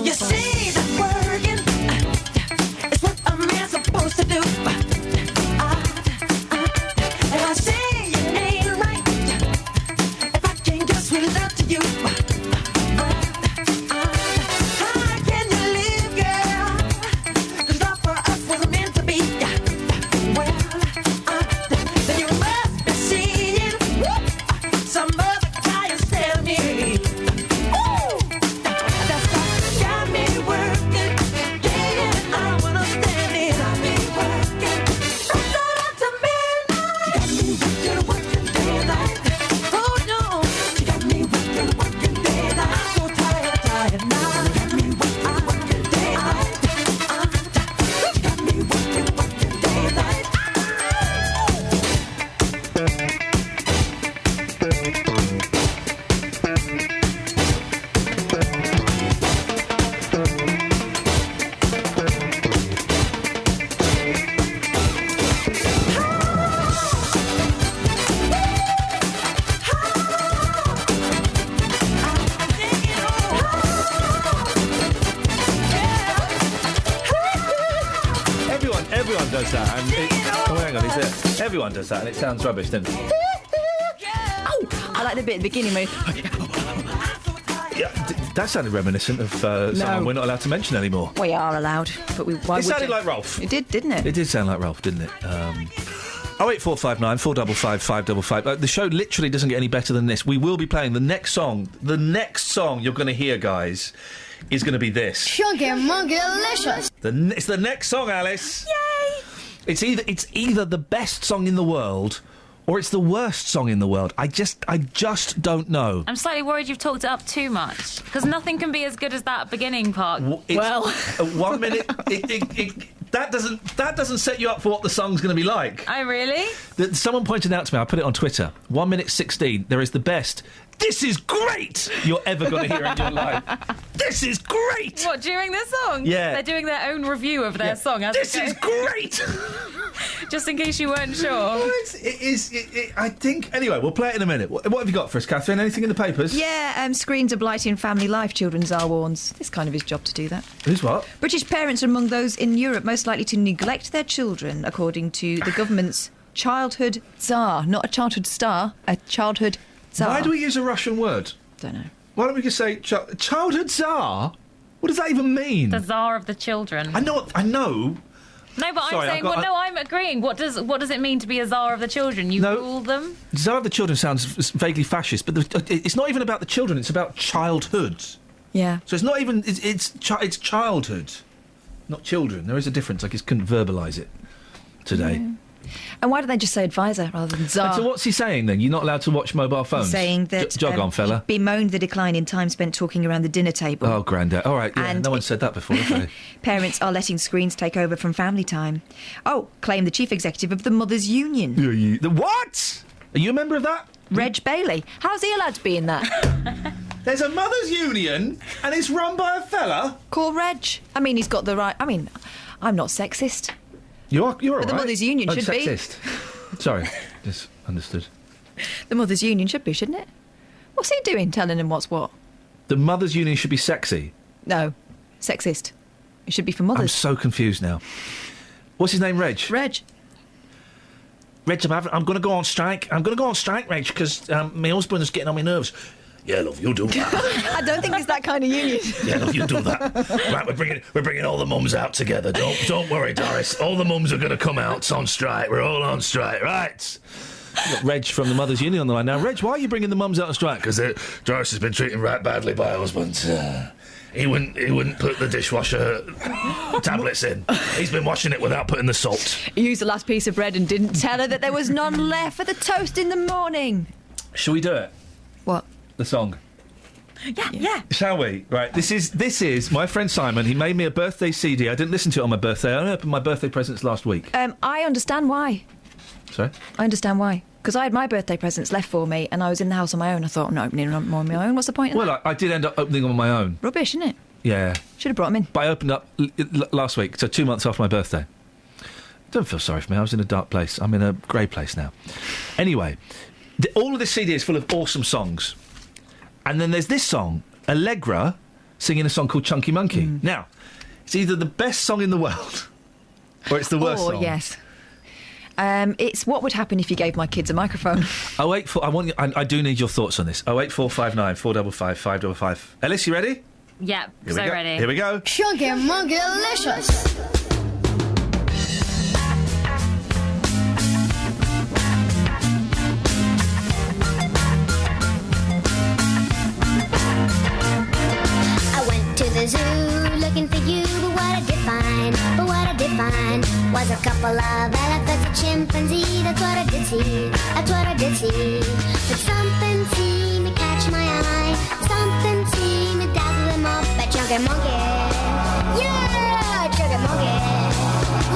You see that working is what a man's supposed to do, and I say it ain't right if I can't give sweet love to you. How can you live, girl? 'Cause love for us was meant to be. Well, then you must be seeing some other guy instead of me. Ooh, that's what got me working day and night. When I'm standing, I'll be working from sun up to midnight. You got me working day and night. Hold on, you got me working day and night. I'm so tired now. You got me working day and night. You got me working day and night. Everyone does that, and hang on, is it? Everyone does that, and it sounds rubbish, doesn't it? I like the bit at the beginning where Yeah, that sounded reminiscent of someone we're not allowed to mention anymore. we are allowed, but why It would sounded you? like Rolf. It did, didn't it? It did sound like Rolf, didn't it? 08459 455 555. The show literally doesn't get any better than this. We will be playing the next song. The next song you're going to hear, guys, is going to be this. Chunky Monkey Delicious. It's the next song, Alice. Yay! It's either the best song in the world or it's the worst song in the world. I just don't know. I'm slightly worried you've talked it up too much, because nothing can be as good as that beginning part. Well, 1 minute. That doesn't set you up for what the song's going to be like. Oh, really? Someone pointed out to me, I put it on Twitter, 1 minute 16, there is the best This is great! You're ever going to hear in your life. This is great! What, during this song? Yeah. They're doing their own review of their song. As This it is goes. great! Just in case you weren't sure. I think... Anyway, we'll play it in a minute. What have you got for us, Catherine? Anything in the papers? Yeah, screens are blighting family life, children Tsar warns. It's kind of his job to do that. Who's what? British parents are among those in Europe most likely to neglect their children, according to the government's childhood Tsar. Not a childhood star, a childhood Tsar. Why do we use a Russian word? Don't know. Why don't we just say childhood Tsar? What does that even mean? The Tsar of the children. I know. No, but Sorry, I'm saying, I'm agreeing. What does it mean to be a Tsar of the children? You rule them? Tsar of the children sounds vaguely fascist, but it's not even about the children. It's about childhood. Yeah. So it's not even. It's childhood, not children. There is a difference. I just couldn't verbalise it today. Yeah. And why do they just say advisor rather than Tsar? So what's he saying then? You're not allowed to watch mobile phones? He's saying that jog on, fella. he bemoaned the decline in time spent talking around the dinner table. Oh, grandad. All right, yeah, And no one said that before, have they? Parents are letting screens take over from family time. Oh, claimed the chief executive of the Mothers Union. The what? Are you a member of that? Reg Bailey. How's he allowed to be in that? There's a Mothers Union and it's run by a fella? Called Reg. I mean, he's got the right... I mean, I'm not sexist. You're all But right. the Mothers Union should be. Sexist. Sorry, just understood. The Mothers Union should be, shouldn't it? What's he doing telling him what's what? The Mothers Union should be sexy. No, sexist. It should be for mothers. I'm so confused now. What's his name, Reg? Reg, I'm going to go on strike. I'm going to go on strike, Reg, because my husband's getting on my nerves. Yeah, love, you do that. I don't think it's that kind of union. Yeah, love, you do that. Right, we're bringing all the mums out together. Don't worry, Doris. All the mums are going to come out on strike. We're all on strike, right? We've got Reg from the Mothers Union on the line now. Reg, why are you bringing the mums out on strike? Because Doris has been treated right badly by her husband. He wouldn't put the dishwasher tablets in. He's been washing it without putting the salt. He used the last piece of bread and didn't tell her that there was none left for the toast in the morning. Shall we do it? What? The song. Yeah. Shall we? Right, this is my friend Simon. He made me a birthday CD. I didn't listen to it on my birthday. I only opened my birthday presents last week. I understand why. Sorry? I understand why. Because I had my birthday presents left for me and I was in the house on my own. I thought, I'm not opening them more on my own. What's the point in that? Well, I did end up opening them on my own. Rubbish, isn't it? Yeah. Should have brought them in. But I opened up last week, so 2 months after my birthday. Don't feel sorry for me. I was in a dark place. I'm in a grey place now. Anyway, all of this CD is full of awesome songs. And then there's this song, Allegra, singing a song called Chunky Monkey. Now, it's either the best song in the world or it's the worst song. Oh, yes. It's what would happen if you gave my kids a microphone. 084, I do need your thoughts on this. 08459 455 555. Ellis, you ready? Yep, Here so we go. ready. Here we go. Chunky Monkey Delicious. I went to the zoo looking for you, but what I did find was a couple of elephants, a chimpanzee. That's what I did see. But something seemed to catch my eye, something seemed to dazzle them up. That Chunky Monkey, yeah, Chunky Monkey,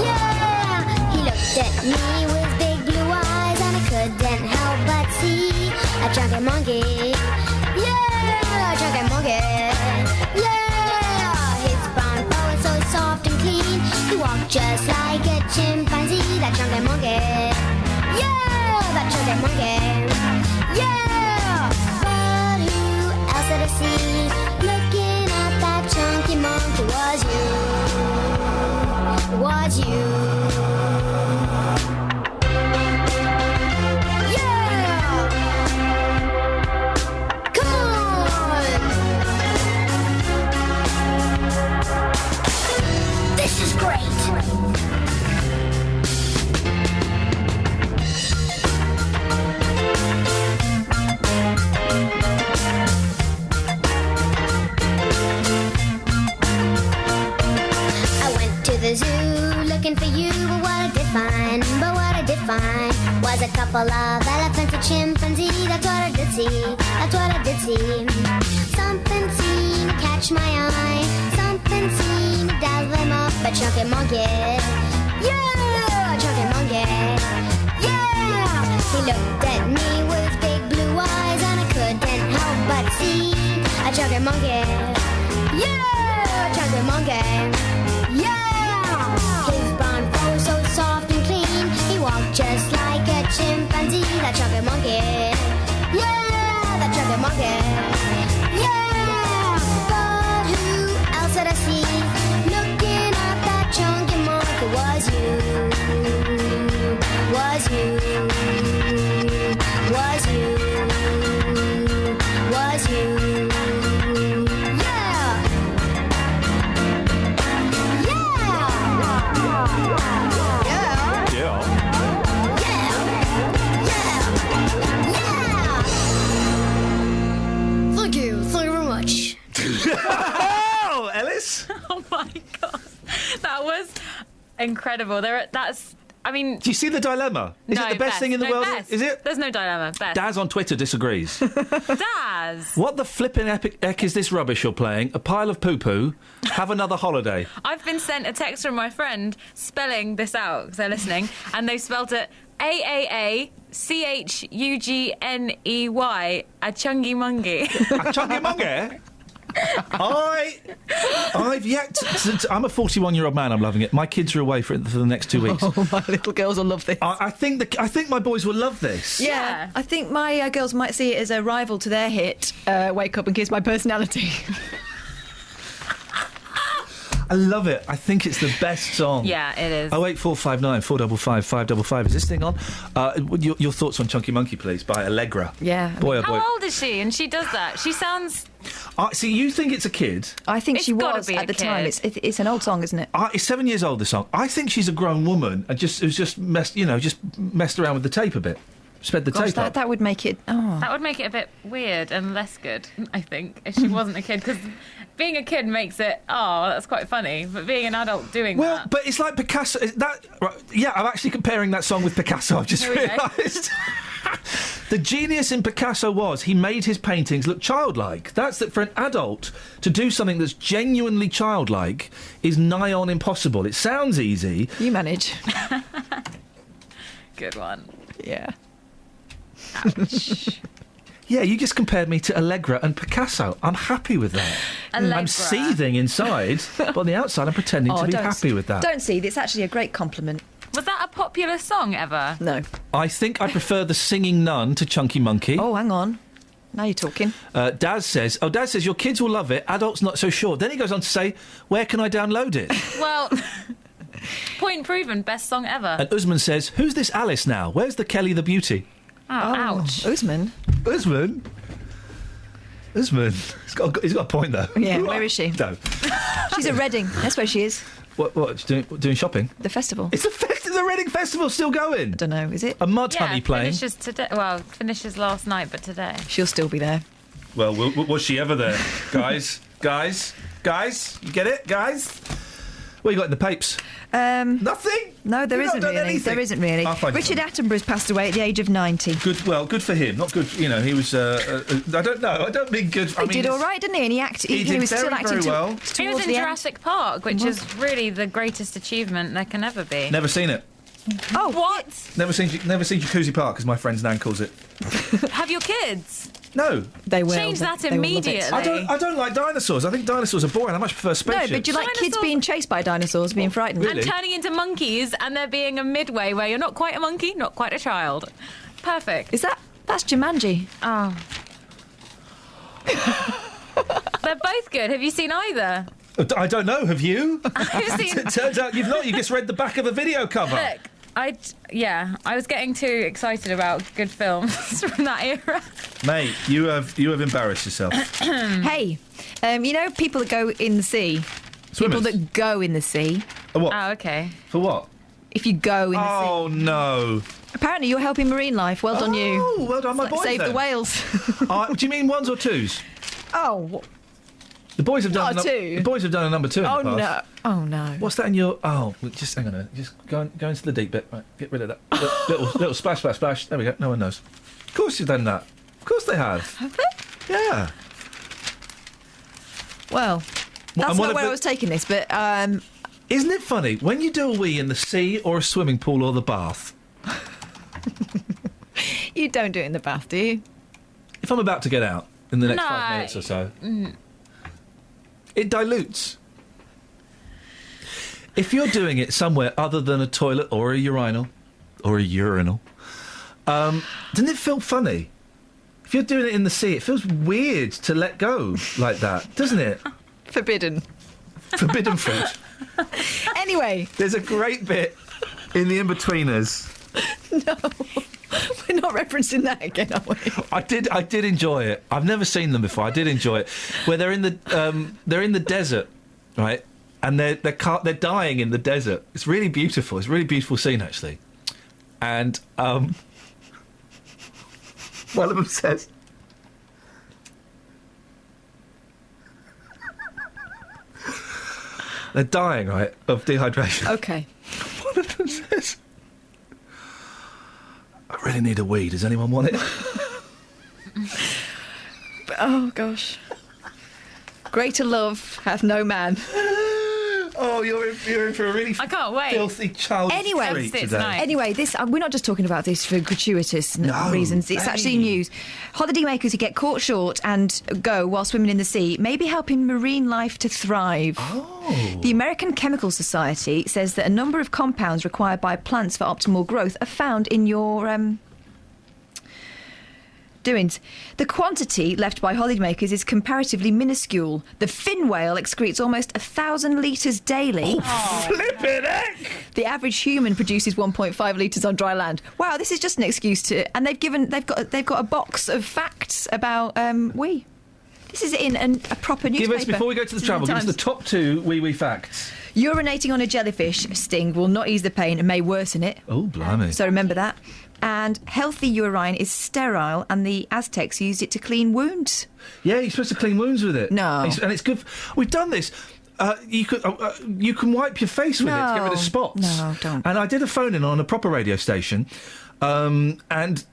yeah. He looked at me with big blue eyes, and I couldn't help but see a Chunky Monkey, yeah, Chunky Monkey, yeah. His brown fur was so soft and clean, he walked just like a chimpanzee. That Chunky Monkey, yeah, that Chunky Monkey, yeah. But who else did I see looking at that chunky monkey? Was you? Yeah! Come on! This is great! The zoo looking for you, but what I did find was a couple of elephants, a chimpanzee. That's what I did see. Something seemed to catch my eye, something seemed to dazzle them up. A Chunky Monkey, yeah, Chunky Monkey, yeah. He looked at me with big blue eyes, and I couldn't sea. A chunky monkey. Yeah, a chunky monkey. Yeah. His brown fur so soft and clean. He walked just like a chimpanzee. That chunky monkey. Yeah, that chunky monkey. Yeah. But who else did I see? Looking at that chunky monkey was you. Was you. Was you. Was you. Yeah. Thank you very much. Oh, Ellis! Oh my god, that was incredible. I mean, Do you see the dilemma? Is no, it the best thing in the world? Best. Is it? There's no dilemma. Best. Daz on Twitter disagrees. Daz. What the flipping heck is this rubbish you're playing? A pile of poo-poo? Have another holiday. I've been sent a text from my friend spelling this out because they're listening, and they spelled it AAACHUGNEY, a chungy mungy. A chungy mungy? I've yet to, I'm a 41-year-old man. I'm loving it. My kids are away for the next 2 weeks. Oh, my little girls will love this. I think my boys will love this. Yeah, I think my girls might see it as a rival to their hit, Wake Up and Kiss My Personality. I love it. I think it's the best song. Yeah, it is. 08459 455 555. Is this thing on? Your thoughts on Chunky Monkey, please, by Allegra. Yeah. Boy, oh boy. How old is she? And she does that. She sounds... See, you think it's a kid? I think It's she gotta was be at a the time. kid. It's an old song, isn't it? It's 7 years old, this song. I think she's a grown woman and just messed around with the tape a bit. Sped the Gosh, tape up. that would make it... Oh. That would make it a bit weird and less good, I think, if she wasn't a kid. Because being a kid makes it, that's quite funny. But being an adult doing Well, that... but it's like Picasso. Yeah, I'm actually comparing that song with Picasso. I've just Here we go. realised. The genius in Picasso was he made his paintings look childlike. That's that for an adult to do something that's genuinely childlike is nigh on impossible. It sounds easy. You manage. Good one. Yeah. Ouch. Yeah, you just compared me to Allegra and Picasso. I'm happy with that. Allegra. I'm seething inside, but on the outside I'm pretending to be happy with that. Don't seethe. It's actually a great compliment. Was that a popular song ever? No. I think I prefer the Singing Nun to Chunky Monkey. Oh, hang on. Now you're talking. Daz says, your kids will love it, adults not so sure. Then he goes on to say, where can I download it? Well, point proven, best song ever. And Usman says, who's this Alice now? Where's the Kelly the Beauty? Oh, ouch. Usman? Usman? He's got a point, though. Yeah, where is she? No. She's at Reading. That's where she is. What doing shopping? The festival. Is the Reading Festival still going? I don't know, is it? A mud honey playing? Finishes today. Well, finishes last night, but today. She'll still be there. Well, was she ever there? Guys? You get it, guys? What you got in the papes? Nothing? No, there isn't really. Anything. There isn't really. I'll find Richard something. Attenborough's passed away at the age of 90. Good for him. Not good. He was. I don't know. I don't mean good. He did all right, didn't he? And he did was still very, acting very well. He was in Jurassic Park, which is really the greatest achievement there can ever be. Never seen it. Oh, what? Never seen Jacuzzi Park, as my friend's nan calls it. Have your kids? No. They will. Change that They will love it. immediately. I don't like dinosaurs. I think dinosaurs are boring. I much prefer No, spaceships. but do you like kids being chased by dinosaurs, being frightened? And turning into monkeys, and there being a midway where you're not quite a monkey, not quite a child. Perfect. That's Jumanji? Oh. They're both good. Have you seen either? I don't know. Have you? I've seen... It turns out you've not. You just read the back of a video cover. Look, I was getting too excited about good films from that era. Mate, you have embarrassed yourself. Hey, you know people that go in the sea? Swimmers? People that go in the sea. What? Oh, okay. For what? If you go in the sea. Oh, no. Apparently you're helping marine life. Well done, you. Oh, well done, my boys, Save the then. whales. Do you mean ones or twos? Oh. The boys have done Not a two. The boys have done a number 2 in Oh, the past. no. Oh, no. What's that in your... Oh, just hang on a minute. Just go into the deep bit. Right, get rid of that. little splash, splash, splash. There we go. No one knows. Of course you've done that. Of course they have. Have they? Yeah. Well, that's not where I was taking this, but... Isn't it funny? When you do a wee in the sea or a swimming pool or the bath... You don't do it in the bath, do you? If I'm about to get out... in the next No. 5 minutes or so. Mm. It dilutes. If you're doing it somewhere other than a toilet or a urinal, doesn't it feel funny? If you're doing it in the sea, it feels weird to let go like that, doesn't it? Forbidden. Forbidden fruit. Anyway. There's a great bit in the In-Betweeners. No. We're not referencing that again, are we? I did enjoy it. I've never seen them before. I did enjoy it. Where they're in the desert, right? And they're dying in the desert. It's really beautiful. It's a really beautiful scene, actually. And one of them says, they're dying, right, of dehydration. Okay. One of them says, I really need a wee. Does anyone want it? Oh, gosh. Greater love hath no man. Oh, you're in for a really I can't wait. filthy child treat today. Anyway, this we're not just talking about this for gratuitous reasons. It's actually news. Holiday makers who get caught short and go while swimming in the sea may be helping marine life to thrive. Oh. The American Chemical Society says that a number of compounds required by plants for optimal growth are found in your doings. The quantity left by holidaymakers is comparatively minuscule. The fin whale excretes almost 1,000 litres daily. Oh, flippin' heck! The average human produces 1.5 litres on dry land. Wow, this is just an excuse to. And they've got a box of facts about wee. This is in a proper newspaper. Give us, before we go to the travel, give us the top 2 wee facts. Urinating on a jellyfish sting will not ease the pain and may worsen it. Oh, blimey. So remember that. And healthy urine is sterile, and the Aztecs used it to clean wounds. Yeah, you're supposed to clean wounds with it. No. And it's good. We've done this. You can wipe your face with it to get rid of spots. No, don't. And I did a phone-in on a proper radio station, and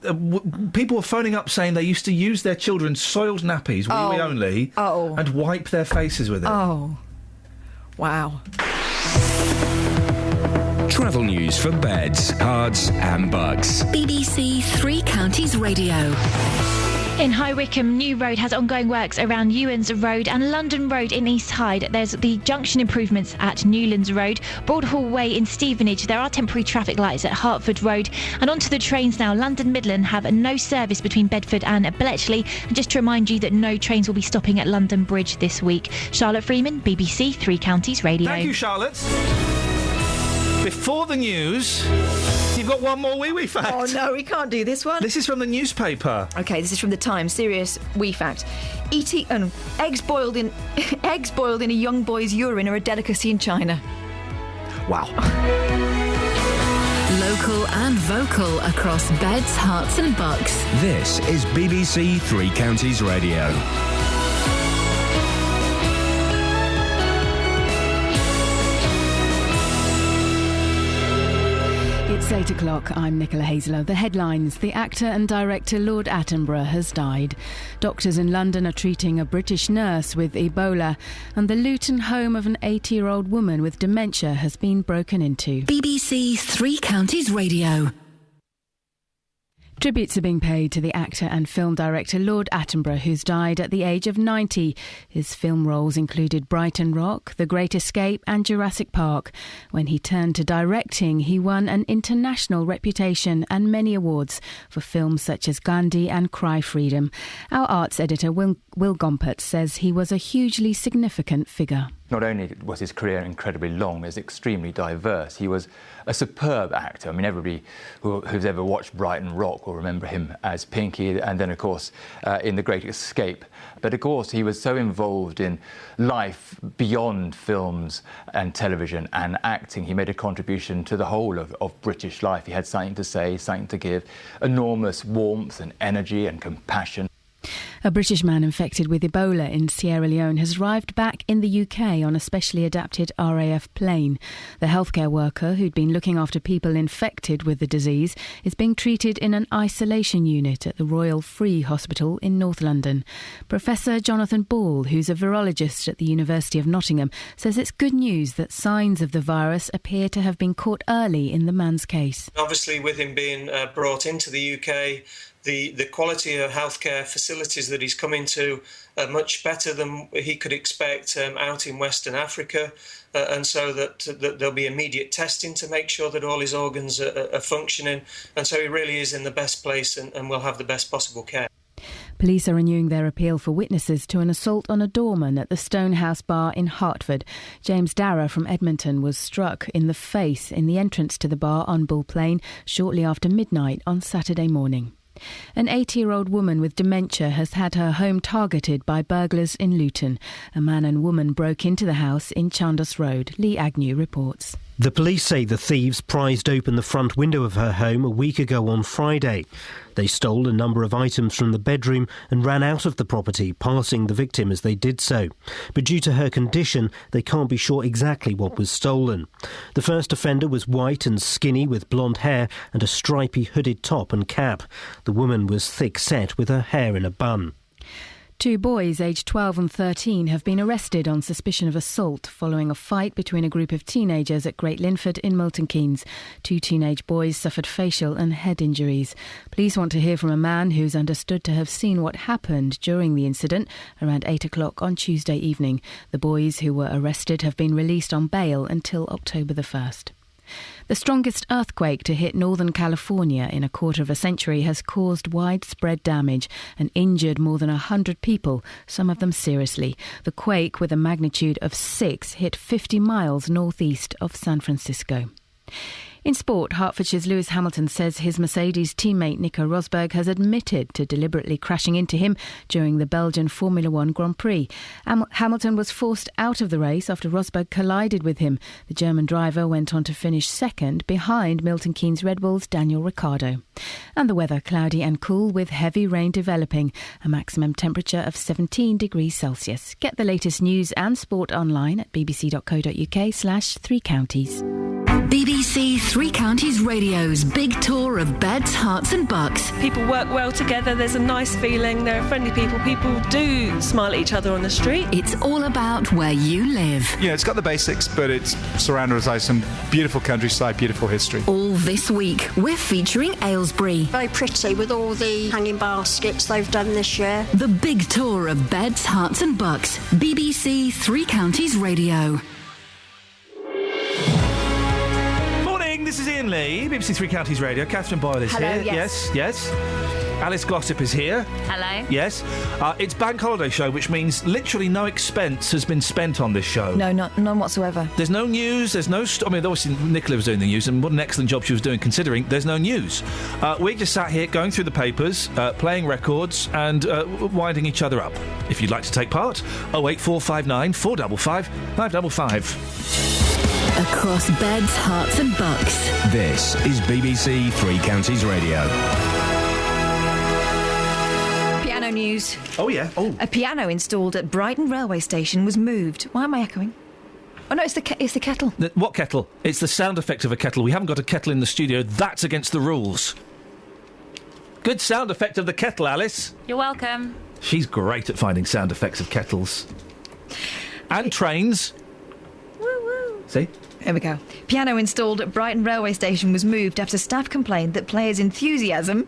people were phoning up saying they used to use their children's soiled nappies, wee only, and wipe their faces with it. Oh. Wow. Travel news for beds, cards and bugs. BBC Three Counties Radio. In High Wycombe, New Road has ongoing works around Ewens Road and London Road in East Hyde. There's the junction improvements at Newlands Road. Broadhall Way in Stevenage, there are temporary traffic lights at Hertford Road. And onto the trains now. London Midland have no service between Bedford and Bletchley. And just to remind you that no trains will be stopping at London Bridge this week. Charlotte Freeman, BBC Three Counties Radio. Thank you, Charlotte. Before the news, you've got one more wee fact. Oh, no, we can't do this one. This is from the newspaper. OK, this is from the Times. Serious wee fact. Eggs boiled in a young boy's urine are a delicacy in China. Wow. Local and vocal across beds, hearts and bucks. This is BBC Three Counties Radio. It's 8 o'clock. I'm Nicola Hazeler. The headlines. The actor and director Lord Attenborough has died. Doctors in London are treating a British nurse with Ebola. And the Luton home of an 80-year-old woman with dementia has been broken into. BBC Three Counties Radio. Tributes are being paid to the actor and film director Lord Attenborough, who's died at the age of 90. His film roles included Brighton Rock, The Great Escape and Jurassic Park. When he turned to directing, he won an international reputation and many awards for films such as Gandhi and Cry Freedom. Our arts editor Will Gompert says he was a hugely significant figure. Not only was his career incredibly long, it was extremely diverse. He was a superb actor. I mean, everybody who's ever watched Brighton Rock will remember him as Pinky, and then, of course, in The Great Escape. But, of course, he was so involved in life beyond films and television and acting. He made a contribution to the whole of British life. He had something to say, something to give, enormous warmth and energy and compassion. A British man infected with Ebola in Sierra Leone has arrived back in the UK on a specially adapted RAF plane. The healthcare worker who'd been looking after people infected with the disease is being treated in an isolation unit at the Royal Free Hospital in North London. Professor Jonathan Ball, who's a virologist at the University of Nottingham, says it's good news that signs of the virus appear to have been caught early in the man's case. Obviously, with him being brought into the UK, the quality of healthcare facilities is that he's coming to much better than he could expect out in Western Africa, and so that there'll be immediate testing to make sure that all his organs are functioning, and so he really is in the best place and will have the best possible care. Police are renewing their appeal for witnesses to an assault on a doorman at the Stonehouse Bar in Hertford. James Darragh from Edmonton was struck in the face in the entrance to the bar on Bull Plain shortly after midnight on Saturday morning. An 80-year-old woman with dementia has had her home targeted by burglars in Luton. A man and woman broke into the house in Chandos Road. Lee Agnew reports. The police say the thieves prized open the front window of her home a week ago on Friday. They stole a number of items from the bedroom and ran out of the property, passing the victim as they did so. But due to her condition, they can't be sure exactly what was stolen. The first offender was white and skinny with blonde hair and a stripy hooded top and cap. The woman was thick-set with her hair in a bun. 2 boys aged 12 and 13 have been arrested on suspicion of assault following a fight between a group of teenagers at Great Linford in Milton Keynes. 2 teenage boys suffered facial and head injuries. Police want to hear from a man who's understood to have seen what happened during the incident around 8 o'clock on Tuesday evening. The boys who were arrested have been released on bail until October the 1st. The strongest earthquake to hit Northern California in a quarter of a century has caused widespread damage and injured more than 100 people, some of them seriously. The quake, with a magnitude of 6, hit 50 miles northeast of San Francisco. In sport, Hertfordshire's Lewis Hamilton says his Mercedes teammate Nico Rosberg has admitted to deliberately crashing into him during the Belgian Formula One Grand Prix. Hamilton was forced out of the race after Rosberg collided with him. The German driver went on to finish second behind Milton Keynes Red Bull's Daniel Ricciardo. And the weather, cloudy and cool with heavy rain developing, a maximum temperature of 17 degrees Celsius. Get the latest news and sport online at bbc.co.uk/3 counties. BBC Three Counties Radio's big tour of beds, hearts and bucks. People work well together, there's a nice feeling, they're friendly people, people do smile at each other on the street. It's all about where you live. Yeah, it's got the basics, but it's surrounded by some beautiful countryside, beautiful history. All this week, we're featuring Aylesbury. Very pretty with all the hanging baskets they've done this year. The big tour of beds, hearts and bucks. BBC Three Counties Radio. This is Iain Lee, BBC Three Counties Radio. Catherine Boyle is Hello, here. yes. Alice Glossop is here. Hello. Yes. It's Bank Holiday Show, which means literally no expense has been spent on this show. No, none whatsoever. There's no news, there's no... I mean, obviously Nicola was doing the news, and what an excellent job she was doing, considering there's no news. We just sat here going through the papers, playing records, and winding each other up. If you'd like to take part, 08459 455 555. Across beds, hearts and bucks. This is BBC Three Counties Radio. Piano news. Oh, yeah. Oh. A piano installed at Brighton railway station was moved. Why am I echoing? Oh, no, it's the kettle. What kettle? It's the sound effect of a kettle. We haven't got a kettle in the studio. That's against the rules. Good sound effect of the kettle, Alice. You're welcome. She's great at finding sound effects of kettles. And trains. Woo-woo. See? There we go. Piano installed at Brighton railway station was moved after staff complained that players' enthusiasm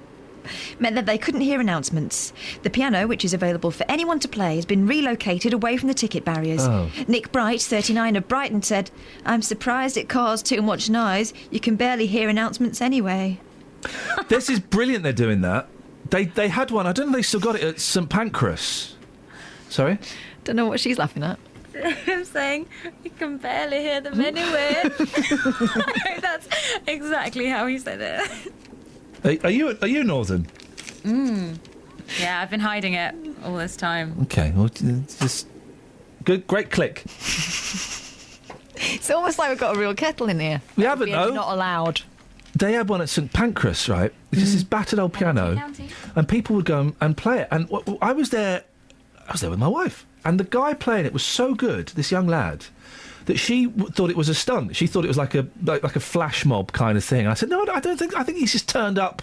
meant that they couldn't hear announcements. The piano, which is available for anyone to play, has been relocated away from the ticket barriers. Oh. Nick Bright, 39, of Brighton said, "I'm surprised it caused too much noise. You can barely hear announcements anyway." This is brilliant they're doing that. They had one, I don't know if they still got it at St Pancras. Sorry? Don't know what she's laughing at. I'm saying you can barely hear them anyway. That's exactly how he said it. Are you Northern? Yeah, I've been hiding it all this time. Okay, well, just good, great click. It's almost like we've got a real kettle in here. We haven't, though. Not allowed. They had one at St Pancras, right? It's just this battered old piano, and people would go and play it. And I was there with my wife, and the guy playing it was so good, this young lad, that she thought it was a stunt. She thought it was like a flash mob kind of thing. And I said, no, I don't think. I think he's just turned up.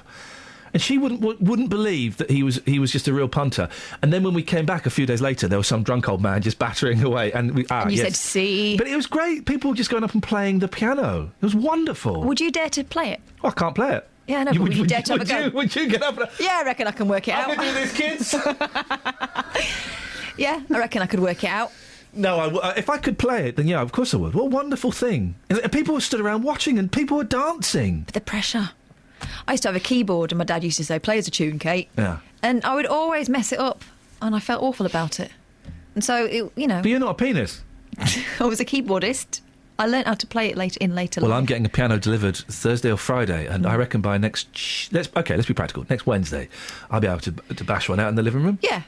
And she wouldn't believe that he was just a real punter. And then when we came back a few days later, there was some drunk old man just battering away. And you said, "See." But it was great. People were just going up and playing the piano. It was wonderful. Would you dare to play it? Oh, I can't play it. Yeah, I know, but would you dare to have a go? Would you get up? Yeah, I reckon I can work it out. I can do this, kids. Yeah, I reckon I could work it out. No, if I could play it, then yeah, of course I would. What a wonderful thing. And people stood around watching and people were dancing. But the pressure. I used to have a keyboard and my dad used to say, play us a tune, Kate. Yeah. And I would always mess it up and I felt awful about it. And so, you know... But you're not a penis. I was a keyboardist. I learnt how to play it later Well, life. I'm getting a piano delivered Thursday or Friday, and I reckon by let's be practical. Next Wednesday, I'll be able to bash one out in the living room. Yeah.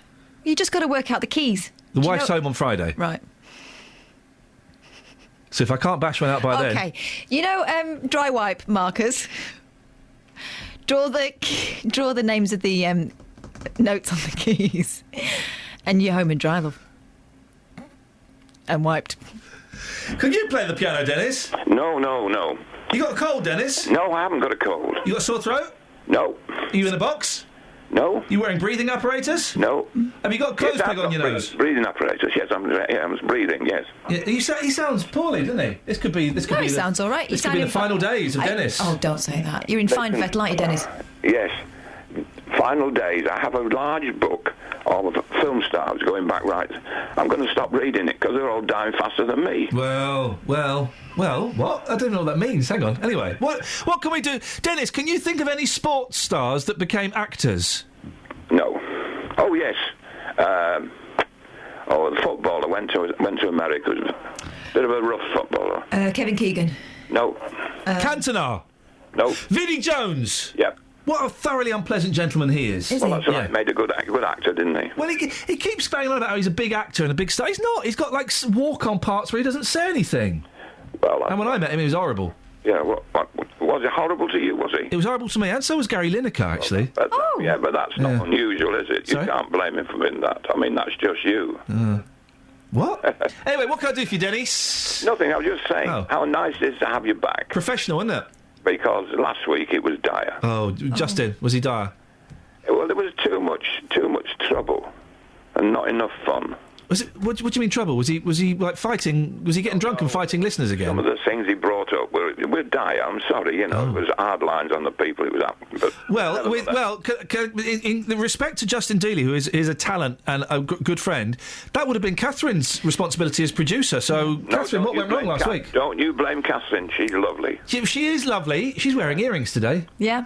You just got to work out the keys. The wife's home on Friday. Right. So if I can't bash one out by then... Okay. You know, dry wipe markers? Draw the names of the notes on the keys. And you're home and dry, love. And wiped. Could you play the piano, Dennis? No. You got a cold, Dennis? No, I haven't got a cold. You got a sore throat? No. Are you in a box? No. You wearing breathing apparatus? No. Have you got a clothes peg on your nose? Breathing apparatus, yes. I'm breathing, yes. Yeah, he sounds poorly, doesn't he? This could be. He sounds all right. This could be the final days of Dennis. Oh, don't say that. You're in fine fettle, aren't you, Dennis? Yes. Final days. I have a large book of film stars going back right. I'm going to stop reading it because they're all dying faster than me. Well, what? I don't know what that means. Hang on. Anyway, what can we do? Dennis, can you think of any sports stars that became actors? No. Oh, yes. The footballer went to America. Was a bit of a rough footballer. Kevin Keegan. No. Cantona. No. Vinnie Jones. Yep. What a thoroughly unpleasant gentleman he is. Well, that's right. He made a good actor, didn't he? Well, he keeps going on about how he's a big actor and a big star. He's not. He's got, like, walk-on parts where he doesn't say anything. Well, and when I met him, he was horrible. Yeah, what, was it horrible to you, was he? It was horrible to me, and so was Gary Lineker, actually. Yeah, but that's not unusual, is it? You can't blame him for doing that. I mean, that's just you. What? Anyway, what can I do for you, Dennis? Nothing, I was just saying how nice it is to have you back. Professional, isn't it? Because last week it was dire. Oh, Justin, was he dire? Well, there was too much trouble and not enough fun. Was it? What do you mean trouble? Was he like fighting? Was he getting drunk and fighting listeners again? Some of the things he brought up were dire. I'm sorry, it was hard lines on the people. It was but in respect to Justin Dealey, who is a talent and a good friend, that would have been Catherine's responsibility as producer. So, Catherine, what went wrong last week? Don't you blame Catherine? She's lovely. She is lovely. She's wearing earrings today. Yeah.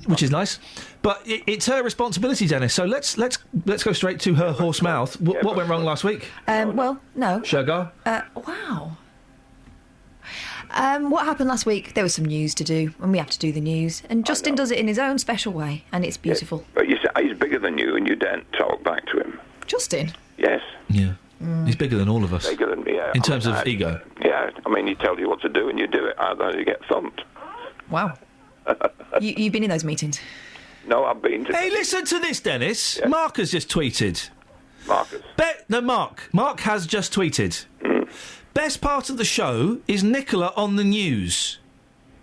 Which is nice, but it's her responsibility, Dennis. So let's go straight to her horse mouth. What went wrong last week? Well, no. Sugar. Wow. What happened last week? There was some news to do, and we have to do the news. And Justin does it in his own special way, and it's beautiful. Yeah, but you say he's bigger than you, and you daren't talk back to him. Justin? Yes. Yeah. He's bigger than all of us. Bigger than in terms of ego. Yeah. I mean, he tells you what to do, and you do it. Otherwise, you get thumped. Wow. You've been in those meetings? No, I've been to... Hey, listen to this, Dennis. Yes. Mark has just tweeted. Marcus? Mark has just tweeted. Best part of the show is Nicola on the news.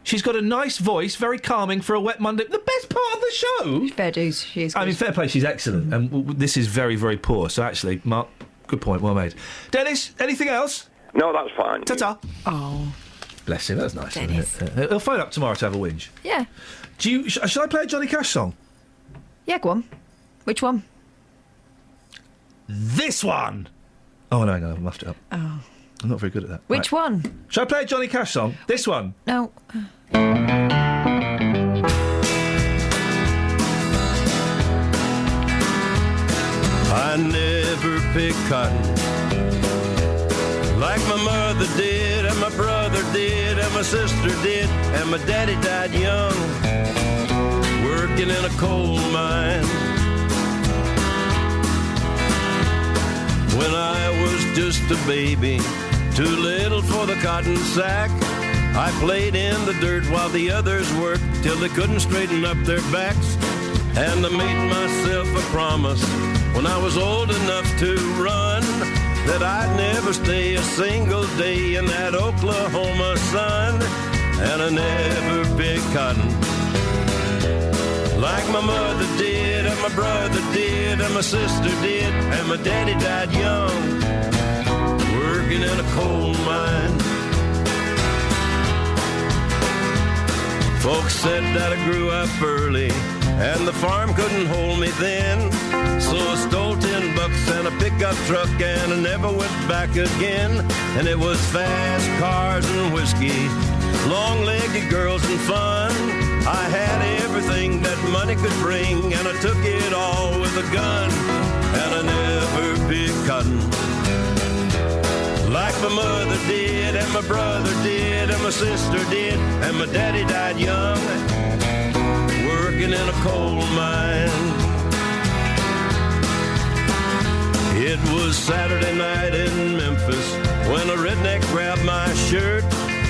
She's got a nice voice, very calming for a wet Monday. The best part of the show? Fair dues, she is good. I mean, fair play, she's excellent. And this is very, very poor. So, actually, Mark, good point, well made. Dennis, anything else? No, that's fine. Ta-ta. Oh. Bless him, that's nice. Dennis. He'll phone up tomorrow to have a whinge. Yeah. Shall I play a Johnny Cash song? Yeah, go on. Which one? This one! Oh, no, hang on, I've muffed it up. Oh. I'm not very good at that. Which one? Shall I play a Johnny Cash song? This one? No. I never pick cotton like my mother did, and my brother did, and my sister did, and my daddy died young, working in a coal mine. When I was just a baby, too little for the cotton sack, I played in the dirt while the others worked till they couldn't straighten up their backs. And I made myself a promise when I was old enough to run that I'd never stay a single day in that Oklahoma sun. And I never picked cotton like my mother did, and my brother did, and my sister did, and my daddy died young, working in a coal mine. For Folks said that I grew up early, and the farm couldn't hold me then. So I stole 10 bucks and a pickup truck, and I never went back again. And it was fast cars and whiskey, long-legged girls and fun. I had everything that money could bring, and I took it all with a gun. And I never picked cotton like my mother did, and my brother did, and my sister did, and my daddy died young, working in a coal mine. It was Saturday night in Memphis when a redneck grabbed my shirt,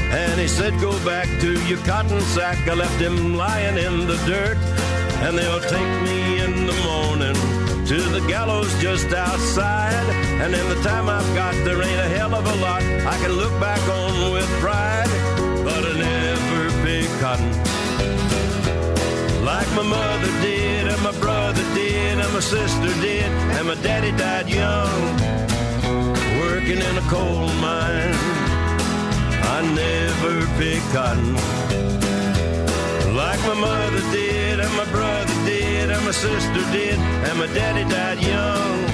and he said, go back to your cotton sack. I left him lying in the dirt, and they'll take me in the morning to the gallows just outside. And in the time I've got, there ain't a hell of a lot I can look back on with pride. But I never picked cotton like my mother did, and my brother did, and my sister did, and my daddy died young, working in a coal mine. I never picked cotton like my mother did, and my brother did, and my sister did, and my daddy died young,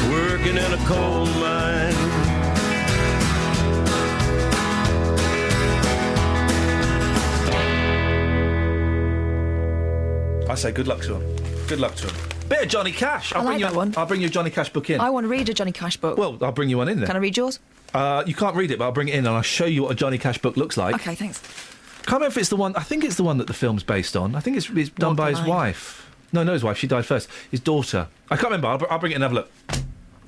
working in a coal mine. I say good luck to him. Good luck to him. Bit of Johnny Cash. I like that one. I'll bring you a Johnny Cash book in. I want to read a Johnny Cash book. Well, I'll bring you one in then. Can I read yours? You can't read it, but I'll bring it in and I'll show you what a Johnny Cash book looks like. Okay, thanks. Can't remember if it's the one. I think it's the one that the film's based on. I think it's done by his wife. No, his wife. She died first. His daughter. I can't remember. I'll bring it in and have a look.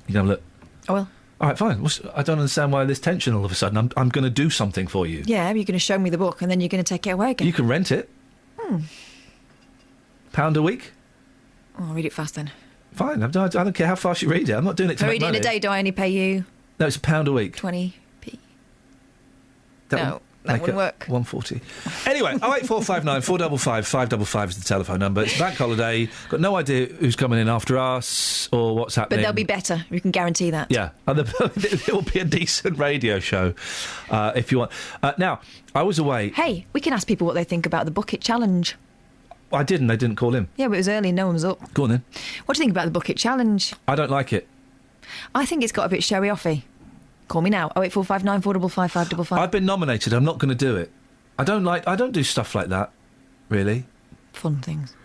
You can have a look. I will. All right, fine. I don't understand why there's tension all of a sudden. I'm going to do something for you. Yeah, you're going to show me the book and then you're going to take it away again. You can rent it. £1 a week. Oh, I'll read it fast then. Fine. I don't care how fast you read it. I'm not doing it to If I make read it money. in a day, do I only pay you? No, it's £1 a week. 20p. That No, that wouldn't work. 140. Anyway, 08459 455 555 is the telephone number. It's bank holiday. Got no idea who's coming in after us or what's happening. But they'll be better. We can guarantee that. Yeah, and it will be a decent radio show if you want. Now, I was away. Hey, we can ask people what they think about the bucket challenge. I didn't. They didn't call in. Yeah, but it was early and no one was up. Go on then. What do you think about the bucket challenge? I don't like it. I think it's got a bit showy-offy. Call me now. 08459 455 555. I've been nominated. I'm not going to do it. I don't do stuff like that, really. Fun things.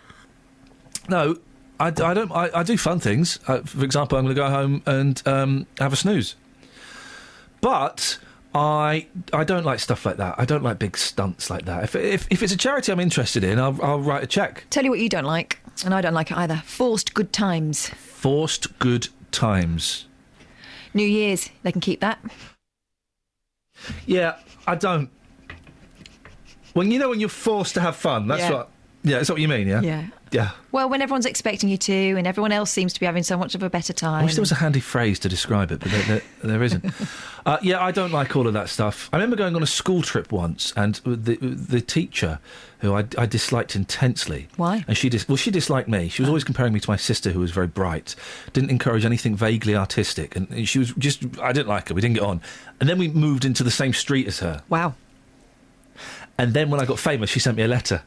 No, I don't. I do fun things. For example, I'm going to go home and have a snooze. But I don't like stuff like that. I don't like big stunts like that. If it's a charity I'm interested in, I'll write a cheque. Tell you what you don't like, and I don't like it either. Forced good times. Forced good times. New Year's, they can keep that. Yeah, I don't. When you're forced to have fun, that's what. Yeah, that's what you mean. Yeah. Yeah. Yeah. Well, when everyone's expecting you to, and everyone else seems to be having so much of a better time. I wish there was a handy phrase to describe it, but there isn't. Yeah, I don't like all of that stuff. I remember going on a school trip once, and the teacher, who I disliked intensely. Why? And she disliked me. She was always comparing me to my sister, who was very bright, didn't encourage anything vaguely artistic, and she was just. I didn't like her. We didn't get on, and then we moved into the same street as her. Wow. And then when I got famous, she sent me a letter.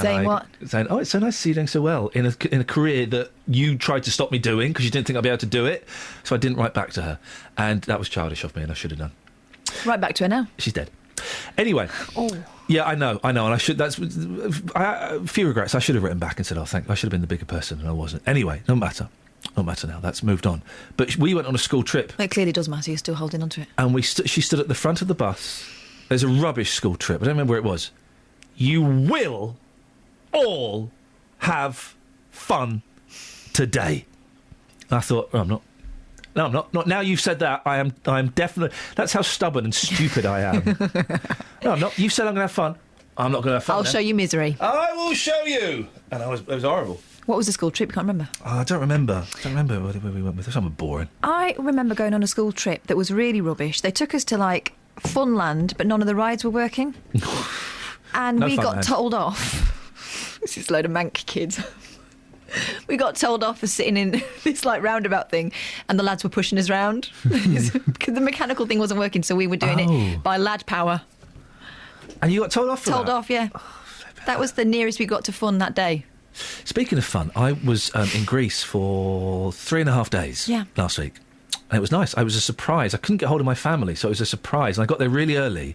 Saying what? Saying, oh, it's so nice to see you doing so well in a career that you tried to stop me doing because you didn't think I'd be able to do it. So I didn't write back to her. And that was childish of me, and I should have done. Right back to her now. She's dead. Anyway. Oh. Yeah, I know, and I should. A few regrets. I should have written back and said, I should have been the bigger person, and I wasn't. Anyway, no matter now. That's moved on. But we went on a school trip. It clearly does matter. You're still holding on to it. And she stood at the front of the bus. There's a rubbish school trip. I don't remember where it was. You will all have fun today. I thought, I'm not. No, I'm not. Not now you've said that. I am definitely. That's how stubborn and stupid I am. No, I'm not. You said I'm going to have fun. I'm not going to have fun. I'll show you misery. I will show you. And it was horrible. What was the school trip? Can't remember. I don't remember. Where we went with. Something boring. I remember going on a school trip that was really rubbish. They took us to Funland, but none of the rides were working. And we got told off. This is a load of mank kids. We got told off for sitting in this roundabout thing, and the lads were pushing us round because the mechanical thing wasn't working, so we were doing it by lad power. And you got told off for Told that? off, yeah. That was the nearest we got to fun that day. Speaking of fun, I was in Greece for 3.5 days last week. And it was nice. It was a surprise. I couldn't get hold of my family, so it was a surprise. And I got there really early.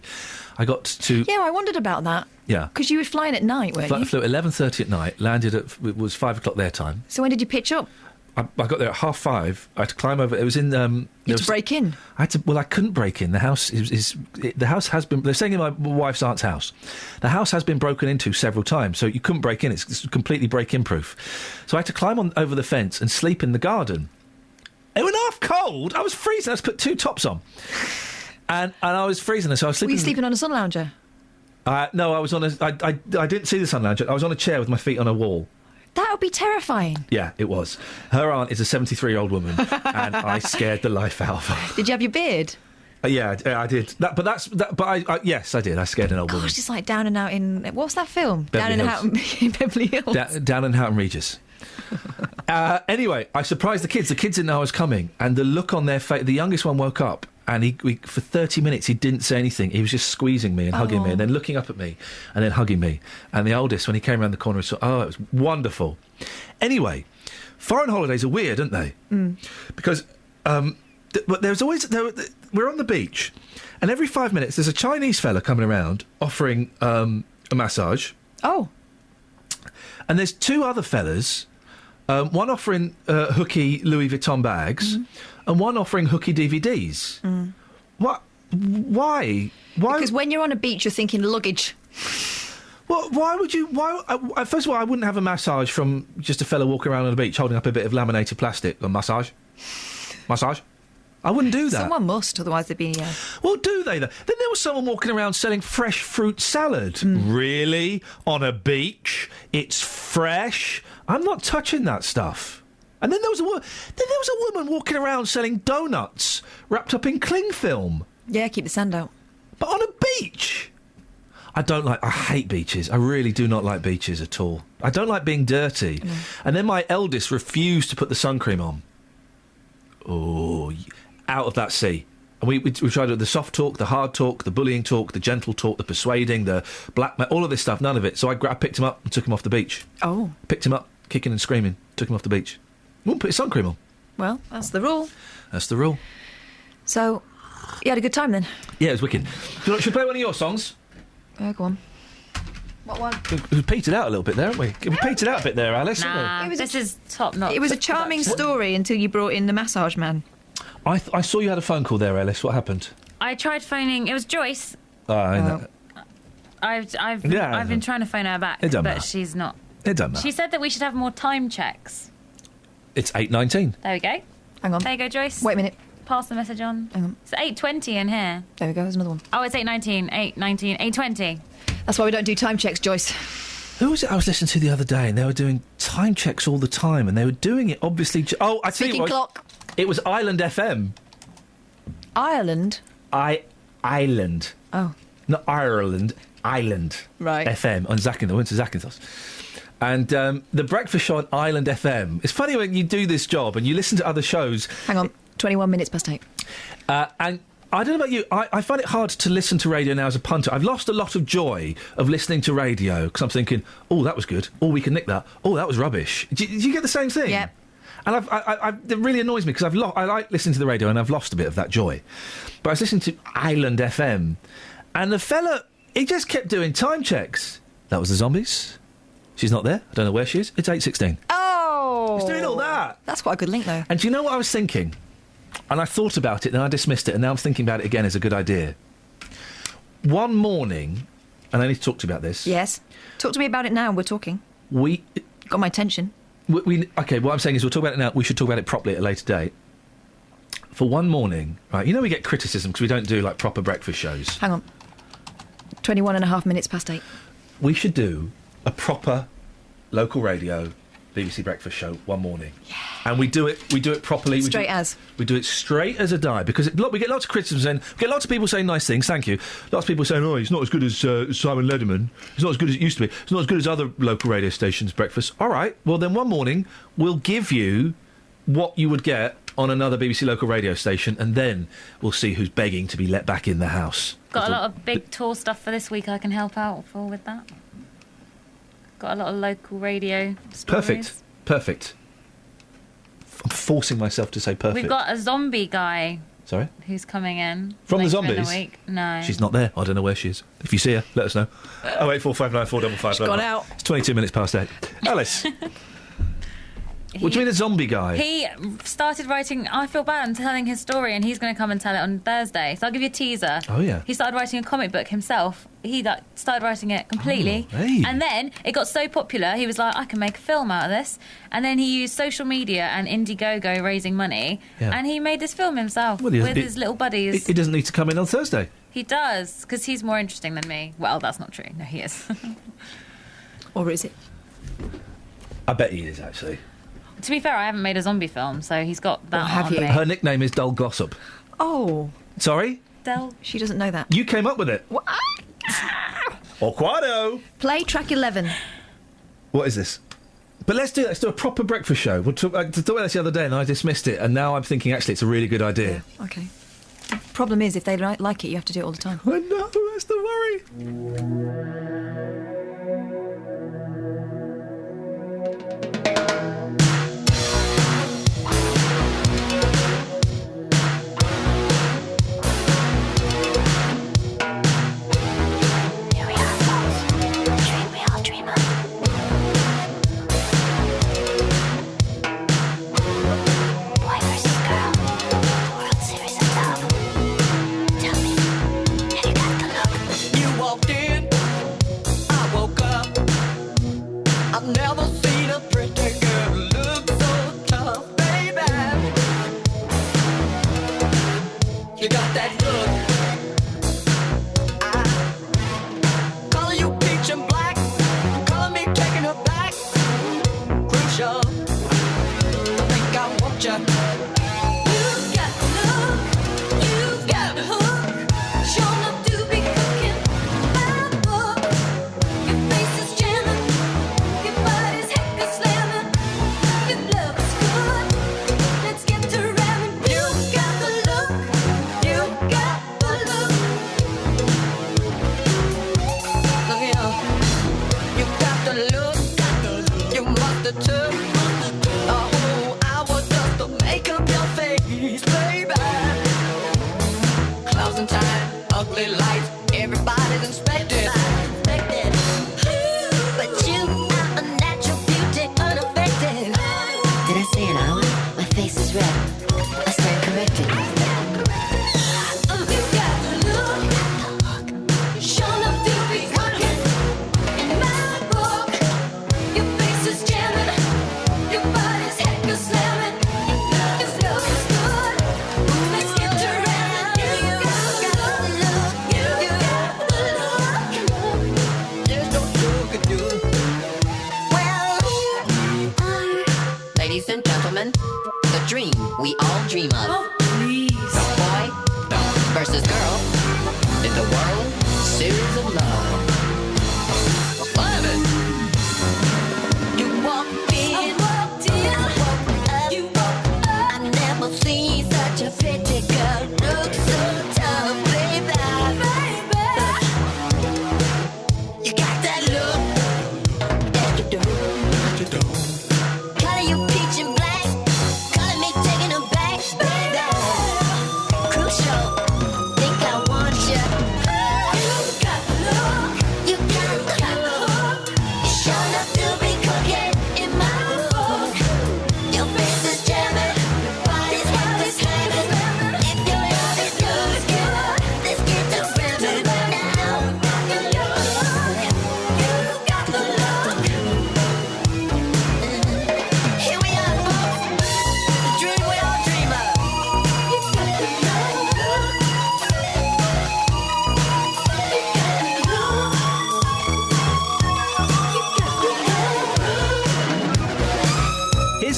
I got to... Yeah, I wondered about that. Yeah. Because you were flying at night, weren't you? I flew at 11:30 at night, landed at... It was 5 o'clock their time. So when did you pitch up? I got there at 5:30. I had to climb over... It was in... You had to break in? I couldn't break in. The house the house has been... They're staying in my wife's aunt's house. The house has been broken into several times, so you couldn't break in. It's completely break-in proof. So I had to climb over the fence and sleep in the garden. It was half cold. I was freezing. I just put 2 tops on. And I was freezing, so I was sleeping... Were you sleeping on a sun lounger? No, I was on a... I didn't see the sun lounger. I was on a chair with my feet on a wall. That would be terrifying. Yeah, it was. Her aunt is a 73-year-old woman, and I scared the life out of her. Did you have your beard? Yeah, I did. Yes, I did. I scared an old woman. Gosh, it's like Down and Out in... What's that film? Beverly Down and Out in Beverly Hills. Down and Houghton Regis. Anyway, I surprised the kids. The kids didn't know I was coming, and the look on their face... The youngest one woke up, and he for 30 minutes he didn't say anything. He was just squeezing me and hugging me, and then looking up at me, and then hugging me. And the oldest, when he came around the corner, saw, it was wonderful. Anyway, foreign holidays are weird, aren't they? Because there's always... we're on the beach, and every 5 minutes there's a Chinese fella coming around offering a massage. Oh. And there's 2 other fellas... one offering hooky Louis Vuitton bags, and one offering hooky DVDs. What? Why? Because when you're on a beach, you're thinking luggage. Well, why would you... first of all, I wouldn't have a massage from just a fella walking around on the beach holding up a bit of laminated plastic. A massage? I wouldn't do that. Someone must, otherwise they'd be... Well, do they, though? Then there was someone walking around selling fresh fruit salad. Really? On a beach? It's fresh? I'm not touching that stuff. And then there was a woman walking around selling donuts wrapped up in cling film. Yeah, keep the sand out. But on a beach? I hate beaches. I really do not like beaches at all. I don't like being dirty. And then my eldest refused to put the sun cream on. Oh, out of that sea. And we tried the soft talk, the hard talk, the bullying talk, the gentle talk, the persuading, the blackmail, all of this stuff, none of it. So I picked him up and took him off the beach. Oh. Picked him up, kicking and screaming, took him off the beach. Wouldn't put his sun cream on. Well, that's the rule. That's the rule. So, you had a good time then? Yeah, it was wicked. Should we play one of your songs? Go on. What one? We've petered out a little bit there, haven't we? We petered out a bit there, Alice, haven't we? This is top notch. It was a charming story until you brought in the massage man. I saw you had a phone call there, Alice. What happened? I tried phoning... It was Joyce. I I've been trying to phone her back, but she's not. It don't matter. She said that we should have more time checks. It's 8:19. There we go. Hang on. There you go, Joyce. Wait a minute. Pass the message on. Hang on. It's 8:20 in here. There we go, there's another one. Oh, it's 8:19. 8:19. 8:20. That's why we don't do time checks, Joyce. Who was it I was listening to the other day, and they were doing time checks all the time, and they were doing it obviously... I tell Speaking you what, clock. It was Island FM. Ireland? Island. Oh. Not Ireland, Island. Right. FM on Zakynthos. Went to Zakynthos. And the breakfast show on Island FM. It's funny when you do this job and you listen to other shows. Hang on, 21 minutes past 8. And I don't know about you, I find it hard to listen to radio now as a punter. I've lost a lot of joy of listening to radio because I'm thinking, oh, that was good. Oh, we can nick that. Oh, that was rubbish. Do you get the same thing? Yeah. And it really annoys me because I like listening to the radio and I've lost a bit of that joy. But I was listening to Island FM and the fella, he just kept doing time checks. That was the Zombies. She's not there. I don't know where she is. It's 8:16. Oh! He's doing all that. That's quite a good link, though. And do you know what I was thinking? And I thought about it, and I dismissed it, and now I'm thinking about it again as a good idea. One morning, and I need to talk to you about this. Yes. Talk to me about it now. We're talking. Got my attention. Okay, what I'm saying is we'll talk about it now. We should talk about it properly at a later date. For one morning, right, you know we get criticism because we don't do, like, proper breakfast shows. Hang on. 21 and a half minutes past 8. We should do a proper local radio BBC breakfast show one morning. Yeah. And we do it properly. We do it straight as a die because we get lots of criticism and we get lots of people saying nice things, thank you. Lots of people saying, oh, it's not as good as Simon Lederman. It's not as good as it used to be. It's not as good as other local radio stations' breakfast. All right, well then one morning we'll give you what you would get on another BBC local radio station and then we'll see who's begging to be let back in the house. Got a lot of big tour stuff for this week I can help out with that. Got a lot of local radio stories. Perfect. I'm forcing myself to say perfect. We've got a zombie guy. Sorry? Who's coming in. From the later zombies? In the week. No. She's not there. I don't know where she is. If you see her, let us know. 084594555. She's gone out. It's 22 minutes past 8. Alice. What do you mean a zombie guy? He started writing... I feel bad. I'm telling his story and he's going to come and tell it on Thursday. So I'll give you a teaser. Oh, yeah. He started writing a comic book himself. He started writing it completely. Oh, hey. And then it got so popular, he was like, I can make a film out of this. And then he used social media and Indiegogo raising money. Yeah. And he made this film himself Well, with his little buddies. He doesn't need to come in on Thursday. He does, because he's more interesting than me. Well, that's not true. No, he is. Or is it? I bet he is, actually. To be fair, I haven't made a zombie film, so he's got that on me. Her nickname is Dull Glossop. Oh. Sorry? She doesn't know that. You came up with it. What? Orquado. Play track 11. What is this? But let's do a proper breakfast show. We talked about this the other day and I dismissed it, and now I'm thinking actually it's a really good idea. Okay. The problem is, if they like it, you have to do it all the time. I know, that's the worry.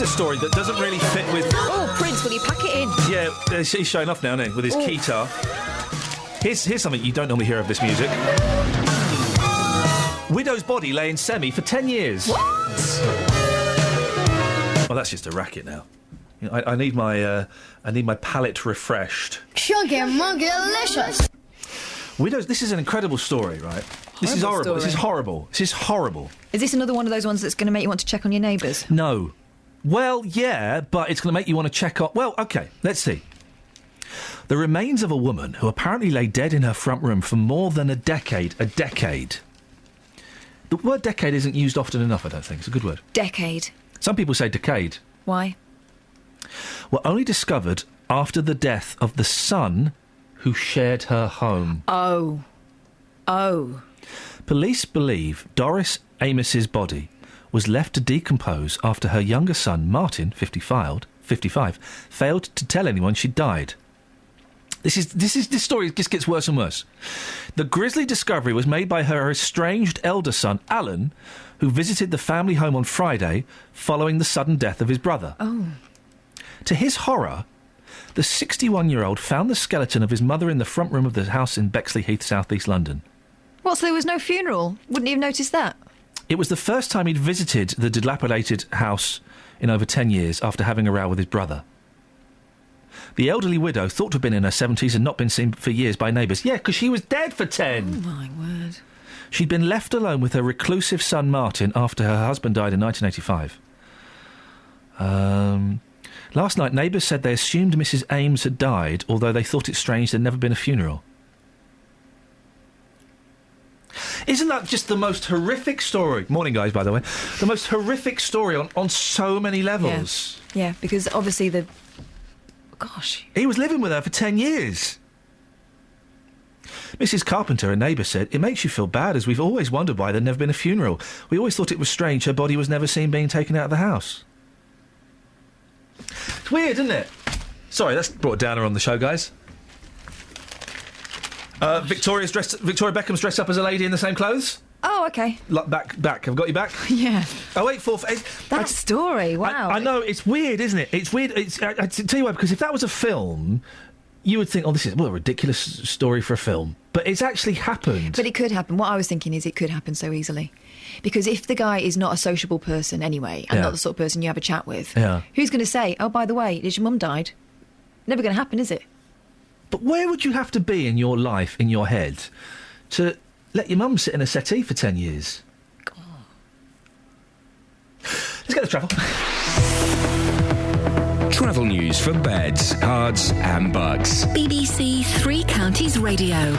Story that doesn't really fit with... Oh, Prince, will you pack it in? Yeah, he's showing off now, isn't he, with his guitar. Here's something you don't normally hear of this music. Widow's body lay in semi for 10 years. What? Oh, that's just a racket now. You know, I need my palate refreshed. Chuggy muggy delicious. Widows. This is an incredible story, right? This is horrible. This is horrible. This is horrible. Is this another one of those ones that's going to make you want to check on your neighbours? No. Well, yeah, but it's going to make you want to check on... Well, OK, let's see. The remains of a woman who apparently lay dead in her front room for more than a decade. A decade. The word decade isn't used often enough, I don't think. It's a good word. Decade. Some people say decade. Why? Were only discovered after the death of the son who shared her home. Oh. Police believe Doris Amos's body was left to decompose after her younger son, Martin, 55, failed to tell anyone she'd died. This story just gets worse and worse. The grisly discovery was made by her estranged elder son, Alan, who visited the family home on Friday following the sudden death of his brother. Oh. To his horror, the 61-year-old found the skeleton of his mother in the front room of the house in Bexley Heath, South East London. What, so there was no funeral? Wouldn't you have noticed that? It was the first time he'd visited the dilapidated house in over 10 years after having a row with his brother. The elderly widow, thought to have been in her 70s, had not been seen for years by neighbours. Yeah, because she was dead for 10. Oh, my word. She'd been left alone with her reclusive son, Martin, after her husband died in 1985. Last night, neighbours said they assumed Mrs. Ames had died, although they thought it strange there'd never been a funeral. Isn't that just the most horrific story? Morning, guys, by the way. The most horrific story on so many levels. Yeah, because obviously the... Gosh. He was living with her for 10 years. Mrs. Carpenter, a neighbour, said, "It makes you feel bad, as we've always wondered why there'd never been a funeral. We always thought it was strange her body was never seen being taken out of the house." It's weird, isn't it? Sorry, that's brought a downer on the show, guys. Victoria Beckham's dressed up as a lady in the same clothes. Oh, OK. Back. I've got you back? Yeah. 0848... That story, wow. I know, it's weird, isn't it? It's weird. I tell you what, because if that was a film, you would think, this is a ridiculous story for a film. But it's actually happened. But it could happen. What I was thinking is it could happen so easily. Because if the guy is not a sociable person anyway, and not the sort of person you have a chat with, who's going to say, oh, by the way, your mum died? Never going to happen, is it? But where would you have to be in your life, in your head, to let your mum sit in a settee for 10 years? God. Let's get the travel. Travel news for beds, cards and bugs. BBC Three Counties Radio.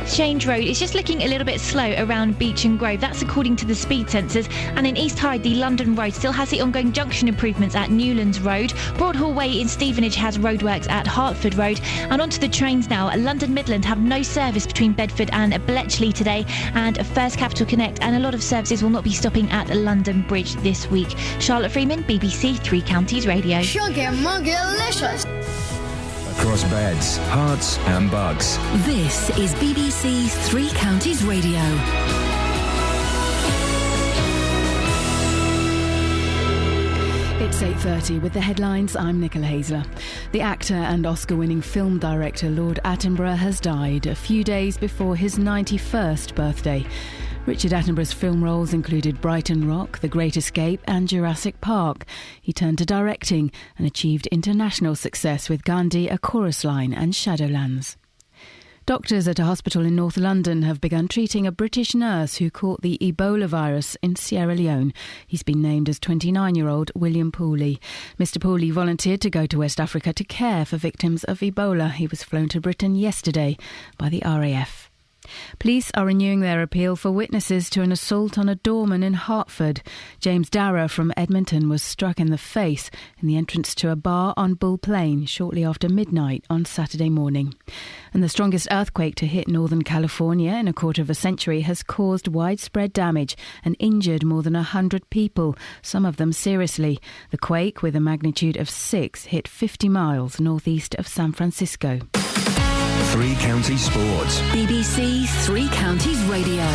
Change Road is just looking a little bit slow around Beach and Grove. That's according to the speed sensors. And in East Hyde, the London Road still has the ongoing junction improvements at Newlands Road. Broadhall Way in Stevenage has roadworks at Hertford Road. And onto the trains now. London Midland have no service between Bedford and Bletchley today. And First Capital Connect and a lot of services will not be stopping at London Bridge this week. Charlotte Freeman, BBC Three Counties Radio. Sugar Muggalicious. Across beds, hearts and bugs. This is BBC Three Counties Radio. It's 8:30 with the headlines. I'm Nicola Hazler. The actor and Oscar-winning film director Lord Attenborough has died a few days before his 91st birthday. Richard Attenborough's film roles included Brighton Rock, The Great Escape and Jurassic Park. He turned to directing and achieved international success with Gandhi, A Chorus Line and Shadowlands. Doctors at a hospital in North London have begun treating a British nurse who caught the Ebola virus in Sierra Leone. He's been named as 29-year-old William Pooley. Mr. Pooley volunteered to go to West Africa to care for victims of Ebola. He was flown to Britain yesterday by the RAF. Police are renewing their appeal for witnesses to an assault on a doorman in Hertford. James Darragh from Edmonton was struck in the face in the entrance to a bar on Bull Plain shortly after midnight on Saturday morning. And the strongest earthquake to hit Northern California in a quarter of a century has caused widespread damage and injured more than 100 people, some of them seriously. The quake, with a magnitude of 6, hit 50 miles northeast of San Francisco. Three Counties Sports. BBC Three Counties Radio.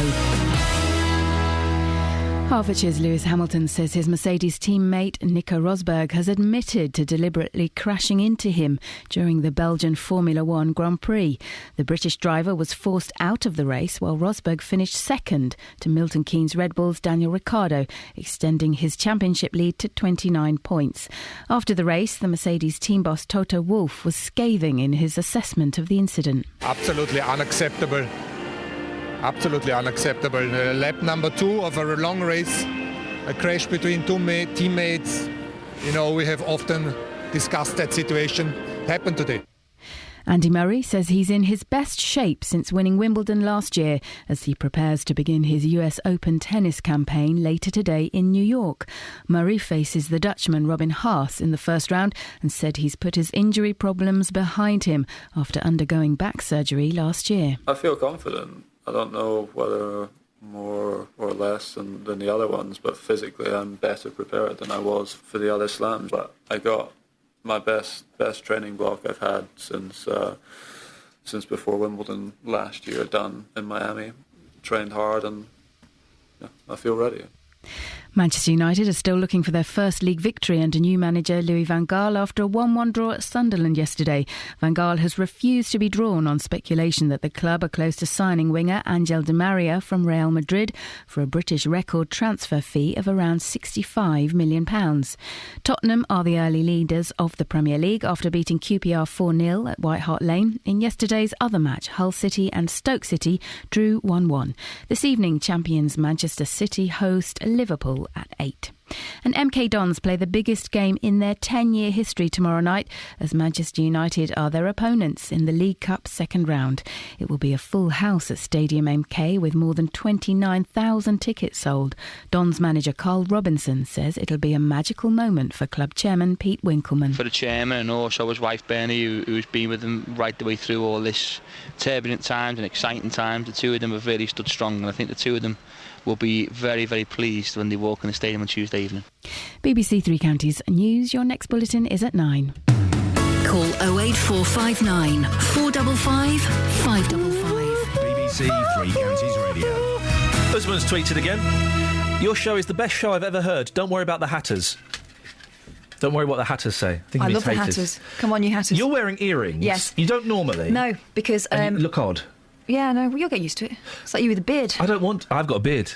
Hertfordshire's Lewis Hamilton says his Mercedes teammate Nico Rosberg has admitted to deliberately crashing into him during the Belgian Formula One Grand Prix. The British driver was forced out of the race while Rosberg finished second to Milton Keynes Red Bull's Daniel Ricciardo, extending his championship lead to 29 points. After the race, the Mercedes team boss Toto Wolff was scathing in his assessment of the incident. Absolutely unacceptable. Absolutely unacceptable. Lap number 2 of a long race, a crash between two teammates. You know, we have often discussed that situation. It happened today. Andy Murray says he's in his best shape since winning Wimbledon last year as he prepares to begin his US Open tennis campaign later today in New York. Murray faces the Dutchman Robin Haas in the first round and said he's put his injury problems behind him after undergoing back surgery last year. I feel confident. I don't know whether more or less than the other ones, but physically I'm better prepared than I was for the other slams. But I got my best training block I've had since before Wimbledon last year done in Miami. Trained hard and I feel ready. Manchester United are still looking for their first league victory under new manager Louis van Gaal after a 1-1 draw at Sunderland yesterday. Van Gaal has refused to be drawn on speculation that the club are close to signing winger Angel Di Maria from Real Madrid for a British record transfer fee of around £65 million. Tottenham are the early leaders of the Premier League after beating QPR 4-0 at White Hart Lane. In yesterday's other match, Hull City and Stoke City drew 1-1. This evening, champions Manchester City host Liverpool at 8. And MK Dons play the biggest game in their 10-year history tomorrow night as Manchester United are their opponents in the League Cup second round. It will be a full house at Stadium MK with more than 29,000 tickets sold. Dons manager Carl Robinson says it'll be a magical moment for club chairman Pete Winkleman. For the chairman and also his wife Bernie, who's been with him right the way through all this turbulent times and exciting times, the two of them have really stood strong, and I think the two of them will be very, very pleased when they walk in the stadium on Tuesday evening. BBC Three Counties News. Your next bulletin is at 9. Call 08459 455 555. BBC Three Counties Radio. Usman's tweeted again. Your show is the best show I've ever heard. Don't worry about the Hatters. Don't worry what the Hatters say. I think I he love means the haters. Hatters. Come on, you Hatters. You're wearing earrings. Yes. You don't normally. No, because... And you look odd. Yeah, no, well, you'll get used to it. It's like you with a beard. I don't want... I've got a beard.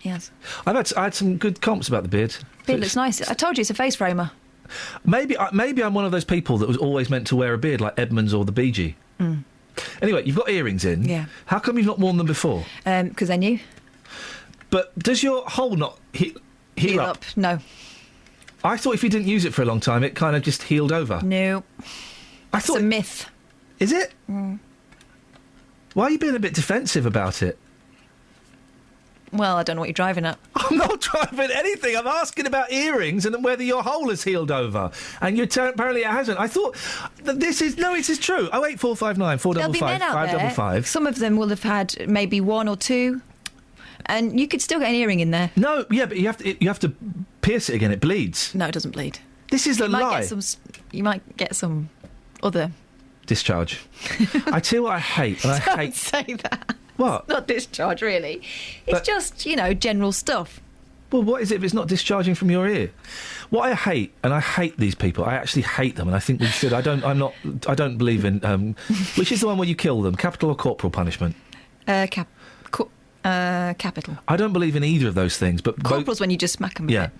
Yes. I had some good comps about the beard. Beard looks nice. I told you it's a face framer. Maybe I'm one of those people that was always meant to wear a beard like Edmonds or the Bee Gee. Mm. Anyway, you've got earrings in. Yeah. How come you've not worn them before? Because they're new. But does your hole not heal up? No. I thought if you didn't use it for a long time, it kind of just healed over. No. That's a myth. Is it? Mm. Why are you being a bit defensive about it? Well, I don't know what you're driving at. I'm not driving anything. I'm asking about earrings and whether your hole has healed over. And apparently it hasn't. I thought this is true. 08459 455 There'll be men out 555. there. Some of them will have had maybe one or two, and you could still get an earring in there. No, yeah, but you have to pierce it again. It bleeds. No, it doesn't bleed. This is a lie. You might get some other discharge. I tell you what I hate. And I Don't hate. say that. What? It's not discharge, really. It's just, general stuff. Well, what is it if it's not discharging from your ear? What I hate, and I hate these people. I actually hate them, and I think we should. I don't believe in. Which is the one where you kill them? Capital or corporal punishment? Capital. I don't believe in either of those things, but Corporal's when you just smack them. Yeah,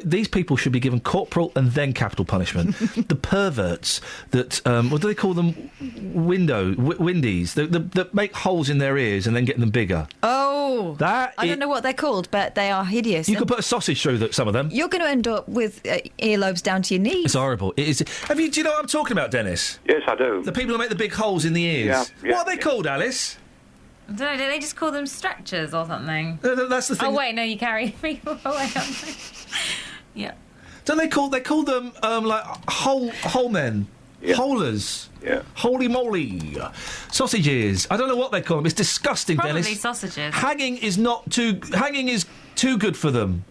these people should be given corporal and then capital punishment. The perverts that what do they call them? Windies that make holes in their ears and then get them bigger. Oh, I don't know what they're called, but they are hideous. You could put a sausage through some of them. You're going to end up with earlobes down to your knees. It's horrible. It is. Do you know what I'm talking about, Dennis? Yes, I do. The people who make the big holes in the ears. Yeah, what are they called, Alice? I don't know, do they just call them stretchers or something? That's the thing. Oh, wait, no, you carry people away. Yeah. Don't they call them like hole men? Yeah. Holers. Yeah. Holy moly. Sausages. I don't know what they call them. It's disgusting, Probably Dennis. sausages. Hanging is too good for them.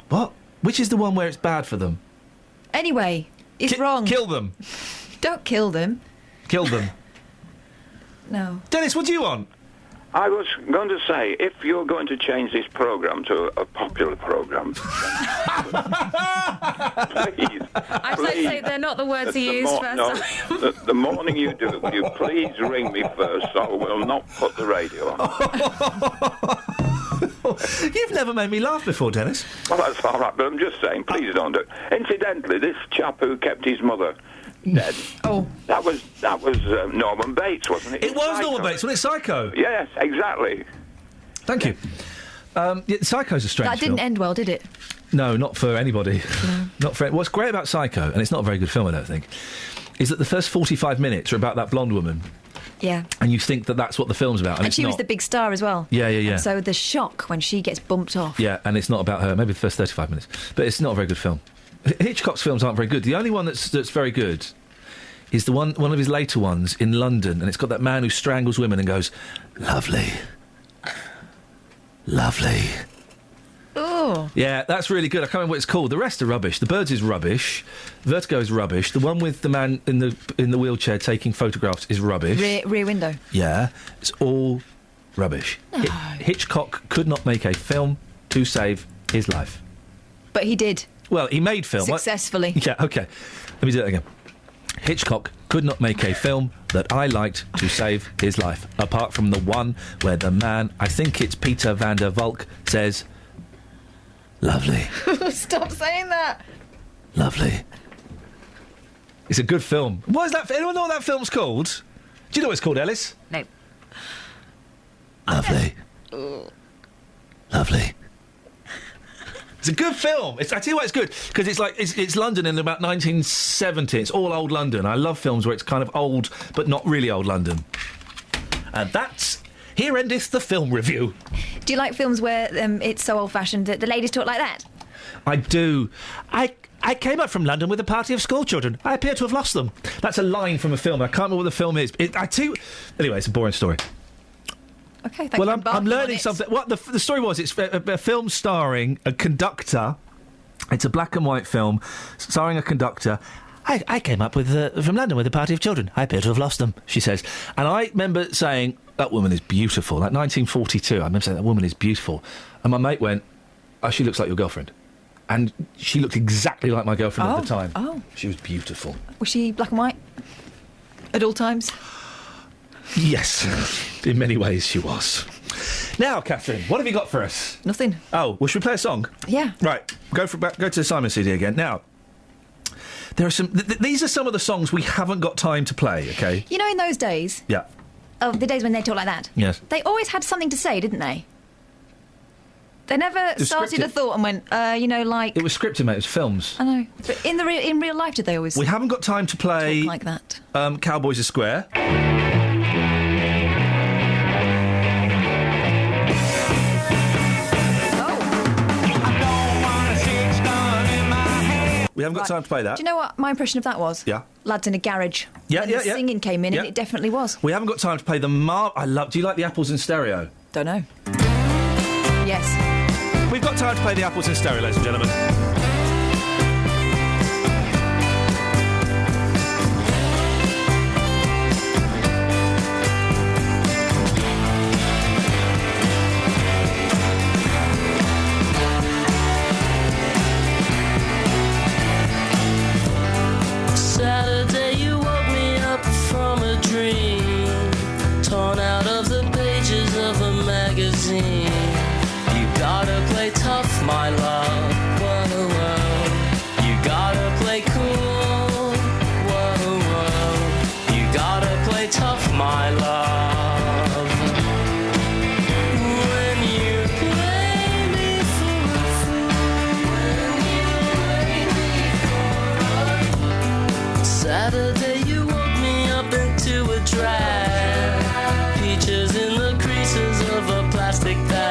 What? Which is the one where it's bad for them? Anyway, it's wrong. Kill them. Don't kill them. Kill them. No. Dennis, what do you want? I was going to say, if you're going to change this programme to a popular programme, please. I should say they're not the words he used first time. The morning you do it, will you please ring me first, so I will not put the radio on. You've never made me laugh before, Dennis. Well, that's all right, but I'm just saying, please don't do it. Incidentally, this chap who kept his mother dead. Oh, that was Norman Bates, wasn't it? It was Norman Bates, wasn't it? Psycho. Yes, exactly. Thank you. Psycho's a strange that didn't film. end well, did it? No, not for anybody. No. Not for. What's great about Psycho, and it's not a very good film, I don't think, is that the first 45 minutes are about that blonde woman, Yeah. and you think that that's what the film's about, and And it's she not. was the big star as well. Yeah. And so the shock when she gets bumped off. Yeah, and it's not about her. Maybe the first 35 minutes, but it's not a very good film. Hitchcock's films aren't very good. The only one that's very good is the one of his later ones in London, and it's got that man who strangles women and goes, "Lovely, lovely." Oh. Yeah, that's really good. I can't remember what it's called. The rest are rubbish. The Birds is rubbish. Vertigo is rubbish. The one with the man in the wheelchair taking photographs is rubbish. Rear Window. Yeah, it's all rubbish. No. Hitchcock could not make a film to save his life. But he did. Well, he made film. Successfully. Yeah, okay. Let me do that again. Hitchcock could not make a film that I liked to save his life, apart from the one where the man, I think it's Peter van der Valk, says, "Lovely, Stop saying that. lovely." It's a good film. What is that? Anyone know what that film's called? Do you know what it's called, Ellis? No. Lovely. Lovely. It's a good film. I tell you why it's good, because it's London in about 1970. It's all old London. I love films where it's kind of old, but not really old London. And that's... Here endeth the film review. Do you like films where it's so old-fashioned that the ladies talk like that? I do. I came up from London with a party of schoolchildren. I appear to have lost them. That's a line from a film. I can't remember what the film is. Anyway, it's a boring story. Okay, thank Well, you. I'm learning something. What the story was? It's a film starring a conductor. It's a black and white film starring a conductor. I came up with from London with a party of children. I appear to have lost them, she says. And I remember saying, "That woman is beautiful." Like 1942, I remember saying, "That woman is beautiful." And my mate went, "Oh, she looks like your girlfriend." And she looked exactly like my girlfriend at the time. Oh. She was beautiful. Was she black and white? At all times? Yes, in many ways she was. Now, Catherine, what have you got for us? Nothing. Oh, well, should we play a song? Yeah. Right, go to the Simon CD again. Now, there are some... these are some of the songs we haven't got time to play, OK? You know, in those days, Yeah. the days when they talk like that, Yes. they always had something to say, didn't they? They never was started scripted. a thought and went, like... It was scripted, mate. It was films. I know. But in real life, did they always We haven't got time to play... talk like that? Cowboys are Square. We haven't got time to play that. Do you know what my impression of that was? Yeah. Lads in a garage. Yeah, When yeah, the yeah. singing came in, Yeah. and it definitely was. We haven't got time to play the Do you like the Apples in stereo? Don't know. Yes. We've got time to play the Apples in stereo, ladies and gentlemen. Saturday you woke me up from a dream, torn out of the pages of a magazine. You gotta play tough, my love, whoa, whoa. You gotta play cool, whoa, whoa. You gotta play tough, my love. When you play me for a fool, when you play me for a Saturday you woke me up into a drag, peaches in the creases of a plastic bag.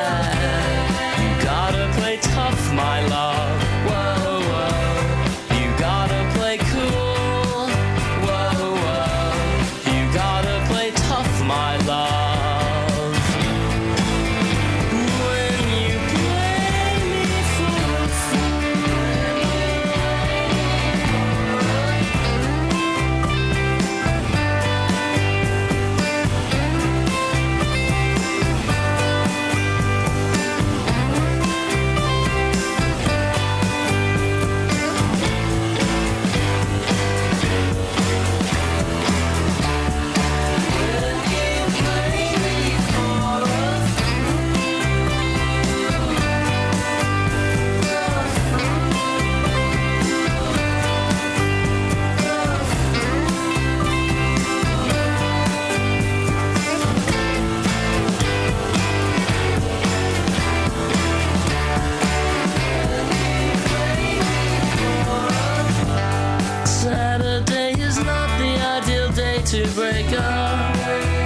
wake up.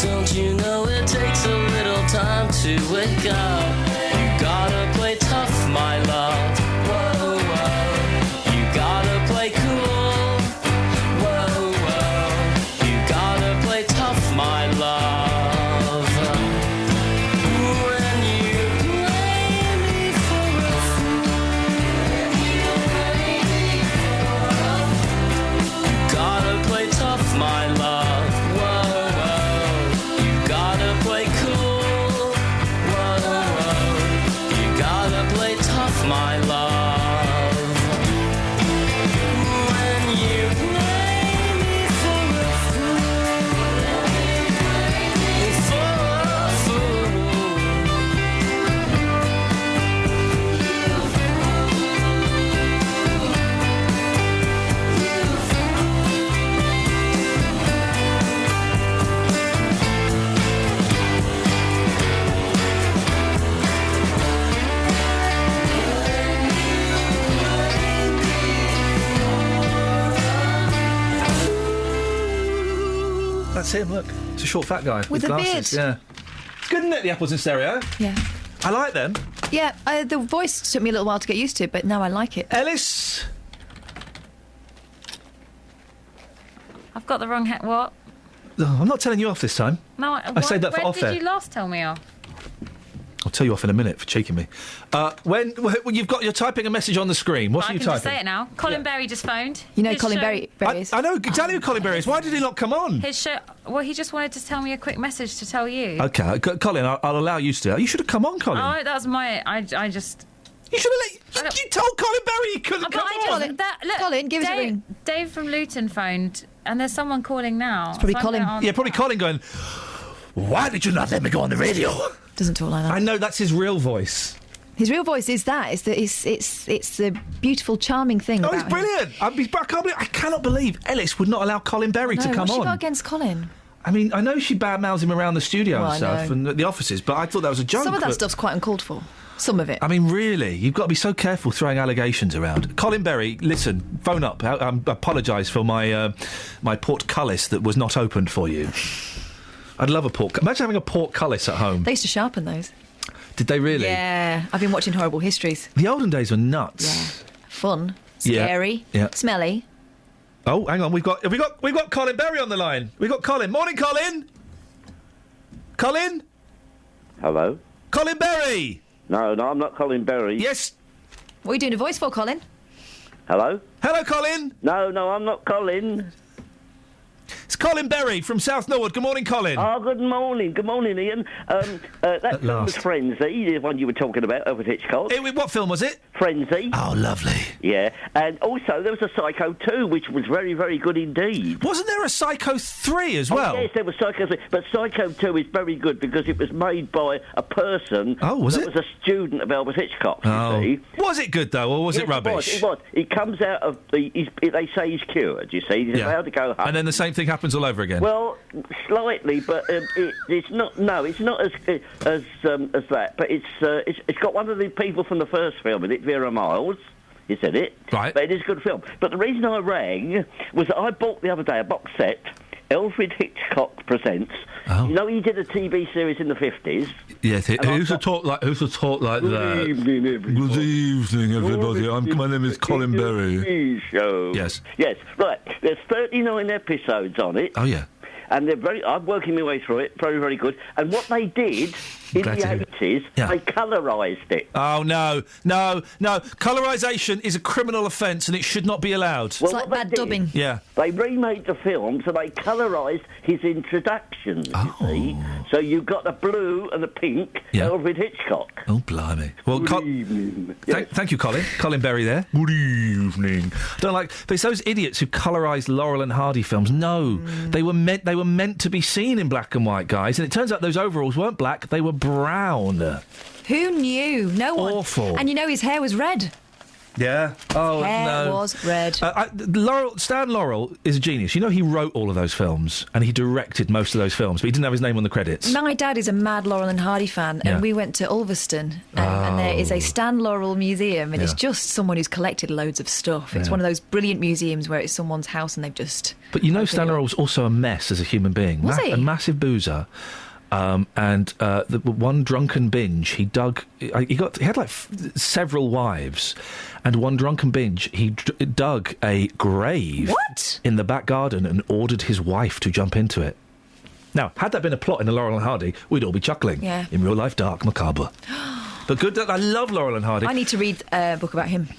Don't you know it takes a little time to wake up? You gotta play tough, my love. Whoa, whoa. You gotta play cool. Whoa, whoa. You gotta play tough, my love. When you play me for a fool, you gotta play tough, my love. Whoa, whoa. You gotta play cool. Whoa, whoa. You gotta play tough, my love. When you play me for a fool, for a fool. That's him, look. It's a short, fat guy. With a glasses. beard. Yeah. It's good, isn't it, the apples in stereo? Yeah. I like them. Yeah, the voice took me a little while to get used to, but now I like it. Ellis? I've got the wrong what? Oh, I'm not telling you off this time. No, I saved that for off When air. did you last tell me off? I'll tell you off in a minute for cheeking me. When you're typing a message on the screen. What are I you can typing? just say it now. Colin Berry just phoned. You know His Colin show- Berry is. I know exactly who Colin Berry is. Why did he not come on? His show. Well, he just wanted to tell me a quick message to tell you. Okay, Colin, I'll allow you to. You should have come on, Colin. Oh, that was my. I just. You should have you told Colin Berry he couldn't come on. Colin, give us a Dave, ring. Dave from Luton phoned, and there's someone calling now. probably So I'm Colin. gonna answer. Yeah, probably Colin going, why did you not let me go on the radio? Doesn't talk like that. I know, that's his real voice. His real voice is that. It's the beautiful, charming thing. Oh, about he's brilliant. I cannot believe Ellis would not allow Colin Berry him. to No, come what's she on. got against Colin? I mean, I know she badmouths him around the studio Well, and I stuff know. and at the offices, but I thought that was a joke. Some of that but- stuff's quite uncalled for. Some of it. I mean, really, you've got to be so careful throwing allegations around. Colin Berry, listen, phone up. I apologise for my my portcullis that was not opened for you. I'd love a imagine having a portcullis at home. They used to sharpen those. Did they really? Yeah, I've been watching Horrible Histories. The olden days were nuts. Yeah, fun, Yeah, scary, yeah. smelly. Oh, hang on, we've got Colin Berry on the line. We've got Colin. Morning, Colin. Colin. Hello? Colin Berry. No, I'm not Colin Berry. Yes. What are you doing a voice for, Colin? Hello? Hello, Colin. No, I'm not Colin. It's Colin Berry from South Norwood. Good morning, Colin. Oh, good morning, Ian. That film was Frenzy, the one you were talking about over at Hitchcock. What film was it? Frenzy. Oh, lovely. Yeah, and also there was a Psycho 2, which was very, very good indeed. Wasn't there a Psycho 3 as well? Oh, yes, there was Psycho 3, but Psycho 2 is very good because it was made by a person that was a student of Albert Hitchcock, you see. Was it good, though, or was it rubbish? It was. He comes out of they say he's cured, you see. He's allowed to go home. And then the same thing happens all over again. Well, slightly, but it's not. No, it's not as that. But it's got one of the people from the first film in it, Vera Miles. Is in it, right? But it is a good film. But the reason I rang was that I bought the other day a box set. Alfred Hitchcock Presents. Oh. You know, he did a TV series in the 50s. Yes, who's to talk like that? Good evening, everybody. Good evening, everybody. My name is Colin Berry. Show. Yes. Yes. Right. There's 39 episodes on it. Oh yeah. And I'm working my way through it. Very, very good. And what they did in the 80s, they colourised it. Oh no. Colorisation is a criminal offence and it should not be allowed. Well, it's like bad dubbing. Yeah. They remade the film, so they colourised his introductions, you see. So you've got the blue and the pink, Alfred Hitchcock. Oh, blimey. Well, Good evening. Thank you, Colin. Colin Berry there. Good evening. There's those idiots who colorised Laurel and Hardy films. No, they were meant to be seen in black and white, guys. And it turns out those overalls weren't black; they were brown. Who knew? No one. Awful. And you know his hair was red. Yeah. Oh, Hair no. was red. Stan Laurel is a genius. You know, he wrote all of those films and he directed most of those films, but he didn't have his name on the credits. My dad is a mad Laurel and Hardy fan, Yeah. and we went to Ulverston, and there is a Stan Laurel museum, and it's just someone who's collected loads of stuff. It's Yeah. one of those brilliant museums where it's someone's house and they've just... But you know, Stan Laurel was also a mess as a human being. Was he? A massive boozer. The one drunken binge, he had like several wives, and one drunken binge, he dug a grave in the back garden and ordered his wife to jump into it. Now, had that been a plot in a Laurel and Hardy, we'd all be chuckling. Yeah. In real life, dark, macabre. But good, I love Laurel and Hardy. I need to read a book about him.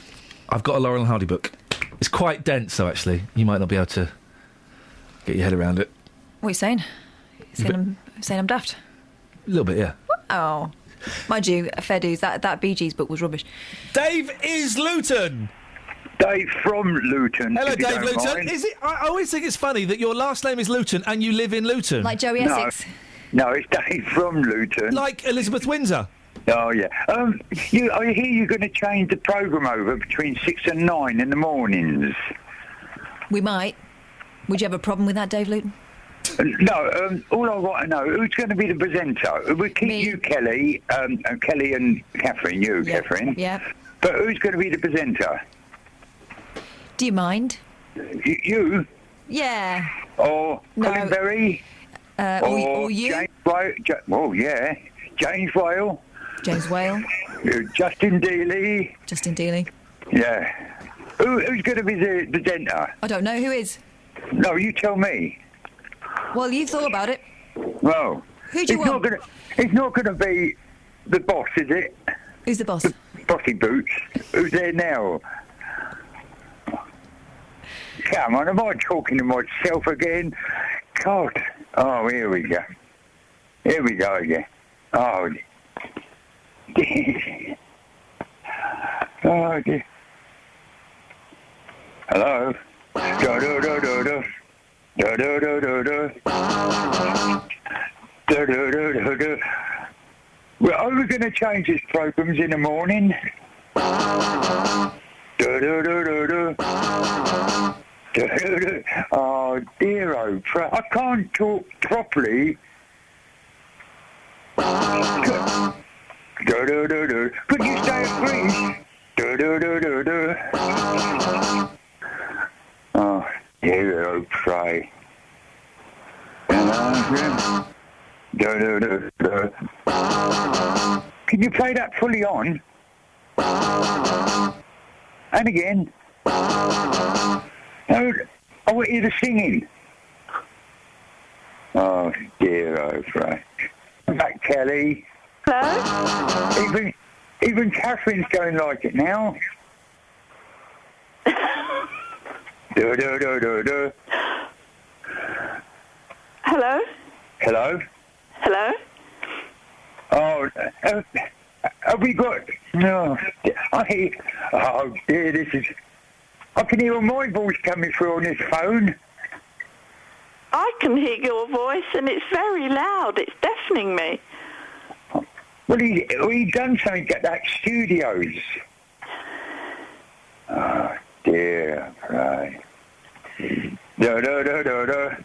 I've got a Laurel and Hardy book. It's quite dense, though, actually. You might not be able to get your head around it. What are you saying? Saying I'm daft? A little bit, yeah. Oh. Mind you, fair dues, that Bee Gees book was rubbish. Dave is Luton! Dave from Luton. Hello, if you Dave don't Luton. mind. Is it? I always think it's funny that your last name is Luton and you live in Luton. Like Joey No. Essex? No, it's Dave from Luton. Like Elizabeth Windsor? Oh, yeah. I hear you're going to change the programme over between 6 and 9 in the mornings. We might. Would you have a problem with that, Dave Luton? No, all I want to know, who's going to be the presenter? We keep you, Kelly, Kelly and Catherine, Catherine. Yeah. But who's going to be the presenter? Do you mind? You? Yeah. Or Colin Berry? Or you? James Whale? Oh, yeah. James Whale? James Whale. Justin Dealey? Justin Dealey. Yeah. Who's going to be the presenter? I don't know. Who is? No, you tell me. Well, you thought about it. Well, Who do you want? It's not going to be the boss, is it? Who's the boss? Bossy Boots. Who's there now? Come on, am I talking to myself again? God. Oh, here we go. Here we go again. Oh, dear. Oh, dear. Hello? Da-da-da-da-da. Da-da-da-da-da. Da-da-da-da-da. Well, are we going to change these programmes in the morning? Da-da-da-da-da. Da-da-da. Oh, dear, I can't talk properly. Da-da-da-da. Could you stay at Greece? Da-da-da-da-da. Oh, dear, oh, pray. Da-da-da-da. Can you play that fully on? And again. No, I want you to singing. Oh, dear, oh, pray. Back, Kelly. Hello? Even Catherine's going like it now. Da-da-da-da-da. Hello? Hello? Hello? Oh, have we got... No. Oh, dear, this is... I can hear my voice coming through on this phone. I can hear your voice and it's very loud. It's deafening me. Well, he done something at that studios. Oh, dear, right. Da-da-da-da-da.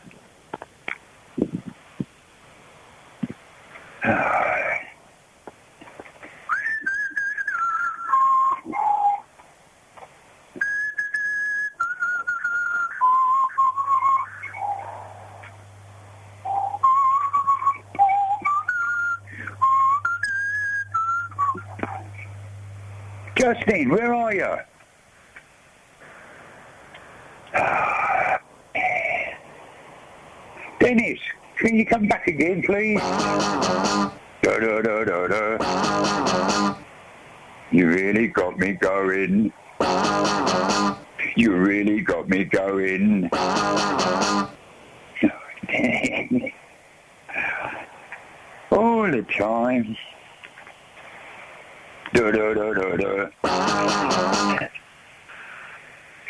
Justine, where are you? Dennis, can you come back again, please? Da-da-da-da-da. You really got me going. You really got me going. All the time. Da-da-da-da-da.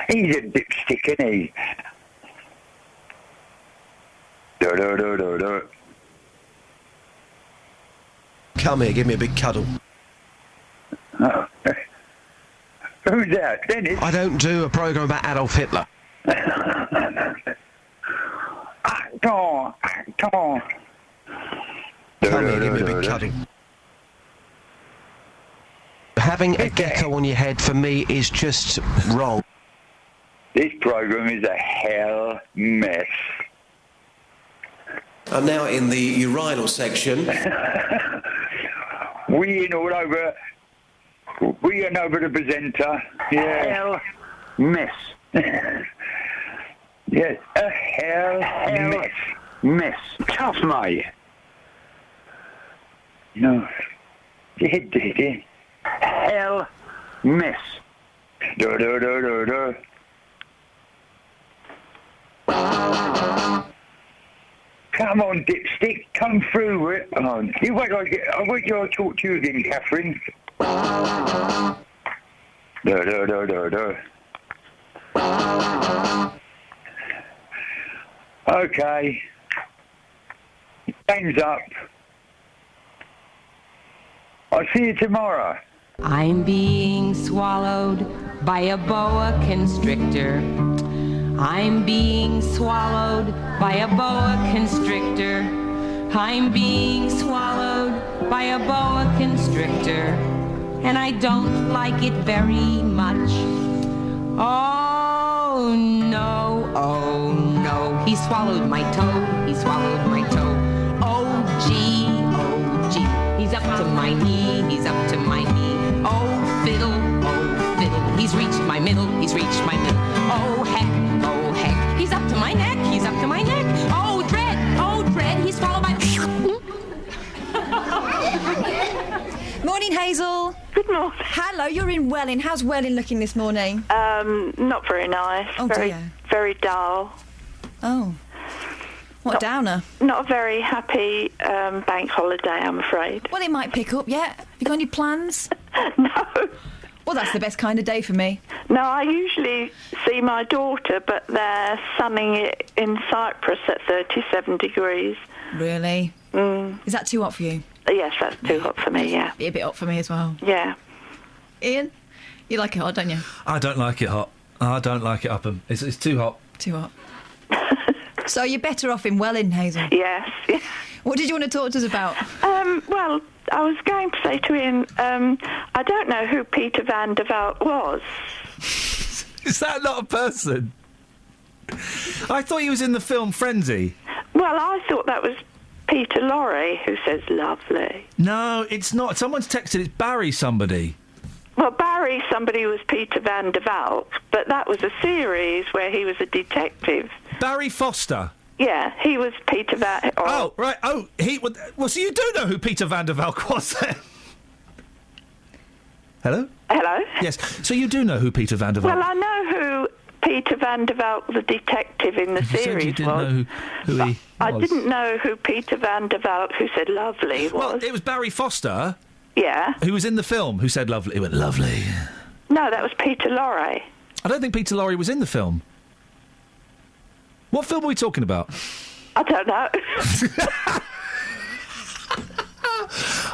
He's a dipstick, isn't he? Da-da-da-da-da. Come here, give me a big cuddle. Oh. Who's that? Dennis? I don't do a programme about Adolf Hitler. Actor. Come here, give me a big cuddle. Having a gecko on your head, for me, is just wrong. This programme is a hell mess. I'm now in the urinal section. We in all over the presenter. Yeah. Hell mess. Yes, a hell mess. Tough, mate. No. Hell mess. Do. Come on, dipstick, come through it. Oh, you wait, I wait till I talk to you again, Catherine. Do. Okay. Time's up. I'll see you tomorrow. I'm being swallowed by a boa constrictor. I'm being swallowed by a boa constrictor. I'm being swallowed by a boa constrictor. And I don't like it very much. Oh no, he swallowed my toe, he swallowed my toe. Oh gee, he's up to my knee, he's up to my knee. Oh fiddle, he's reached my middle, he's reached my middle. Oh heck, he's up to my neck, he's up to my neck. Oh dread, he's swallowed my... Morning, Hazel. Good morning. Hello, you're in Welling. How's Welling looking this morning? Not very nice. Oh, dear. Very dull. Oh. What a downer. Not a very happy bank holiday, I'm afraid. Well, it might pick up, yeah. Have you got any plans? No. Well, that's the best kind of day for me. No, I usually see my daughter, but they're sunning it in Cyprus at 37 degrees. Really? Is that too hot for you? Yes, that's too hot for me, yeah. Be a bit hot for me as well. Yeah. Ian, you like it hot, don't you? I don't like it hot. I don't like it Upham. It's too hot. Too hot. So you're better off in Welling, Hazel? Yes. What did you want to talk to us about? Well, I was going to say to Ian, I don't know who Peter van der Valk was. Is that not a person? I thought he was in the film Frenzy. Well, I thought that was Peter Lorre, who says lovely. No, it's not. Someone's texted it's Barry somebody. Well, Barry somebody was Peter van der Valk, but that was a series where he was a detective. Barry Foster. Yeah, he was Peter van... Oh, right. Oh, well, so you do know who Peter van der Valk was then? Hello? Hello? Yes. So you do know who Peter van der Valk... Well, I know who Peter van der Valk, the detective in the you series, said you didn't was. know who he was. I didn't know who Peter van der Valk, who said lovely, was. Well, it was Barry Foster... Yeah. Who was in the film, who said lovely. He went, lovely. No, that was Peter Lorre. I don't think Peter Lorre was in the film. What film are we talking about? I don't know.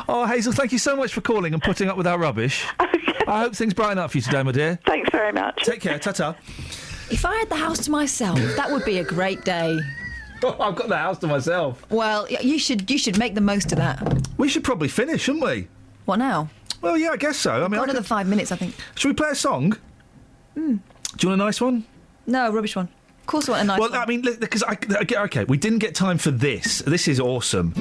Oh, Hazel, thank you so much for calling and putting up with our rubbish. Okay. I hope things brighten up for you today, my dear. Thanks very much. Take care, ta-ta. If I had the house to myself, that would be a great day. Oh, I've got the house to myself. Well, you should make the most of that. We should probably finish, shouldn't we? What now? Well, yeah, I guess so. I mean, another 5 minutes, I think. Should we play a song? Do you want a nice one? No, rubbish one. Of course I want a nice one. Well, I mean, because okay, we didn't get time for this. This is awesome.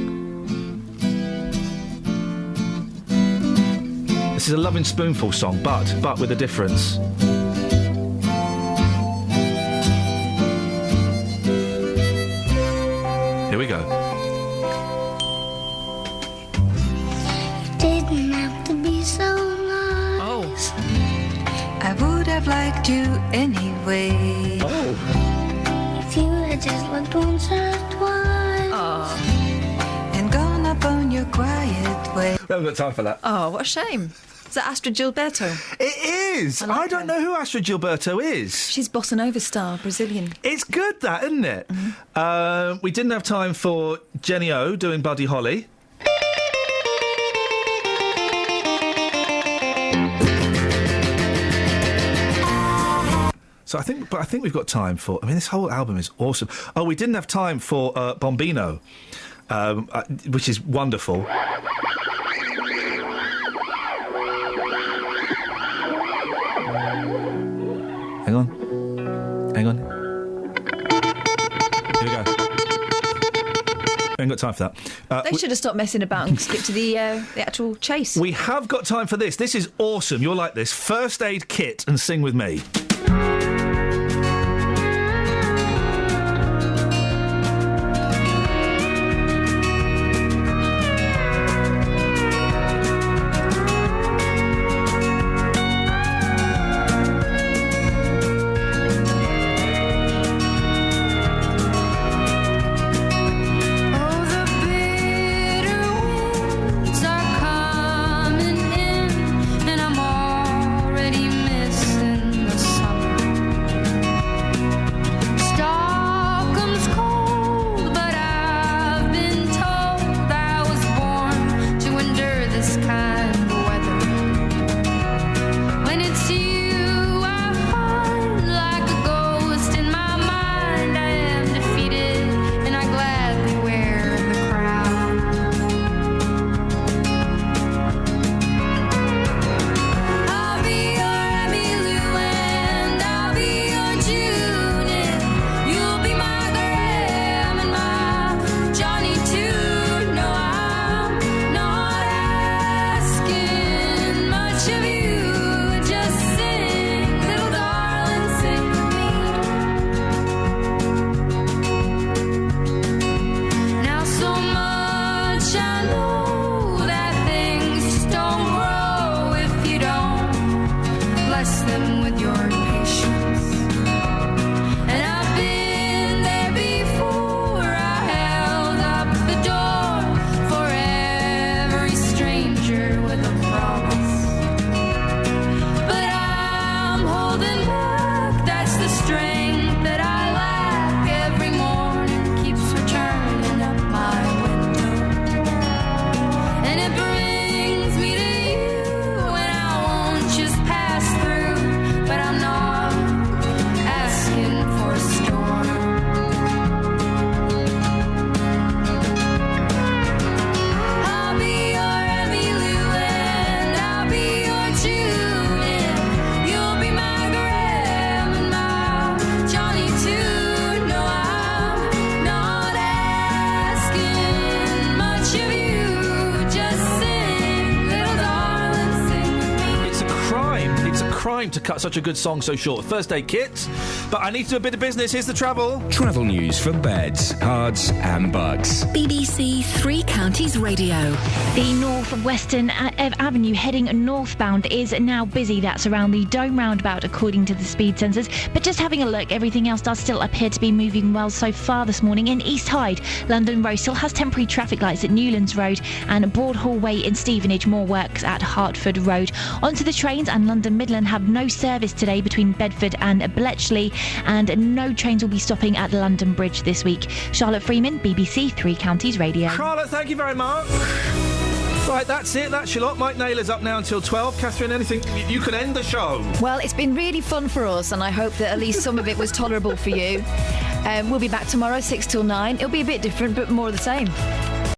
This is a Lovin' Spoonful song, but with a difference. Here we go. Didn't have to be so nice. I would have liked you anyway. Oh. If you had just looked once or twice. And gone up on your quiet way. We haven't got time for that. Oh, what a shame. Is that Astrid Gilberto? It is. I don't know who Astrid Gilberto is. She's bossa nova star, Brazilian. It's good, that, isn't it? Mm-hmm. We didn't have time for Jenny O doing Buddy Holly. So I think we've got time for... I mean, this whole album is awesome. Oh, we didn't have time for Bombino, which is wonderful. Hang on. Here we go. We ain't got time for that. They should have stopped messing about and skip to the actual chase. We have got time for this. This is awesome. You'll like this. First Aid Kit and Sing With Me. To cut such a good song so short. Thursday Kit, but I need to do a bit of business. Here's the travel. Travel news for beds, cards and bugs. BBC Three Counties Radio. The North-Western Avenue heading northbound is now busy. That's around the Dome roundabout, according to the speed sensors. But just having a look, everything else does still appear to be moving well so far this morning. In East Hyde, London Road still has temporary traffic lights at Newlands Road and Broadhall Way in Stevenage. More works at Hertford Road. Onto the trains, and London Midland have no service today between Bedford and Bletchley, and no trains will be stopping at London Bridge this week. Charlotte Freeman, BBC Three Counties Radio. Charlotte, thank you very much. Right, that's it. That's your lot. Mike Naylor's up now until 12. Catherine, anything? You can end the show. Well, it's been really fun for us, and I hope that at least some of it was tolerable for you. We'll be back tomorrow, 6 till 9. It'll be a bit different, but more of the same.